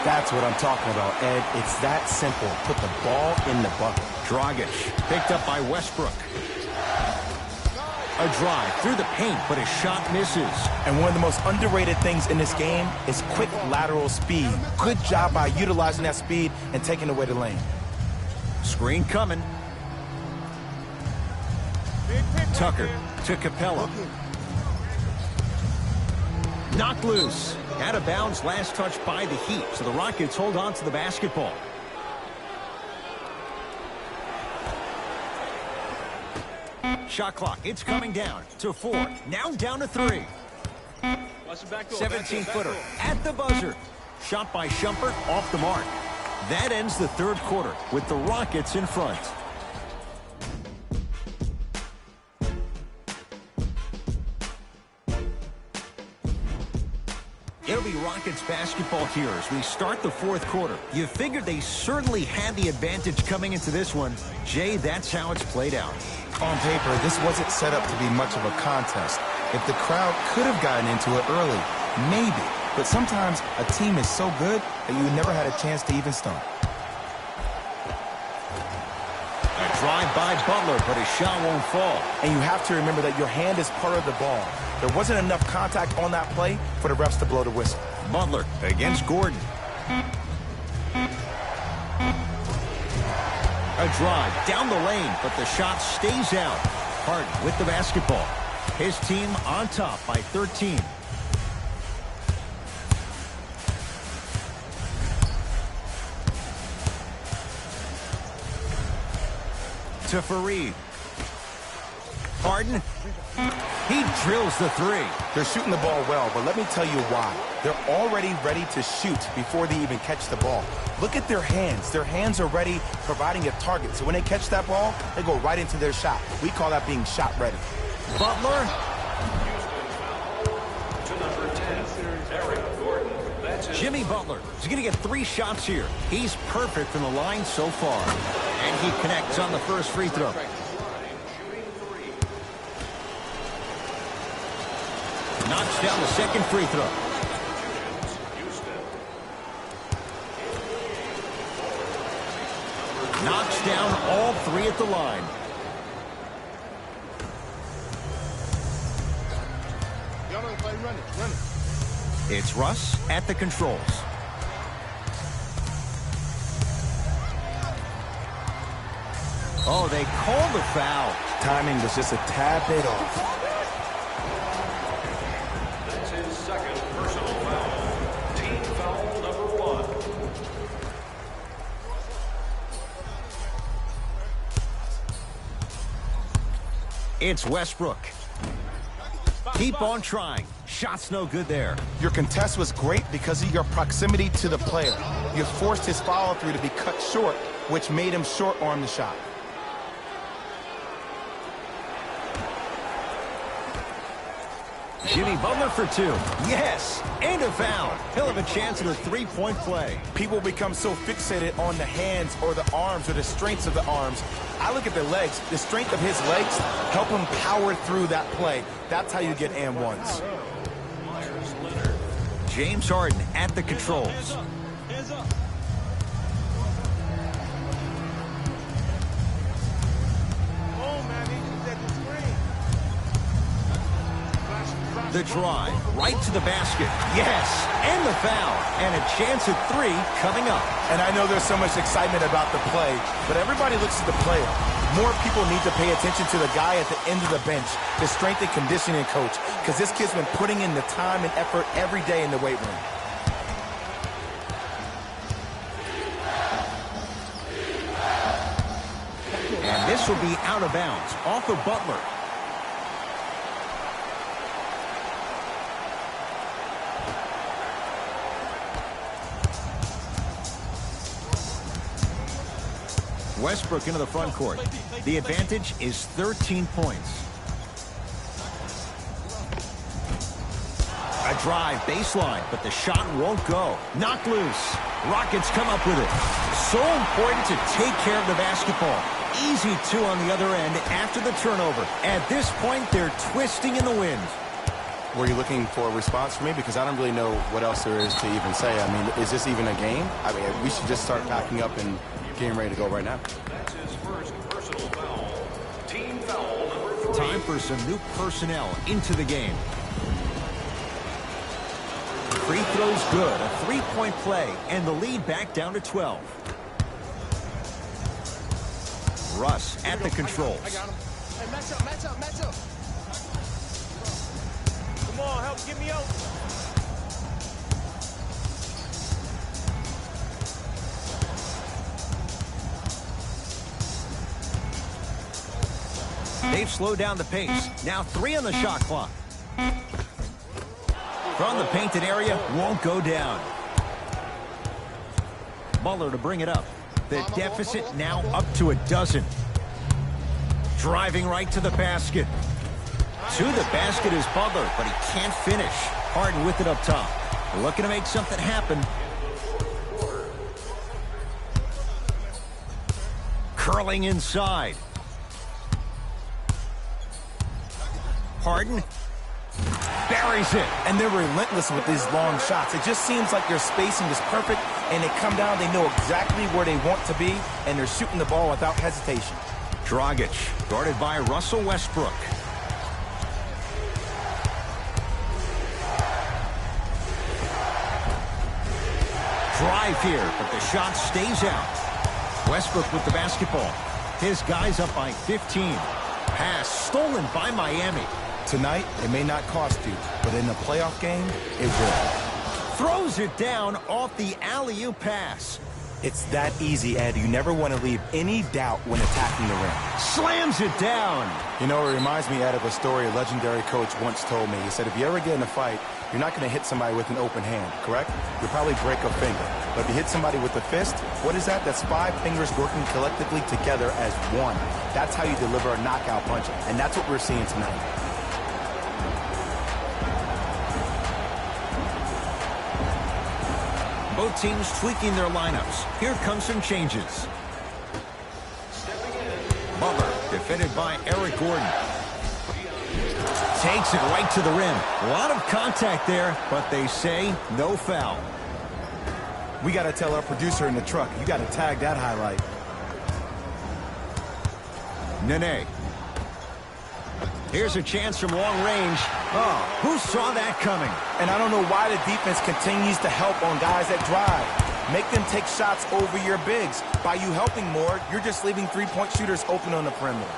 That's what I'm talking about, Ed. It's that simple. Put the ball in the bucket. Dragic, picked up by Westbrook. A drive through the paint, but his shot misses. And one of the most underrated things in this game is quick lateral speed. Good job by utilizing that speed and taking away the lane. Screen coming. Tucker to Capella. Knocked loose. Out of bounds, last touch by the Heat. So the Rockets hold on to the basketball. Shot clock, it's coming down to 4. Now down to 3. 17-footer at the buzzer. Shot by Shumpert off the mark. That ends the third quarter with the Rockets in front. It'll be Rockets basketball here as we start the fourth quarter. You figured they certainly had the advantage coming into this one. Jay, that's how it's played out. On paper, this wasn't set up to be much of a contest. If the crowd could have gotten into it early, maybe. But sometimes a team is so good that you never had a chance to even start. A drive by Butler, but his shot won't fall. And you have to remember that your hand is part of the ball. There wasn't enough contact on that play for the refs to blow the whistle. Butler against Gordon. A drive down the lane, but the shot stays out. Harden with the basketball. His team on top by 13. To Fareed. Harden. He drills the three. They're shooting the ball well, but let me tell you why. They're already ready to shoot before they even catch the ball. Look at their hands. Their hands are ready, providing a target. So when they catch that ball, they go right into their shot. We call that being shot ready. Butler. To number 10, Eric Gordon. That's his Jimmy Butler is going to get 3 shots here. He's perfect from the line so far. And he connects on the first free throw. Knocks down the second free throw. Knocks down all 3 at the line. It's Russ at the controls. Oh, they called the foul. Timing was just a tad bit off. That's his second personal foul. Team foul number 1. It's Westbrook. Keep on trying. Shot's no good there. Your contest was great because of your proximity to the player. You forced his follow-through to be cut short, which made him short-arm the shot. Jimmy Butler for 2. Yes, and a foul. He'll have a chance at a 3-point play. People become so fixated on the hands or the arms or the strengths of the arms. I look at the legs. The strength of his legs help him power through that play. That's how you get and ones. James Harden at the controls. The drive, right to the basket. Yes, and the foul. And a chance at 3 coming up. And I know there's so much excitement about the play, but everybody looks at the player. More people need to pay attention to the guy at the end of the bench, the strength and conditioning coach, because this kid's been putting in the time and effort every day in the weight room. And this will be out of bounds, off of Butler. Westbrook into the front court. The advantage is 13 points. A drive baseline, but the shot won't go. Knocked loose. Rockets come up with it. So important to take care of the basketball. Easy 2 on the other end after the turnover. At this point, they're twisting in the wind. Were you looking for a response from me? Because I don't really know what else there is to even say. I mean, is this even a game? I mean, we should just start packing up and getting ready to go right now. That's his first personal foul. Team foul number 3. Time for some new personnel into the game. Free throws good. A 3-point play, and the lead back down to 12. Russ at the controls. I got him. Hey, match up, match up, match up. Come on, help get me out. They've slowed down the pace. Now 3 on the shot clock. From the painted area, won't go down. Butler to bring it up. The deficit now up to a dozen. Driving right to the basket. To the basket is Butler, but he can't finish. Harden with it up top. Looking to make something happen. Curling inside. Harden buries it. And they're relentless with these long shots. It just seems like their spacing is perfect, and they come down, they know exactly where they want to be, and they're shooting the ball without hesitation. Dragic, guarded by Russell Westbrook. Drive here, but the shot stays out. Westbrook with the basketball. His guys up by 15. Pass stolen by Miami. Tonight, it may not cost you, but in a playoff game, it will. Throws it down off the alley-oop pass. It's that easy, Ed. You never want to leave any doubt when attacking the rim. Slams it down. You know, it reminds me, Ed, of a story a legendary coach once told me. He said, if you ever get in a fight, you're not going to hit somebody with an open hand, correct? You'll probably break a finger. But if you hit somebody with a fist, what is that? That's 5 fingers working collectively together as one. That's how you deliver a knockout punch, and that's what we're seeing tonight. Both teams tweaking their lineups. Here comes some changes. Butler, defended by Eric Gordon. Takes it right to the rim. A lot of contact there, but they say no foul. We got to tell our producer in the truck, you got to tag that highlight. Nene. Here's a chance from long range. Oh, who saw that coming? And I don't know why the defense continues to help on guys that drive. Make them take shots over your bigs. By you helping more, you're just leaving three-point shooters open on the perimeter.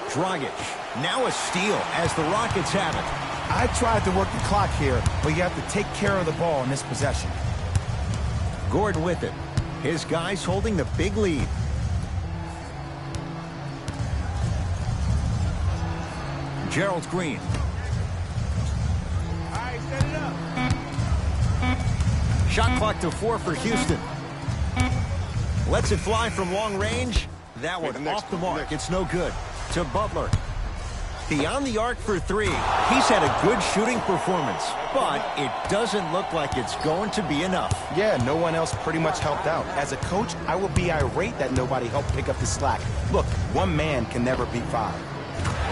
Dragic, now a steal as the Rockets have it. I tried to work the clock here, but you have to take care of the ball in this possession. Gordon with it. His guys holding the big lead. Gerald Green. All right, set it up. Shot clock to 4 for Houston. Lets it fly from long range. That one off the mark. It's no good. To Butler. Beyond the arc for 3. He's had a good shooting performance, but it doesn't look like it's going to be enough. Yeah, no one else pretty much helped out. As a coach, I would be irate that nobody helped pick up the slack. Look, one man can never beat 5.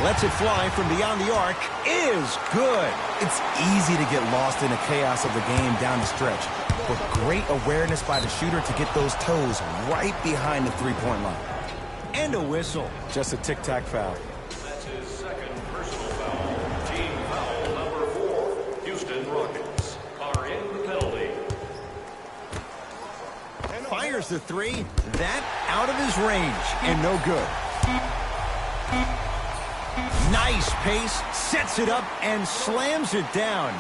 Lets it fly from beyond the arc. Is good. It's easy to get lost in the chaos of the game down the stretch, but great awareness by the shooter to get those toes right behind the three-point line. And a whistle. Just a tic-tac foul. That's his second personal foul. Team foul number 4. Houston Rockets are in the penalty. Fires the 3. That out of his range and no good. Nice pace, sets it up, and slams it down.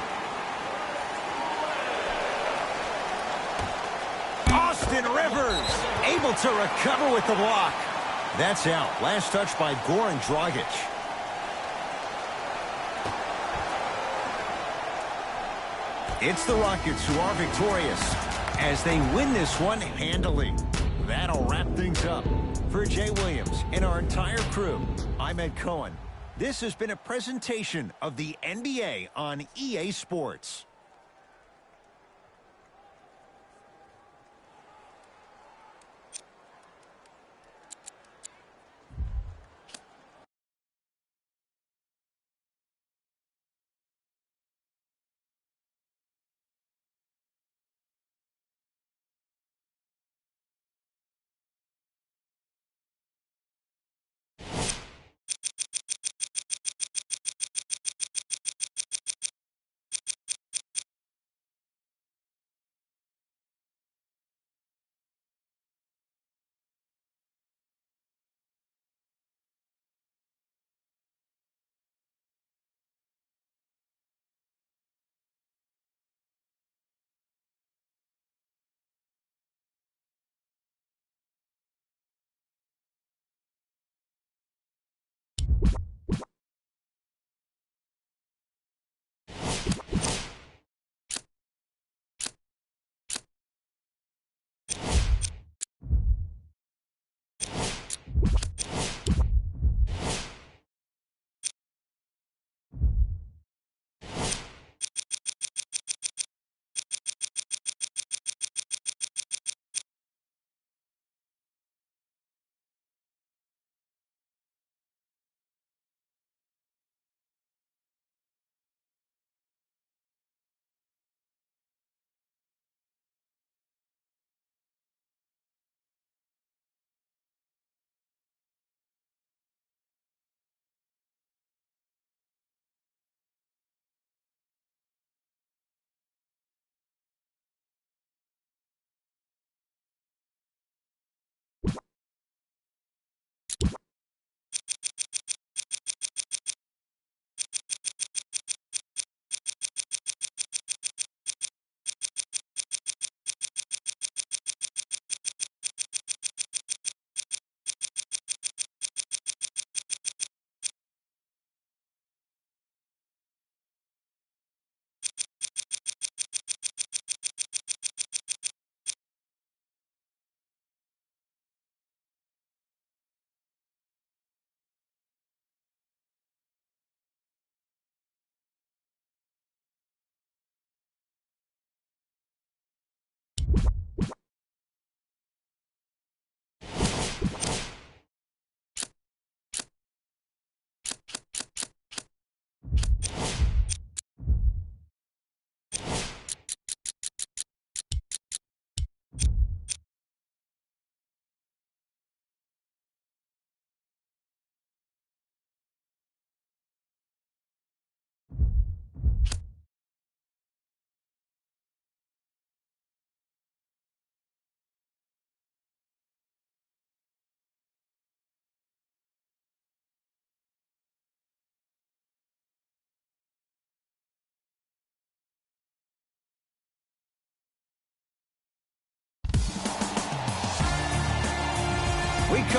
Austin Rivers, able to recover with the block. That's out. Last touch by Goran Dragic. It's the Rockets who are victorious as they win this one handily. That'll wrap things up. For Jay Williams and our entire crew, I'm Ed Cohen. This has been a presentation of the NBA on EA Sports.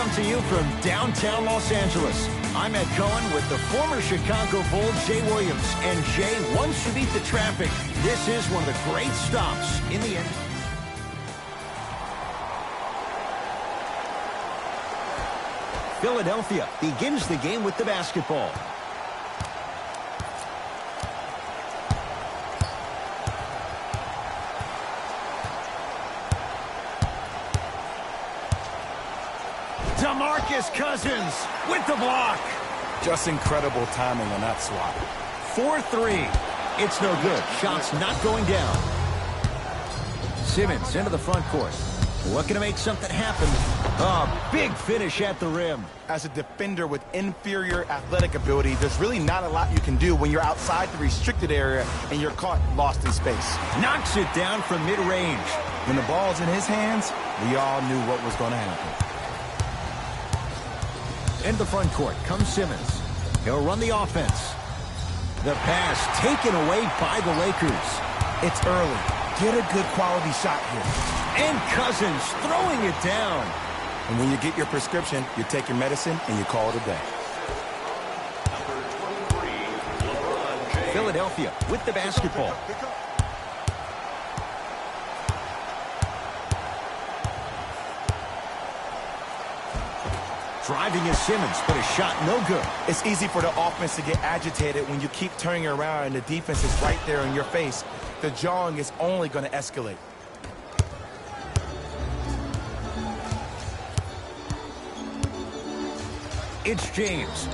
come to you from downtown Los Angeles. I'm Ed Cohen with the former Chicago Bull, Jay Williams. And Jay, once you beat the traffic, this is one of the great stops in the end. Philadelphia begins the game with the basketball. DeMarcus Cousins with the block. Just incredible timing on that swat. 4-3. It's no good. Shot's not going down. Simmons into the front court. Looking to make something happen. A big finish at the rim. As a defender with inferior athletic ability, there's really not a lot you can do when you're outside the restricted area and you're caught lost in space. Knocks it down from mid-range. When the ball's in his hands, we all knew what was going to happen. In the front court comes Simmons. He'll run the offense. The pass taken away by the Lakers. It's early. Get a good quality shot here. And Cousins throwing it down. And when you get your prescription, you take your medicine and you call it a day. Number 23, LeBron James. Philadelphia with the basketball. Driving is Simmons, but a shot no good. It's easy for the offense to get agitated when you keep turning around and the defense is right there in your face. The jawing is only going to escalate. It's James.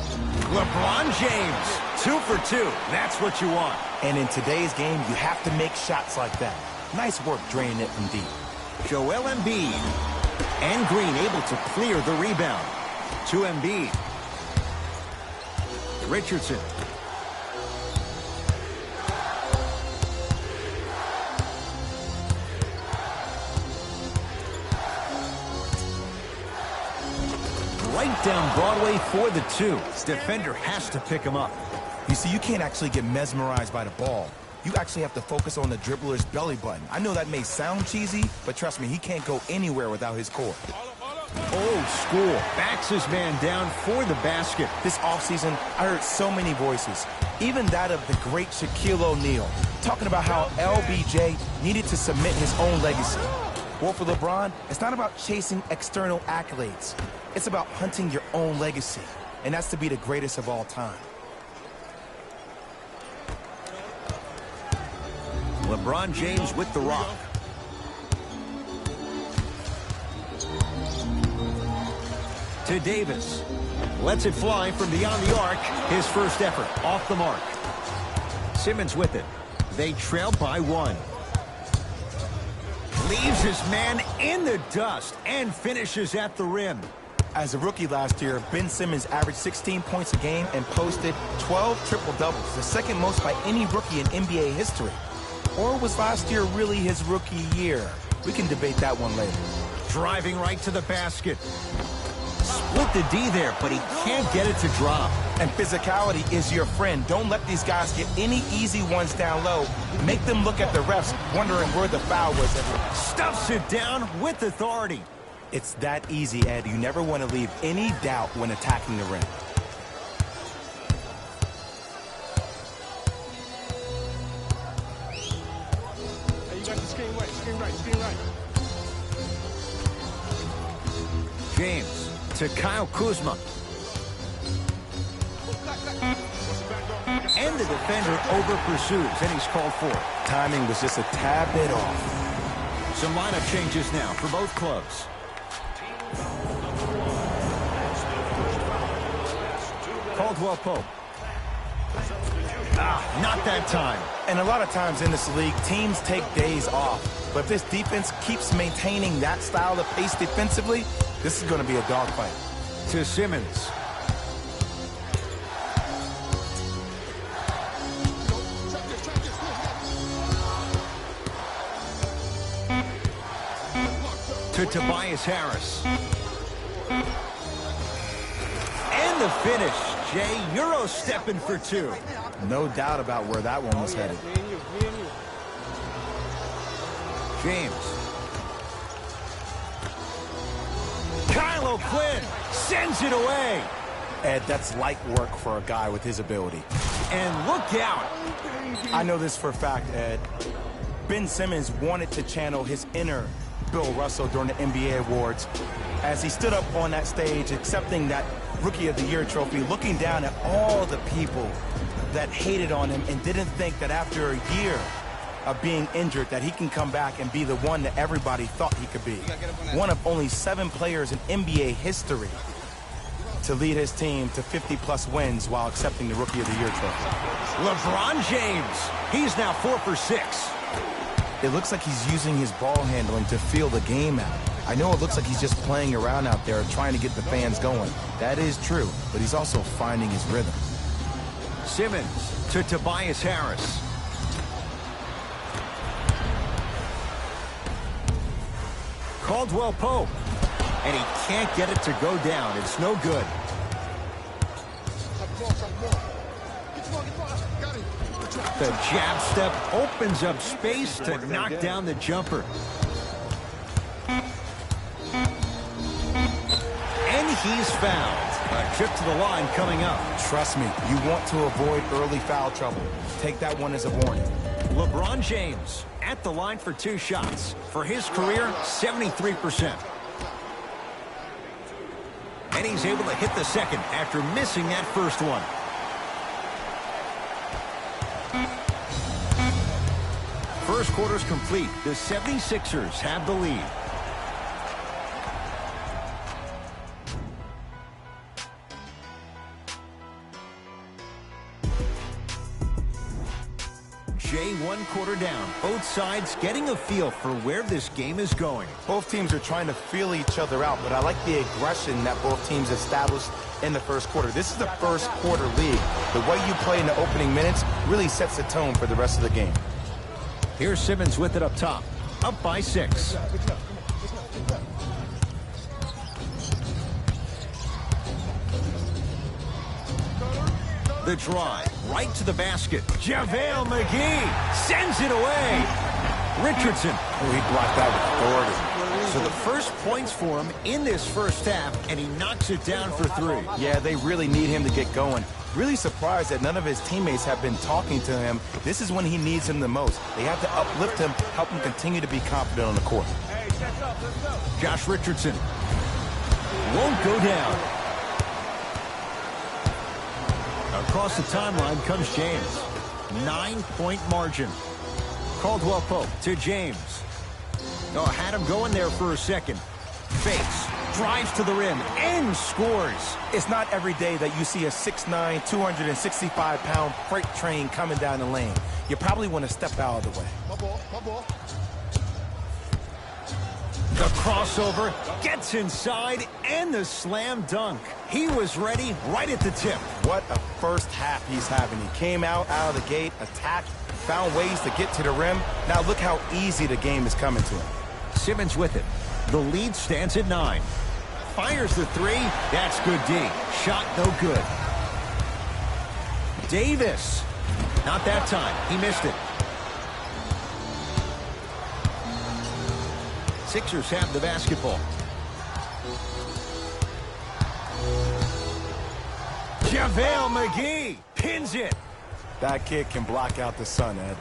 LeBron James. 2 for 2. That's what you want. And in today's game, you have to make shots like that. Nice work draining it from deep. Joel Embiid. And Green able to clear the rebound. To Embiid. Richardson. Right down Broadway for the 2. This defender has to pick him up. You see, you can't actually get mesmerized by the ball. You actually have to focus on the dribbler's belly button. I know that may sound cheesy, but trust me, he can't go anywhere without his core. Old school. Backs his man down for the basket. This offseason, I heard so many voices, even that of the great Shaquille O'Neal, talking about how LBJ needed to submit his own legacy. Well, for LeBron, it's not about chasing external accolades. It's about hunting your own legacy, and that's to be the greatest of all time. LeBron James with the rock. To Davis. Lets it fly from beyond the arc. His first effort off the mark. Simmons with it. They trail by 1. Leaves his man in the dust and finishes at the rim. As a rookie last year, Ben Simmons averaged 16 points a game and posted 12 triple-doubles, the second most by any rookie in NBA history. Or was last year really his rookie year? We can debate that one later. Driving right to the basket. Split the D there, but he can't get it to drop. And physicality is your friend. Don't let these guys get any easy ones down low. Make them look at the refs, wondering where the foul was. Stuffs it down with authority. It's that easy, Ed. You never want to leave any doubt when attacking the rim. Hey, you got the screen right, screen right, screen right. James to Kyle Kuzma. And the defender over pursues, and he's called for it. Timing was just a tad bit off. Some lineup changes now for both clubs. Caldwell Pope. Not that time. And a lot of times in this league, teams take days off. But if this defense keeps maintaining that style of pace defensively, this is going to be a dogfight. To Simmons. To Tobias Harris. And the finish. Jay, Euro stepping for 2. No doubt about where that one was headed. Me and you. James. Kylo Quinn sends it away. Ed, that's light work for a guy with his ability. And look out. I know this for a fact, Ed. Ben Simmons wanted to channel his inner Bill Russell during the NBA awards as he stood up on that stage accepting that Rookie of the Year trophy, looking down at all the people that hated on him and didn't think that after a year of being injured that he can come back and be the one that everybody thought he could be. One of only 7 players in NBA history to lead his team to 50-plus wins while accepting the Rookie of the Year trophy. LeBron James, he's now 4 for 6. It looks like he's using his ball handling to feel the game out. I know it looks like he's just playing around out there trying to get the fans going. That is true, but he's also finding his rhythm. Simmons to Tobias Harris. Caldwell Pope. And he can't get it to go down. It's no good. The jab step opens up space to knock down the jumper. And he's fouled. A trip to the line coming up. Trust me, you want to avoid early foul trouble. Take that one as a warning. LeBron James at the line for 2 shots. For his career, 73%. And he's able to hit the second after missing that first one. First quarter's complete. The 76ers have the lead. Jay, 1 quarter down. Both sides getting a feel for where this game is going. Both teams are trying to feel each other out, but I like the aggression that both teams established in the first quarter. This is the first quarter league. The way you play in the opening minutes really sets the tone for the rest of the game. Here's Simmons with it up top. Up by 6. The drive, right to the basket. JaVale McGee sends it away. Richardson. Oh, he blocked that with authority. So the first points for him in this first half, and he knocks it down for 3. Yeah, they really need him to get going. Really surprised that none of his teammates have been talking to him. This is when he needs him the most. They have to uplift him, help him continue to be confident on the court. Josh Richardson won't go down. Across the timeline comes James. 9-point margin. Caldwell Pope to James. Oh, had him going there for a second. Fakes. Drives to the rim and scores. It's not every day that you see a 6'9", 265-pound freight train coming down the lane. You probably want to step out of the way. The crossover gets inside and the slam dunk. He was ready right at the tip. What a first half he's having. He came out of the gate, attacked, found ways to get to the rim. Now look how easy the game is coming to him. Simmons with it. The lead stands at 9. Fires the 3. That's good D. Shot no good. Davis. Not that time. He missed it. Sixers have the basketball. JaVale McGee pins it. That kid can block out the sun, Ed.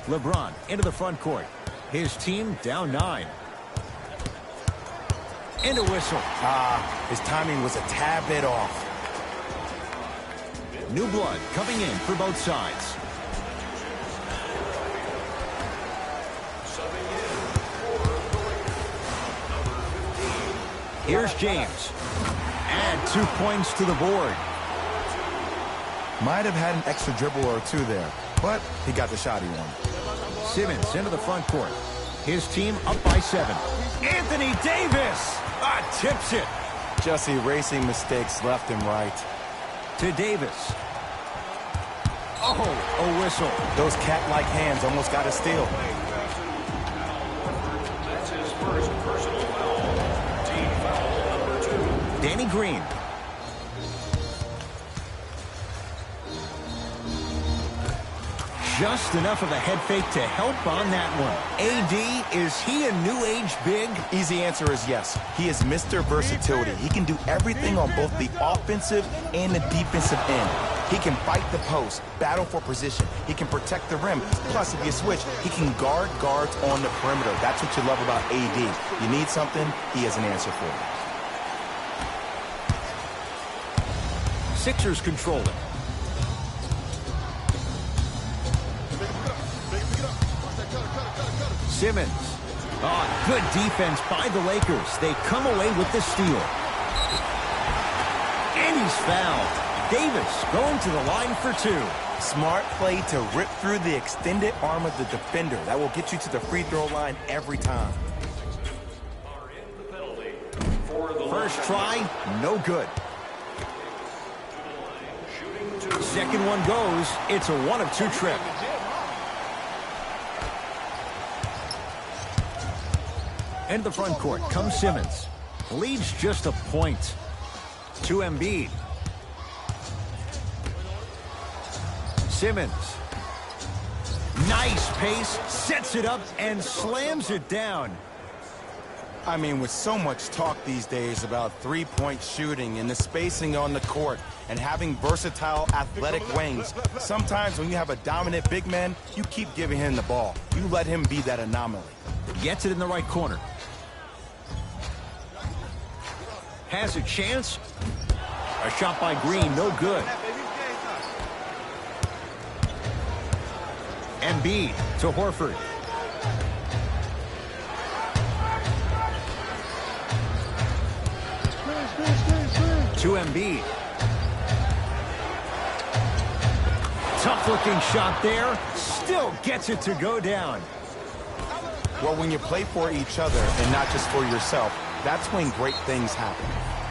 LeBron into the front court. His team down 9. And a whistle. His timing was a tad bit off. New blood coming in for both sides. Here's James. Add 2 points to the board. Might have had an extra dribble or 2 there, but he got the shot he wanted. Simmons into the front court. His team up by 7. Anthony Davis tips it. Just erasing mistakes left and right. To Davis. Oh, a whistle. Those cat-like hands almost got a steal. That's his first personal foul. Team foul number 2. Danny Green. just enough of a head fake to help on that one. AD, is he a new age big? Easy answer is yes. He is Mr. Versatility. He can do everything on both the offensive and the defensive end. He can fight the post, battle for position. He can protect the rim. Plus, if you switch, he can guard guards on the perimeter. That's what you love about AD. You need something, he has an answer for you. Sixers control it. Simmons. Oh, good defense by the Lakers. They come away with the steal. And he's fouled. Davis going to the line for two. Smart play to rip through the extended arm of the defender. That will get you to the free throw line every time. First try, no good. Second one goes. It's a 1 of 2 trip. Into the front court comes Simmons. Leads just a point. To Embiid. Simmons. Nice pace, sets it up, and slams it down. I mean, with so much talk these days about three-point shooting and the spacing on the court and having versatile athletic wings, sometimes when you have a dominant big man, you keep giving him the ball. You let him be that anomaly. Gets it in the right corner. Has a chance. A shot by Green, no good. Embiid to Horford. To Embiid. Tough-looking shot there. Still gets it to go down. Well, when you play for each other and not just for yourself, that's when great things happen.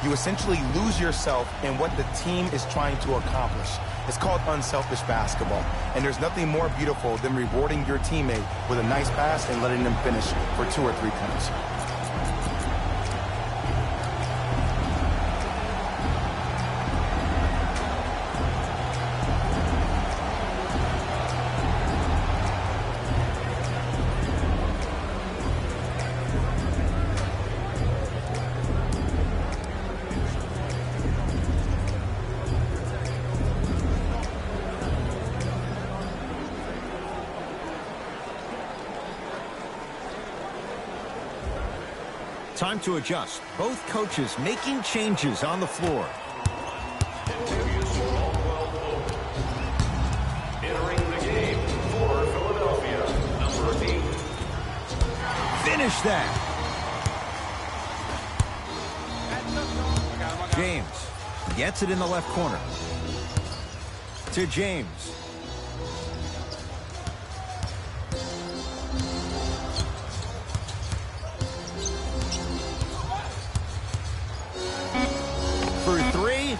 You essentially lose yourself in what the team is trying to accomplish. It's called unselfish basketball. And there's nothing more beautiful than rewarding your teammate with a nice pass and letting them finish for 2 or 3 points. Time to adjust. Both coaches making changes on the floor. Entering the game for Philadelphia, number 8. Finish that. James gets it in the left corner. To James. For 3.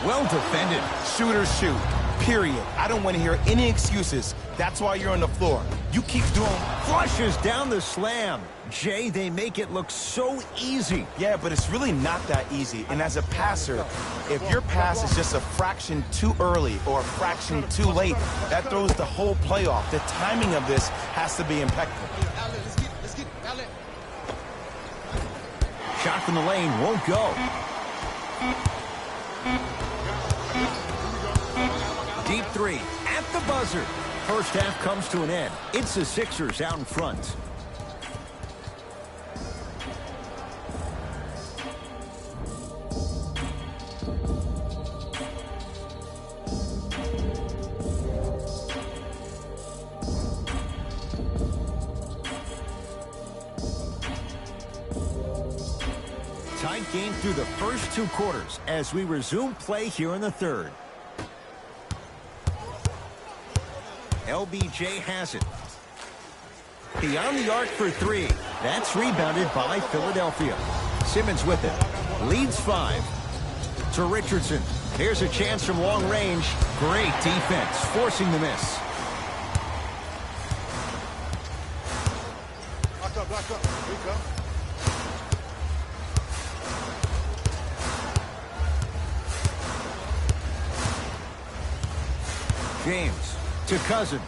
Well defended. Shooters shoot, period. I don't want to hear any excuses. That's why you're on the floor. You keep doing... Flushes down the slam. Jay, they make it look so easy. Yeah, but it's really not that easy. And as a passer, if your pass is just a fraction too early or a fraction too late, that throws the whole play off. The timing of this has to be impeccable. Shot from the lane won't go. Deep 3 at the buzzer. First half comes to an end. It's the Sixers out in front. Tight game through the first 2 quarters as we resume play here in the third. LBJ has it. Beyond the arc for 3. That's rebounded by Philadelphia. Simmons with it. Leads 5. To Richardson. Here's a chance from long range. Great defense, forcing the miss. Block up. Here we go. James To Cousins.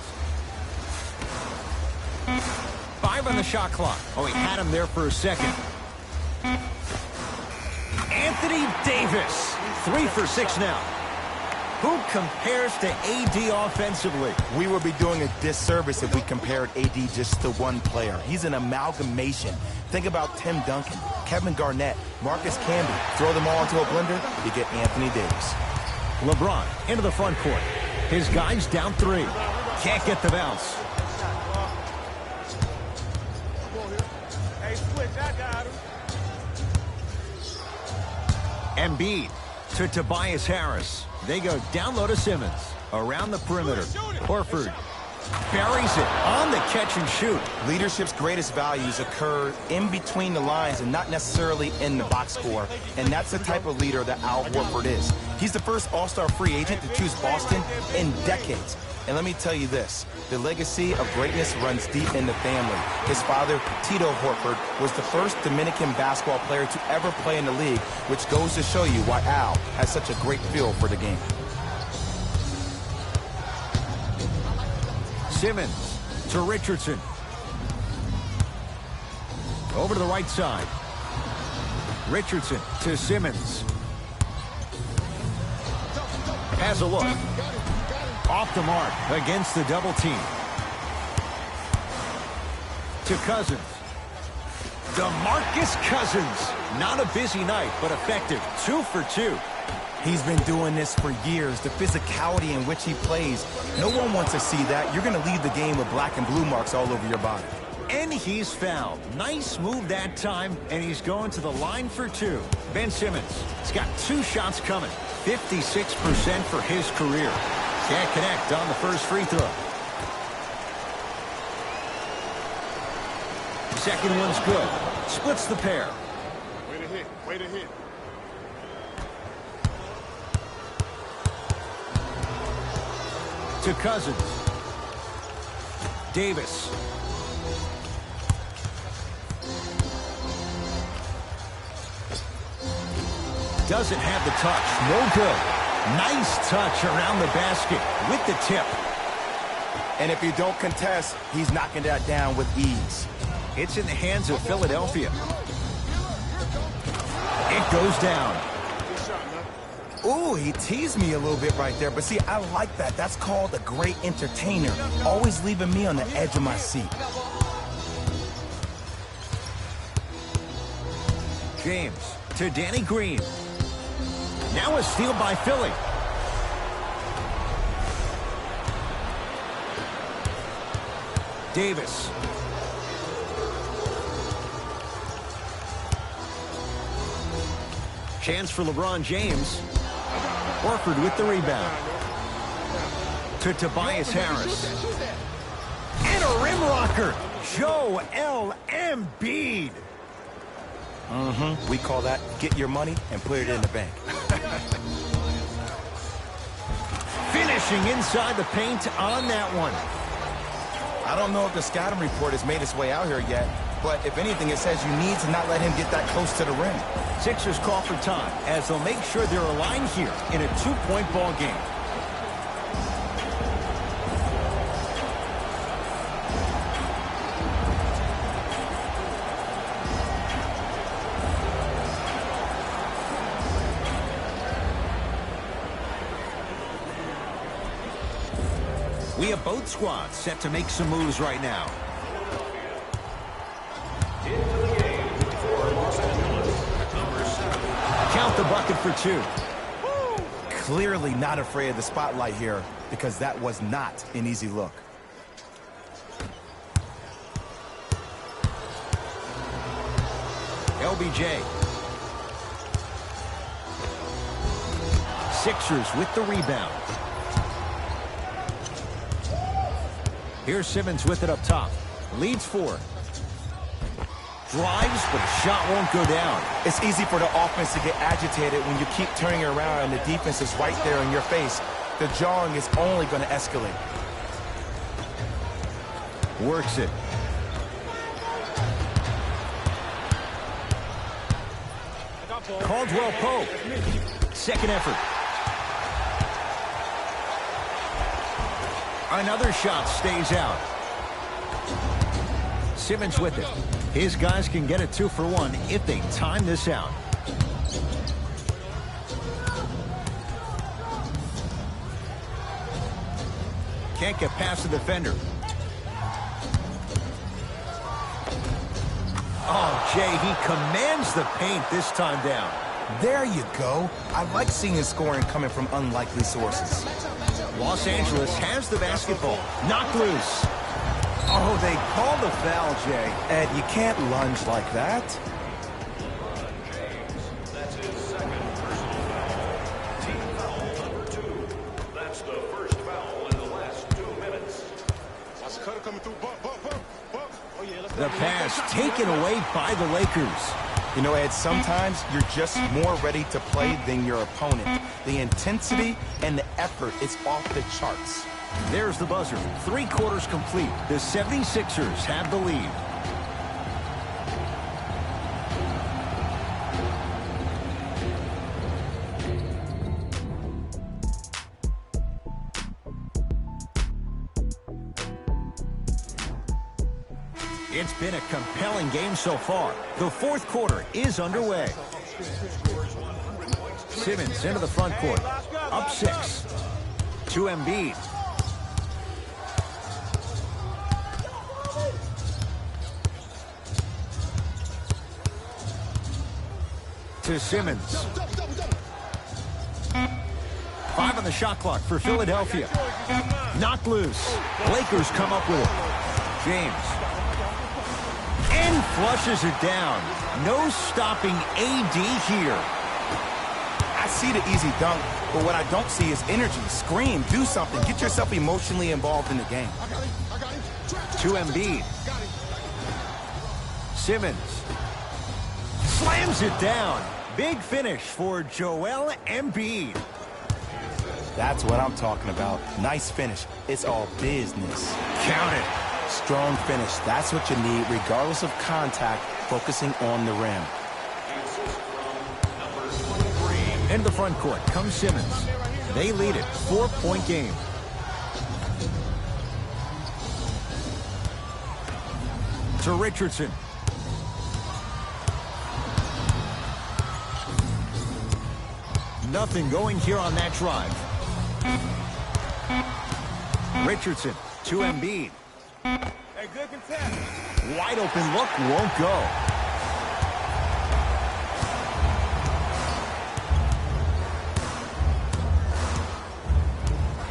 5 on the shot clock. Oh, he had him there for a second. Anthony Davis. 3 for 6 now. Who compares to AD offensively? We would be doing a disservice if we compared AD just to one player. He's an amalgamation. Think about Tim Duncan, Kevin Garnett, Marcus Camby. Throw them all into a blender, you get Anthony Davis. LeBron into the front court. His guys down 3. Can't get the bounce. Hey, switch, I got him. Embiid to Tobias Harris. They go down low to Simmons. Around the perimeter. Horford buries it on the catch and shoot. Leadership's greatest values occur in between the lines and not necessarily in the box score. And that's the type of leader that Al Horford is. He's the first all-star free agent to choose Boston in decades. And let me tell you this, the legacy of greatness runs deep in the family. His father, Tito Horford, was the first Dominican basketball player to ever play in the league, which goes to show you why Al has such a great feel for the game. Simmons to Richardson. Over to the right side. Richardson to Simmons. Has a look. Off the mark against the double team. To Cousins. DeMarcus Cousins. Not a busy night, but effective. 2 for 2. He's been doing this for years. The physicality in which he plays. No one wants to see that. You're going to leave the game with black and blue marks all over your body. And he's fouled. Nice move that time, and he's going to the line for 2. Ben Simmons. He's got 2 shots coming. 56% for his career. Can't connect on the first free throw. Second one's good. Splits the pair. Way to hit, way to hit. To Cousins. Davis. Doesn't have the touch. No good. Nice touch around the basket with the tip. And if you don't contest, he's knocking that down with ease. It's in the hands of Philadelphia. It goes down. Ooh, he teased me a little bit right there. But see, I like that. That's called a great entertainer. Always leaving me on the edge of my seat. James to Danny Green. Now a steal by Philly. Davis. Chance for LeBron James. Horford with the rebound. To Tobias Harris. And a rim rocker. Joel Embiid. We call that get your money and put it in the bank. Finishing inside the paint on that one. I don't know if the scouting report has made its way out here yet, but if anything, it says you need to not let him get that close to the rim. Sixers call for time as they'll make sure they're aligned here in a 2-point ball game. We have both squads set to make some moves right now. Into the game for Los Angeles, number 7. Count the bucket for 2. Clearly not afraid of the spotlight here because that was not an easy look. LBJ. Sixers with the rebound. Here's Simmons with it up top. Leads 4. Drives, but shot won't go down. It's easy for the offense to get agitated when you keep turning around and the defense is right there in your face. The jarring is only going to escalate. Works it. Caldwell Pope. Second effort. Another shot stays out. Simmons with it. His guys can get a 2-for-1 if they time this out. Can't get past the defender. Oh, Jay, he commands the paint this time down. There you go. I like seeing scoring coming from unlikely sources. Los Angeles has the basketball. Knocked loose. Oh, they called the foul, Jay. Ed, you can't lunge like that. That's his second personal foul. Team foul number 2. That's the first foul in the last 2 minutes. The pass taken away by the Lakers. You know, Ed, sometimes you're just more ready to play than your opponent. The intensity and the effort is off the charts. There's the buzzer. 3 quarters complete. The 76ers have the lead. It's been a compelling game so far. The 4th quarter is underway. Simmons into the front court. Up 6. To Embiid. To Simmons. 5 on the shot clock for Philadelphia. Knocked loose. Lakers come up with it. James. And flushes it down. No stopping AD here. I see the easy dunk, but what I don't see is energy. Scream, do something. Get yourself emotionally involved in the game. To Embiid. Simmons. Slams it down. Big finish for Joel Embiid. That's what I'm talking about. Nice finish. It's all business. Count it. Strong finish. That's what you need, regardless of contact, focusing on the rim. Into the front court comes Simmons. They lead it. 4-point game. To Richardson. Nothing going here on that drive. Richardson to Embiid. Hey, good contest. Wide open look, won't go.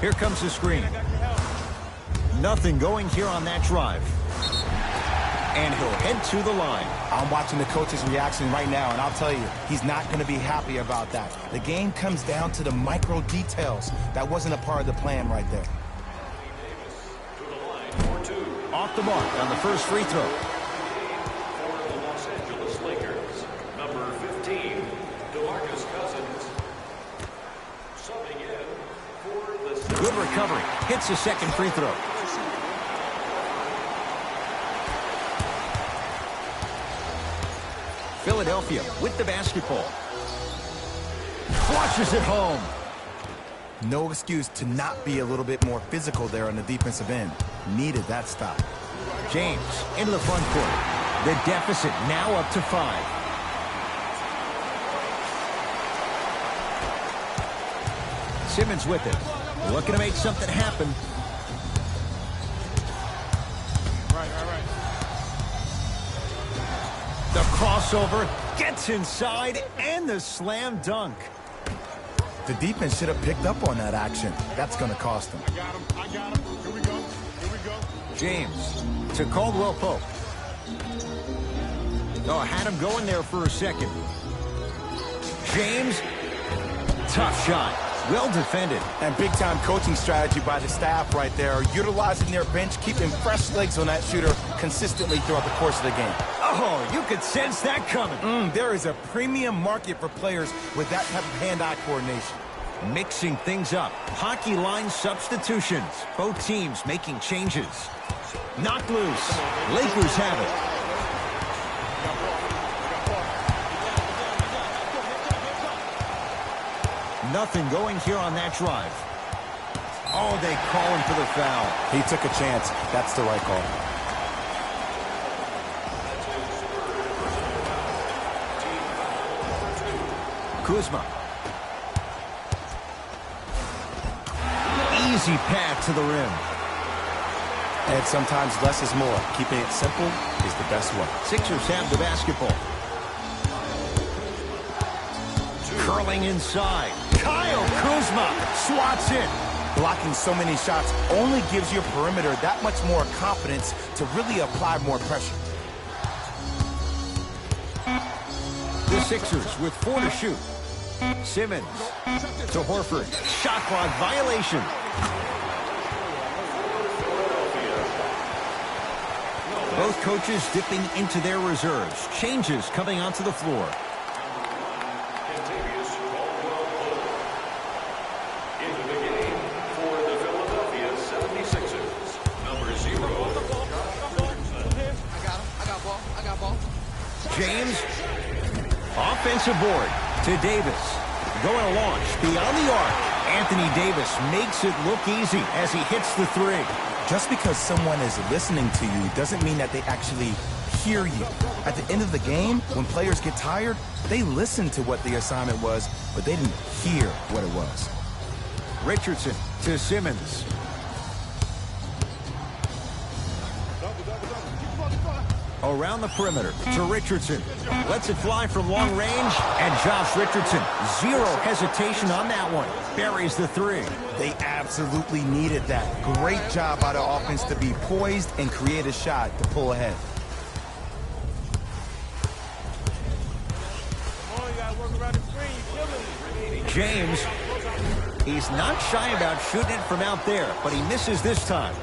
Here comes the screen. Nothing going here on that drive. And he'll head to the line. I'm watching the coach's reaction right now, and I'll tell you, he's not going to be happy about that. The game comes down to the micro details. That wasn't a part of the plan right there. Off the mark on the first free throw. For the Los Angeles Lakers, number 15, DeMarcus Cousins. Subbing in for the... Good recovery. Hits the second free throw. Philadelphia with the basketball. Flushes it home. No excuse to not be a little bit more physical there on the defensive end. Needed that stop. James into the front court. The deficit now up to 5. Simmons with it. Looking to make something happen. Right. The crossover gets inside and the slam dunk. The defense should have picked up on that action. That's going to cost them. I got him. Here we go. James to Caldwell Pope. Oh, had him going there for a second. James, tough shot. Well defended. And big-time coaching strategy by the staff right there, utilizing their bench, keeping fresh legs on that shooter consistently throughout the course of the game. Oh, you could sense that coming. There is a premium market for players with that type of hand-eye coordination. Mixing things up. Hockey line substitutions. Both teams making changes. Knocked loose. Lakers have it. Nothing going here on that drive. Oh, they call him for the foul. He took a chance. That's the right call. Kuzma. Easy path to the rim. And sometimes less is more. Keeping it simple is the best way. Sixers have the basketball. Curling inside. Kyle Kuzma swats it. Blocking so many shots only gives your perimeter that much more confidence to really apply more pressure. The Sixers with 4 to shoot. Simmons to Horford. Shot clock violation. Both coaches dipping into their reserves. Changes coming onto the floor. Into the game for the Philadelphia 76ers. Number 0. I got ball. James. Offensive board to Davis. Going to launch beyond the arc. Anthony Davis makes it look easy as he hits the three. Just because someone is listening to you doesn't mean that they actually hear you. At the end of the game, when players get tired, they listen to what the assignment was, but they didn't hear what it was. Richardson to Simmons. Around the perimeter to Richardson. Lets it fly from long range. And Josh Richardson, zero hesitation on that one. Buries the three. They absolutely needed that. Great job by the offense to be poised and create a shot to pull ahead. Come on, you gotta work around the screen. You're killing me. James, he's not shy about shooting it from out there, but he misses this time.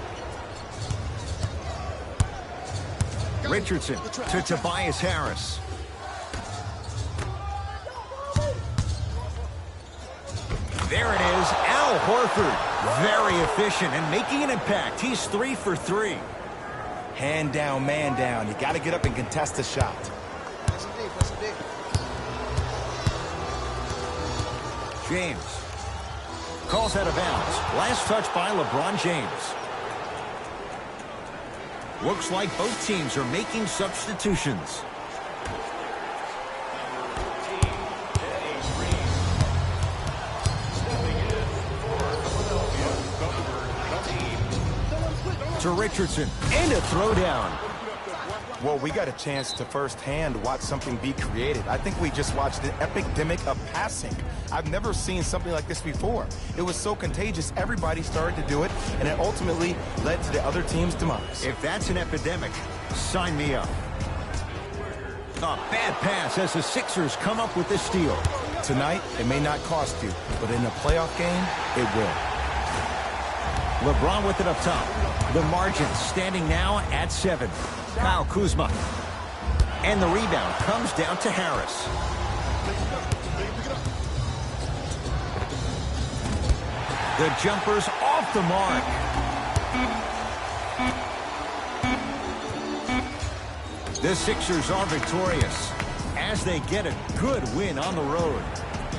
Richardson to Tobias Harris. There it is, Al Horford. Very efficient and making an impact. He's 3 for 3. Hand down, man down. You got to get up and contest the shot. James calls out of bounds. Last touch by LeBron James. Looks like both teams are making substitutions. To Richardson, and a throwdown. Well, we got a chance to firsthand watch something be created. I think we just watched an epidemic of passing. I've never seen something like this before. It was so contagious, everybody started to do it, and it ultimately led to the other team's demise. If that's an epidemic, sign me up. A bad pass as the Sixers come up with the steal. Tonight, it may not cost you, but in a playoff game, it will. LeBron with it up top. The margin standing now at 7. Kyle Kuzma. And the rebound comes down to Harris. The jumper's off the mark. The Sixers are victorious as they get a good win on the road.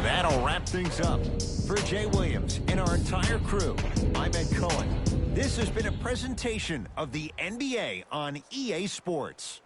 That'll wrap things up. For Jay Williams and our entire crew, I'm Ed Cohen. This has been a presentation of the NBA on EA Sports.